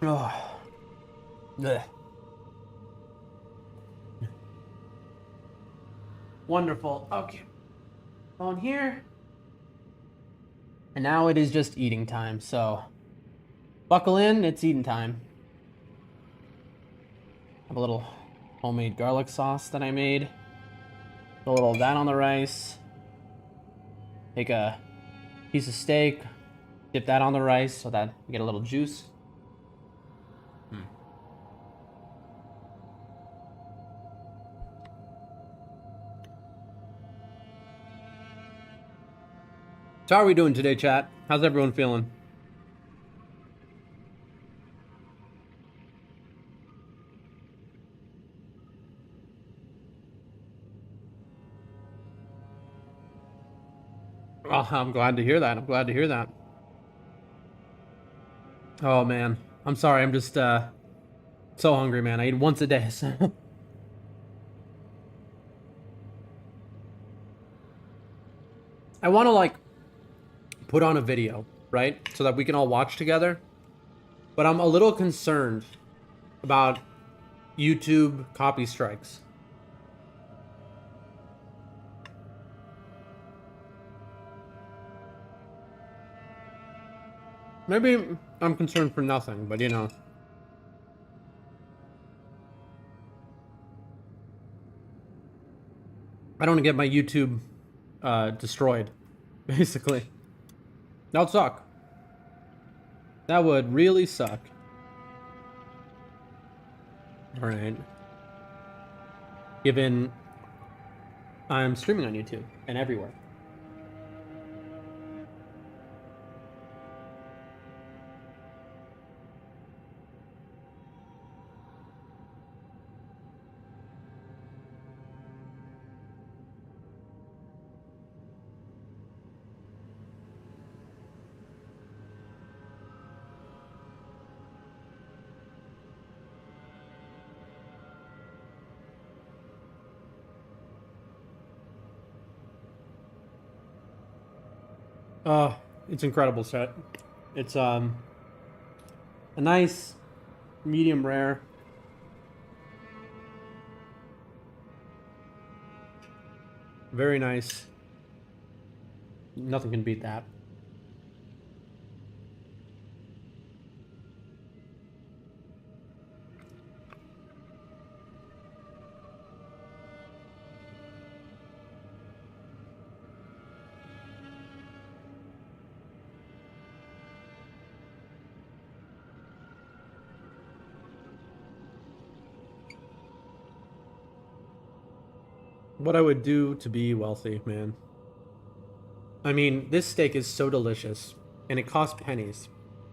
Oh. Ugh. Wonderful. Okay. Phone here. And now it is just eating time, so buckle in, it's eating time. Have a little homemade garlic sauce that I made. Put a little of that on the rice. Take a piece of steak, dip that on the rice so that you get a little juice. So how are we doing today, chat? How's everyone feeling? Oh, I'm glad to hear that. I'm glad to hear that. Oh man, I'm sorry. I'm just so hungry, man. I eat once a day, so I want to like put on a video, right? So that we can all watch together. But I'm a little concerned about YouTube copy strikes. Maybe I'm concerned for nothing, but you know. I don't want to get my YouTube destroyed, basically. That would suck. That would really suck. Alright. Given I'm streaming on YouTube and everywhere. It's incredible set. It's a nice medium rare. Very nice. Nothing can beat that. What I would do to be wealthy, man. I mean, this steak is so delicious, and it costs pennies,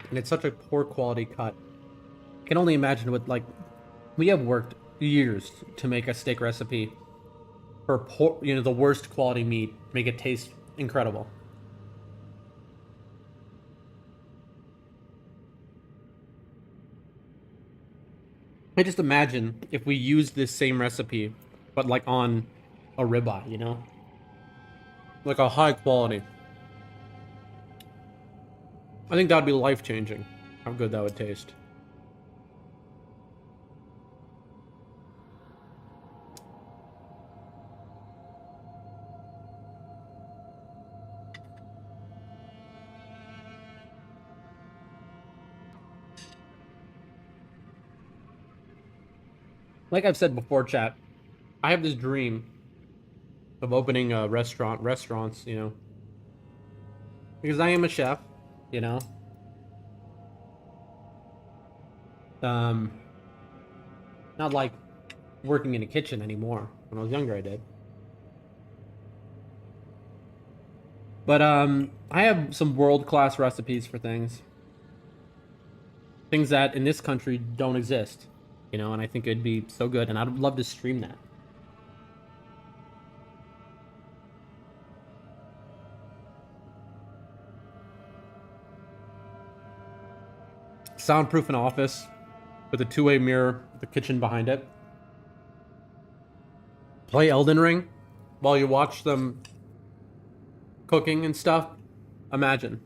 and it's such a poor quality cut. I can only imagine what, like, we have worked years to make a steak recipe for poor, you know, the worst quality meat, make it taste incredible. I just imagine if we used this same recipe, but like on a ribeye, you know? Like a high quality. I think that would be life-changing, how good that would taste. Like I've said before, chat, I have this dream of opening a restaurants, you know? Because I am a chef, you know? Um, not like working in a kitchen anymore. When I was younger, I did. But I have some world-class recipes for things. Things that in this country don't exist, you know, and I think it'd be so good, and I'd love to stream that. Soundproof an office with a two-way mirror, the kitchen behind it. Play Elden Ring while you watch them cooking and stuff. Imagine.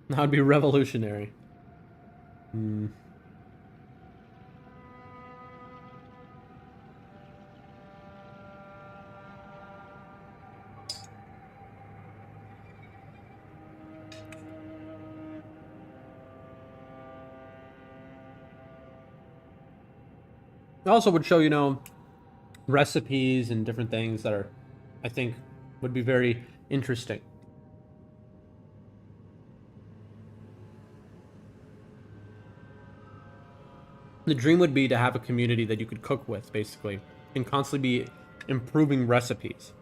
That would be revolutionary. It also would show, you know, recipes and different things that are, I think, would be very interesting. The dream would be to have a community that you could cook with, basically, and constantly be improving recipes.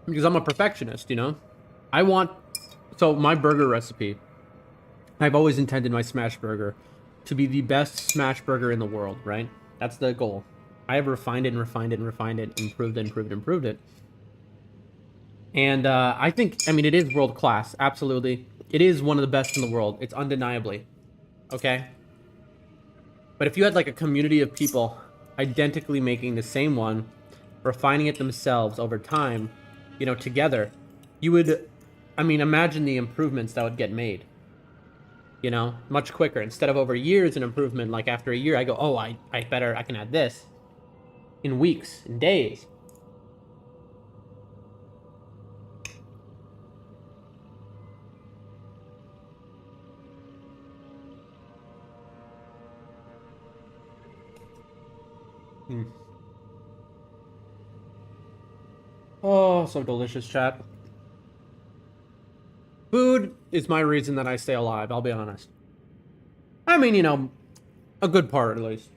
Because I'm a perfectionist, you know? So my burger recipe, I've always intended my smash burger to be the best smash burger in the world, right? That's the goal. I have refined it and refined it and refined it, improved it. And I think, I mean, it is world class, absolutely. It is one of the best in the world. It's undeniably. Okay? But if you had like a community of people identically making the same one, refining it themselves over time, you know, together, you would, I mean, imagine the improvements that would get made. You know, much quicker. Instead of over years an improvement, like after a year, I go, oh, I can add this. In weeks, in days. Oh, so delicious, chat. Food is my reason that I stay alive, I'll be honest. I mean, you know, a good part at least.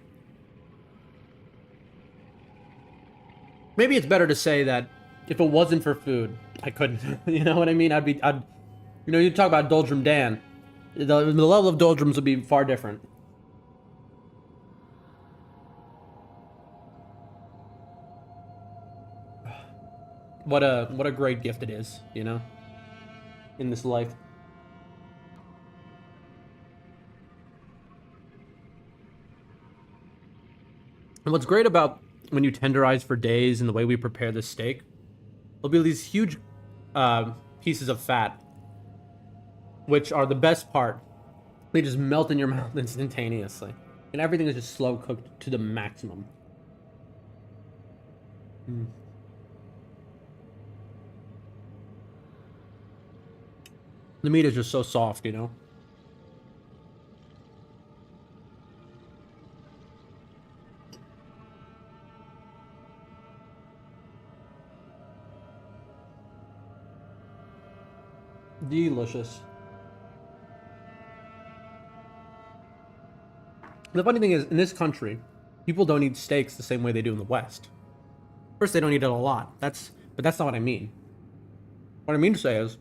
Maybe it's better to say that if it wasn't for food, I couldn't. You know what I mean? You know, you talk about Doldrum Dan. The level of Doldrums would be far different. What a great gift it is, you know, in this life. And what's great about when you tenderize for days and the way we prepare this steak, there'll be these huge pieces of fat, which are the best part. They just melt in your mouth instantaneously. And everything is just slow cooked to the maximum. The meat is just so soft, you know? Delicious. The funny thing is, in this country, people don't eat steaks the same way they do in the West. First, they don't eat it a lot. But that's not what I mean. What I mean to say is,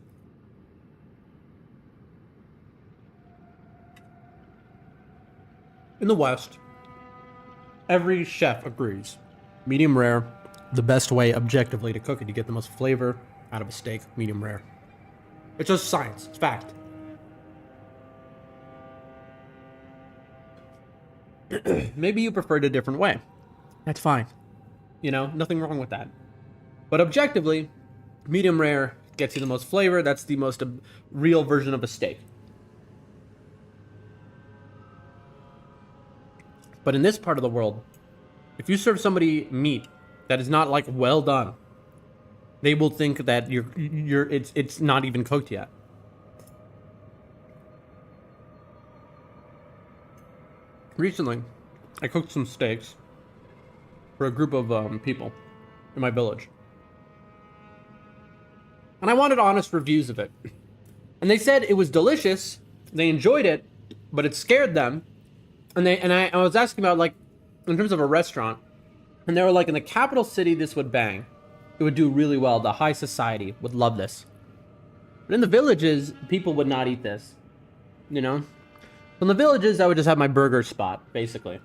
in the West, every chef agrees. Medium rare, the best way objectively to cook it. You get the most flavor out of a steak, medium rare. It's just science. It's fact. Maybe you preferred a different way. That's fine. You know, nothing wrong with that. But objectively, medium rare gets you the most flavor. That's the most real version of a steak. But in this part of the world, if you serve somebody meat that is not like well done, they will think that it's not even cooked yet. Recently, I cooked some steaks for a group of people in my village. And I wanted honest reviews of it. And they said it was delicious, they enjoyed it, but it scared them. And I was asking about, like, in terms of a restaurant, and they were like, in the capital city, this would bang. It would do really well. The high society would love this. But in the villages, people would not eat this. You know? In the villages, I would just have my burger spot, basically.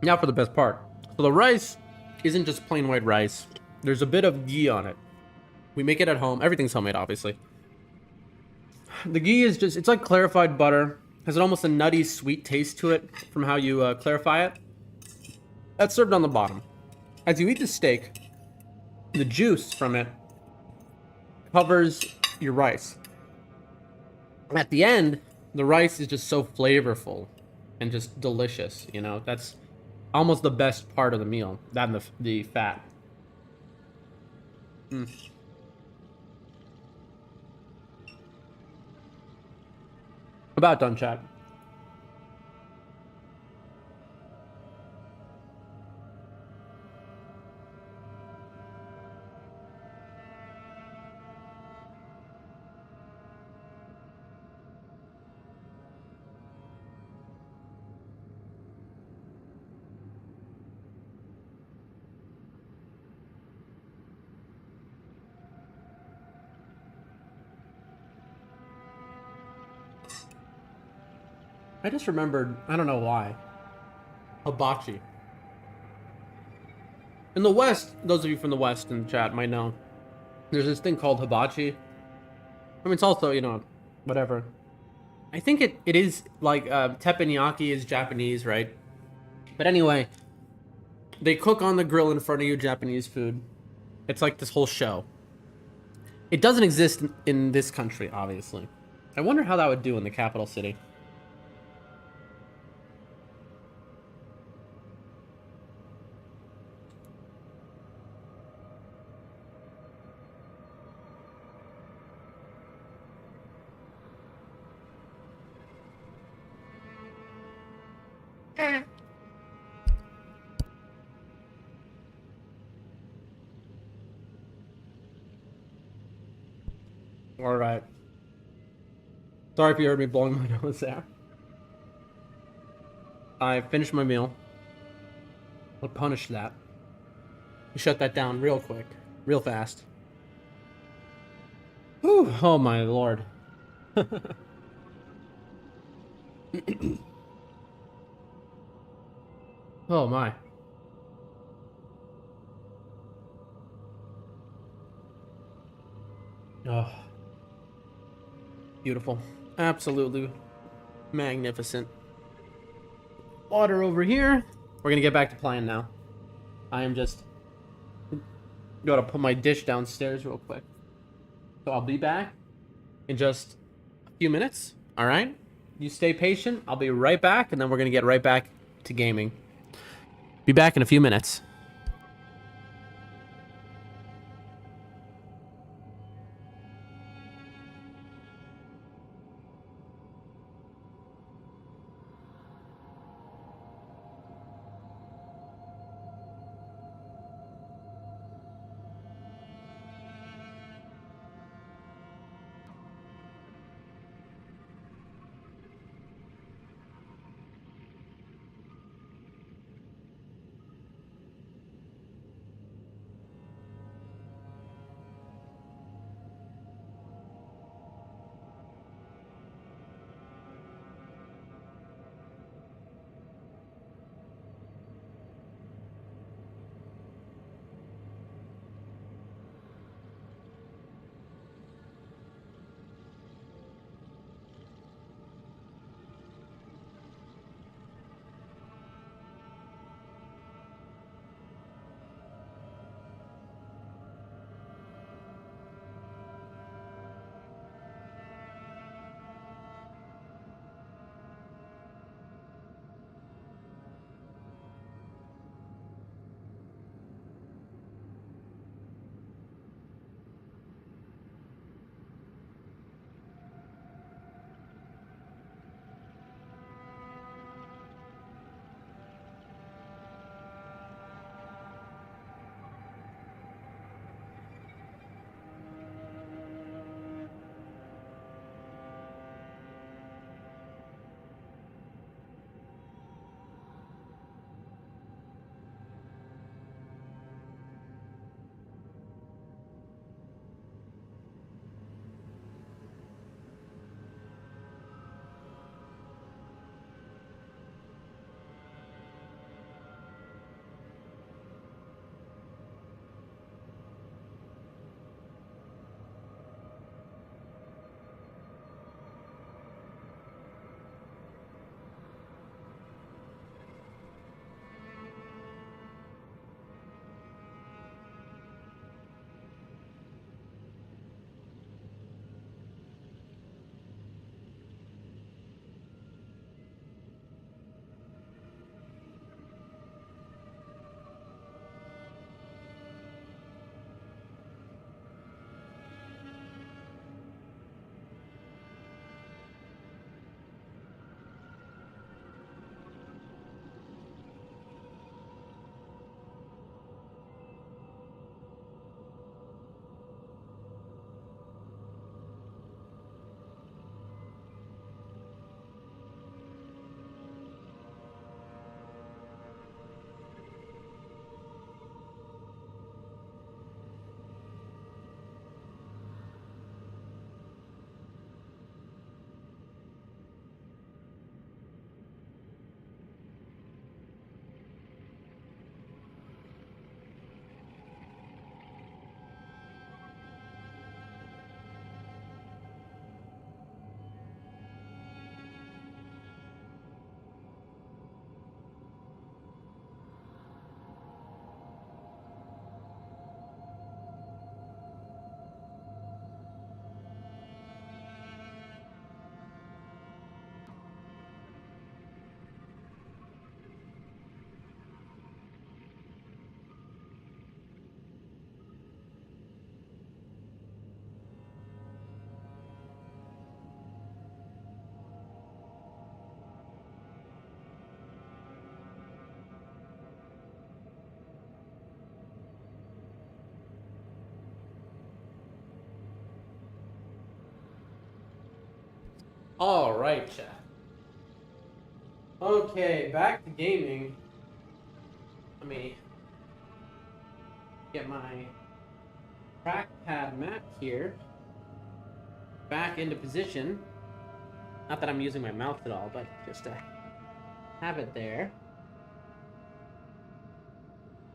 Now for the best part. So the rice isn't just plain white rice. There's a bit of ghee on it. We make it at home. Everything's homemade, obviously. The ghee is just, it's like clarified butter. Has an almost a nutty, sweet taste to it from how you clarify it. That's served on the bottom. As you eat the steak, the juice from it covers your rice. At the end, the rice is just so flavorful and just delicious, you know? That's almost the best part of the meal, that and the fat. About done, chat. I just remembered, I don't know why, hibachi. In the West, those of you from the West in the chat might know, there's this thing called hibachi. I mean, it's also, you know, whatever. I think it is like teppanyaki is Japanese, right? But anyway, they cook on the grill in front of you Japanese food. It's like this whole show. It doesn't exist in this country, obviously. I wonder how that would do in the capital city. All right. Sorry if you heard me blowing my nose there. I finished my meal. I'll punish that. Shut that down real quick, real fast. Whew, oh my lord. Oh my. Oh. Beautiful. Absolutely magnificent. Water over here. We're gonna get back to playing now. I am just gotta put my dish downstairs real quick. So I'll be back in just a few minutes. All right? You stay patient. I'll be right back, and then we're gonna get right back to gaming. Be back in a few minutes. All right, chat. Okay, back to gaming. Let me get my trackpad map here back into position. Not that I'm using my mouse at all, but just to have it there.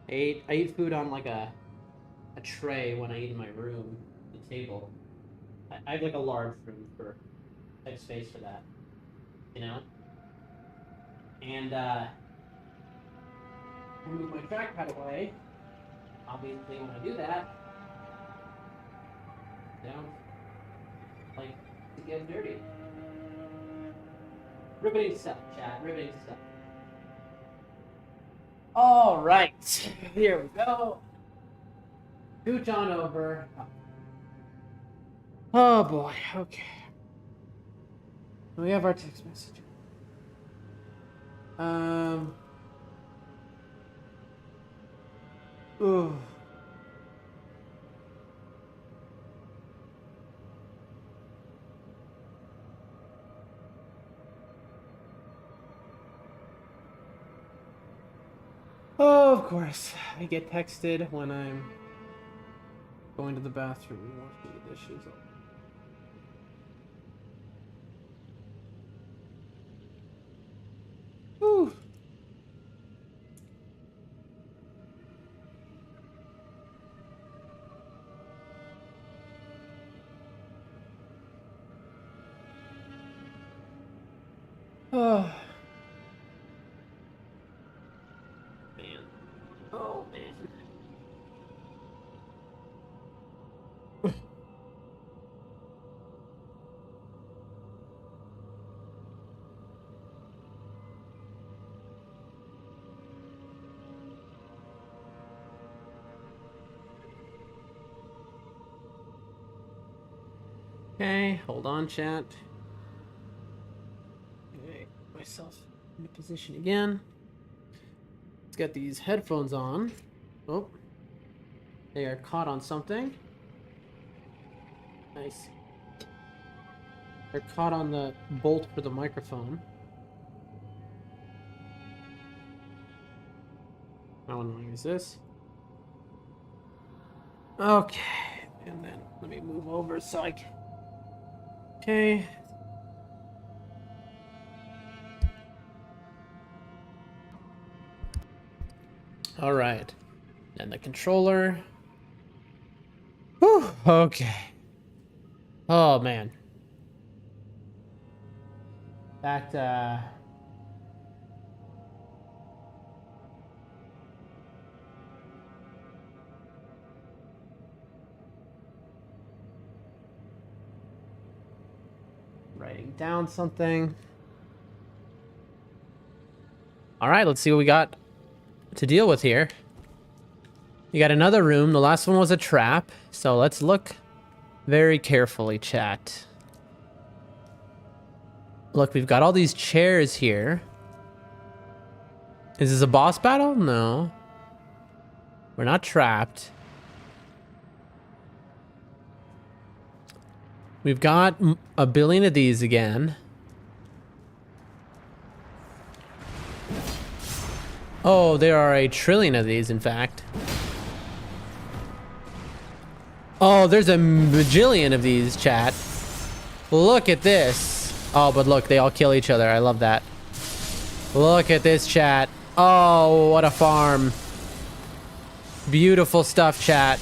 I eat food on like a tray when I eat in my room, the table. I have like a large room for like space for that, you know. And I move my trackpad away. Obviously, when I do that, down like to get dirty. Riveting stuff, chat. Riveting stuff. All right, here we go. Scooch on over. Oh boy. Okay. We have our text message. Ooh. Oh, of course. I get texted when I'm going to the bathroom and washing the dishes. Whew. Oh. Man. Oh, man. Okay, hold on, chat. Okay, myself into position again. Let's get these headphones on. Oh, they are caught on something. Nice. They're caught on the bolt for the microphone. How annoying is this? Okay, and then let me move over so I can. Okay. All right. And the controller. Whew, okay. Oh, man. That, writing down something. All right, let's see what we got to deal with here. You got another room. The last one was a trap. So let's look very carefully, chat. Look, we've got all these chairs here. Is this a boss battle? No. We're not trapped. We've got a billion of these again. Oh, there are a trillion of these, in fact. Oh, there's a bajillion of these, chat. Look at this. Oh, but look, they all kill each other. I love that. Look at this, chat. Oh, what a farm. Beautiful stuff, chat.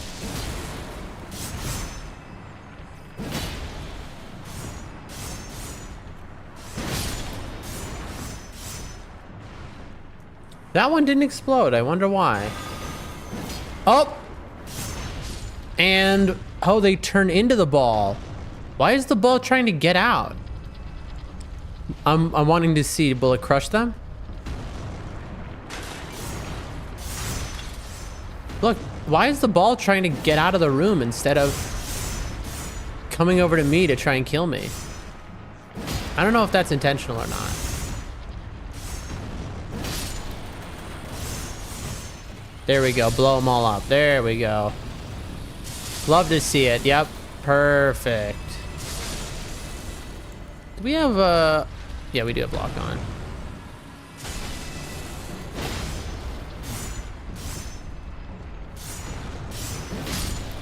That one didn't explode. I wonder why. Oh! And, oh, they turn into the ball. Why is the ball trying to get out? I'm wanting to see, will it crush them? Look, why is the ball trying to get out of the room instead of coming over to me to try and kill me? I don't know if that's intentional or not. There we go, blow them all up. There we go. Love to see it. Yep, perfect. Do we have yeah, we do have lock on.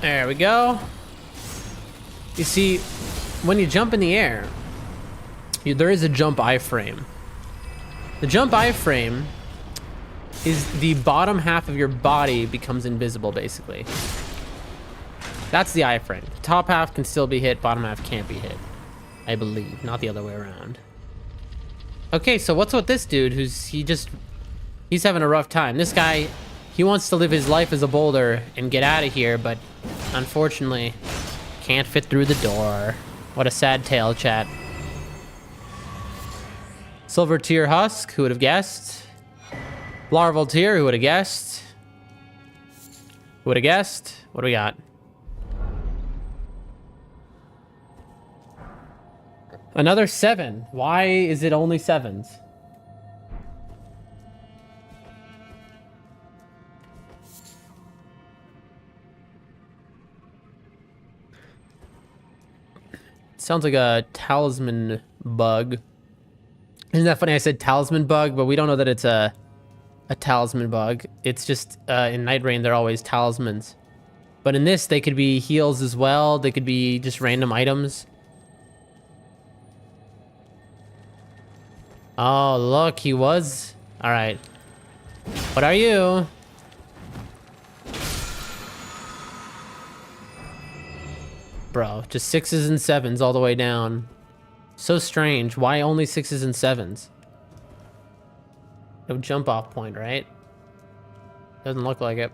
There we go. You see, when you jump in the air, there is a jump iframe. The jump iframe is the bottom half of your body becomes invisible, basically. That's the iframe. The top half can still be hit, bottom half can't be hit. I believe, not the other way around. Okay, so what's with this dude he's having a rough time. This guy, he wants to live his life as a boulder and get out of here, but unfortunately, can't fit through the door. What a sad tale, chat. Silver Tier Husk, who would have guessed? Larval Tier, who would have guessed? Who would have guessed? What do we got? Another 7. Why is it only 7s? Sounds like a talisman bug. Isn't that funny? I said talisman bug, but we don't know that it's a talisman bug. It's just in Night Rain, they're always talismans. But in this, they could be heals as well. They could be just random items. Oh, look, he was. All right. What are you? Bro, just 6s and 7s all the way down. So strange. Why only 6s and 7s? No jump off point, right? Doesn't look like it.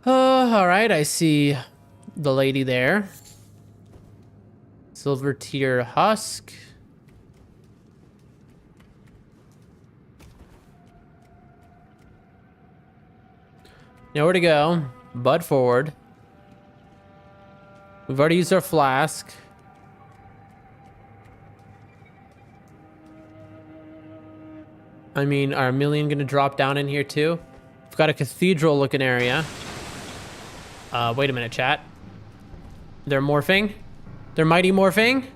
All right, I see the lady there. Silver Tier Husk. Nowhere to go. Bud forward. We've already used our flask. I mean, are Million gonna drop down in here too? We've got a cathedral looking area. Wait a minute, chat. They're morphing? They're mighty morphing?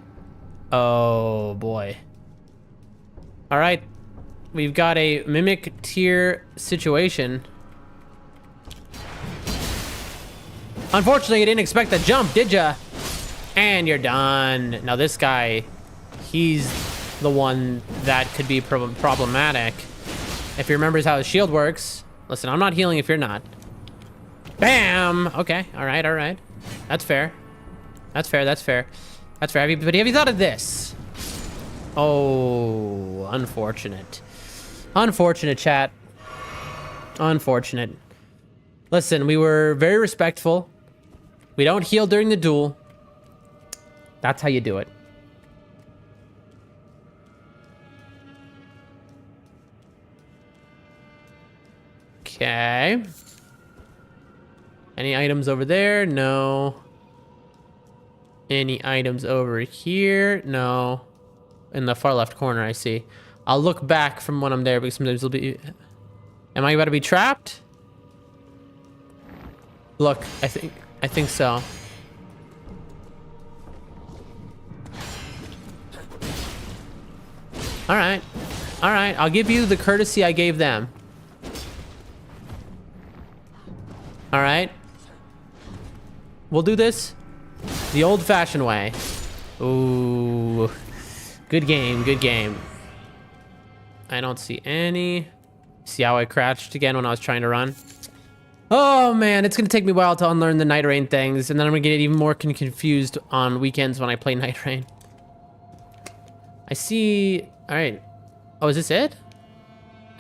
Oh boy. All right. We've got a mimic tier situation. Unfortunately, you didn't expect the jump, did ya? And you're done. Now this guy, he's the one that could be problematic. If he remembers how his shield works. Listen, I'm not healing if you're not. Bam! Okay, all right, all right. That's fair. That's fair, that's fair. That's fair. But have you thought of this? Oh, unfortunate. Unfortunate, chat. Unfortunate. Listen, we were very respectful. We don't heal during the duel. That's how you do it. Okay. Any items over there? No. Any items over here? No. In the far left corner, I see. I'll look back from when I'm there because sometimes it'll be... Am I about to be trapped? Look, I think so. All right. All right, I'll give you the courtesy I gave them. All right. We'll do this the old-fashioned way. Ooh. Good game, good game. I don't see any. See how I crouched again when I was trying to run? Oh man, it's gonna take me a while to unlearn the Night Rain things, and then I'm gonna get even more confused on weekends when I play Night Rain. I see... All right. Oh, is this it?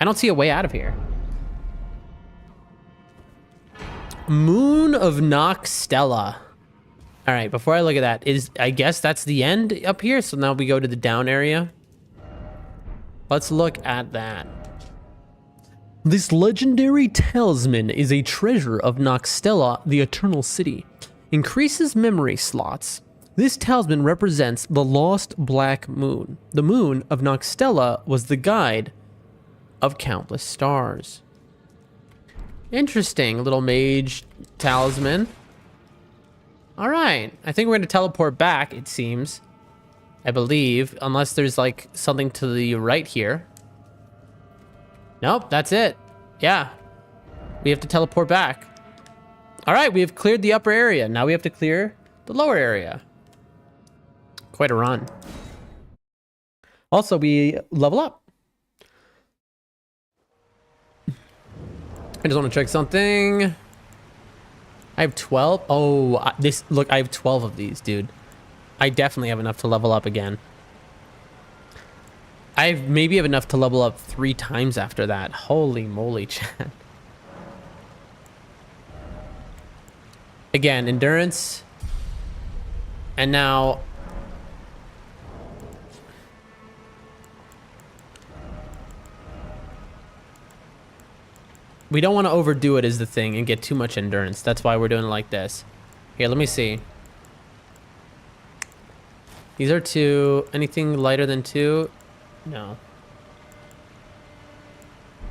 I don't see a way out of here. Moon of Noxtella. All right, before I look at that, I guess that's the end up here, so now we go to the down area. Let's look at that. This legendary talisman is a treasure of Noxtella, the Eternal City. Increases memory slots. This talisman represents the lost black moon. The moon of Noxtella was the guide of countless stars. Interesting little mage talisman. All right. I think we're going to teleport back, it seems. I believe. Unless there's like something to the right here. Nope, that's it. Yeah. We have to teleport back. All right, we have cleared the upper area. Now we have to clear the lower area. Quite a run. Also, we level up. I just want to check something. I have 12. Oh, look, I have 12 of these, dude. I definitely have enough to level up again. I maybe have enough to level up 3 times after that. Holy moly, chat. Again, endurance. And now... we don't want to overdo it is the thing and get too much endurance. That's why we're doing it like this. Here, let me see. These are 2. Anything lighter than 2? No.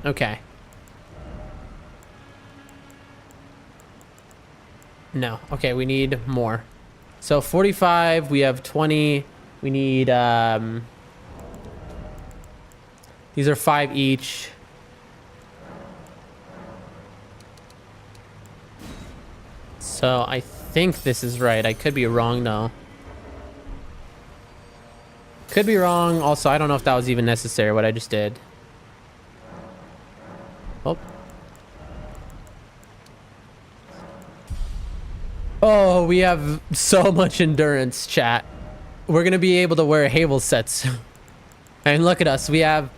Okay. No. Okay, we need more. So 45, we have 20. We need, these are 5 each. So I think this is right. I could be wrong though. Could be wrong. Also, I don't know if that was even necessary, what I just did. Oh. Oh, we have so much endurance, chat. We're going to be able to wear Havel sets. And look at us. We have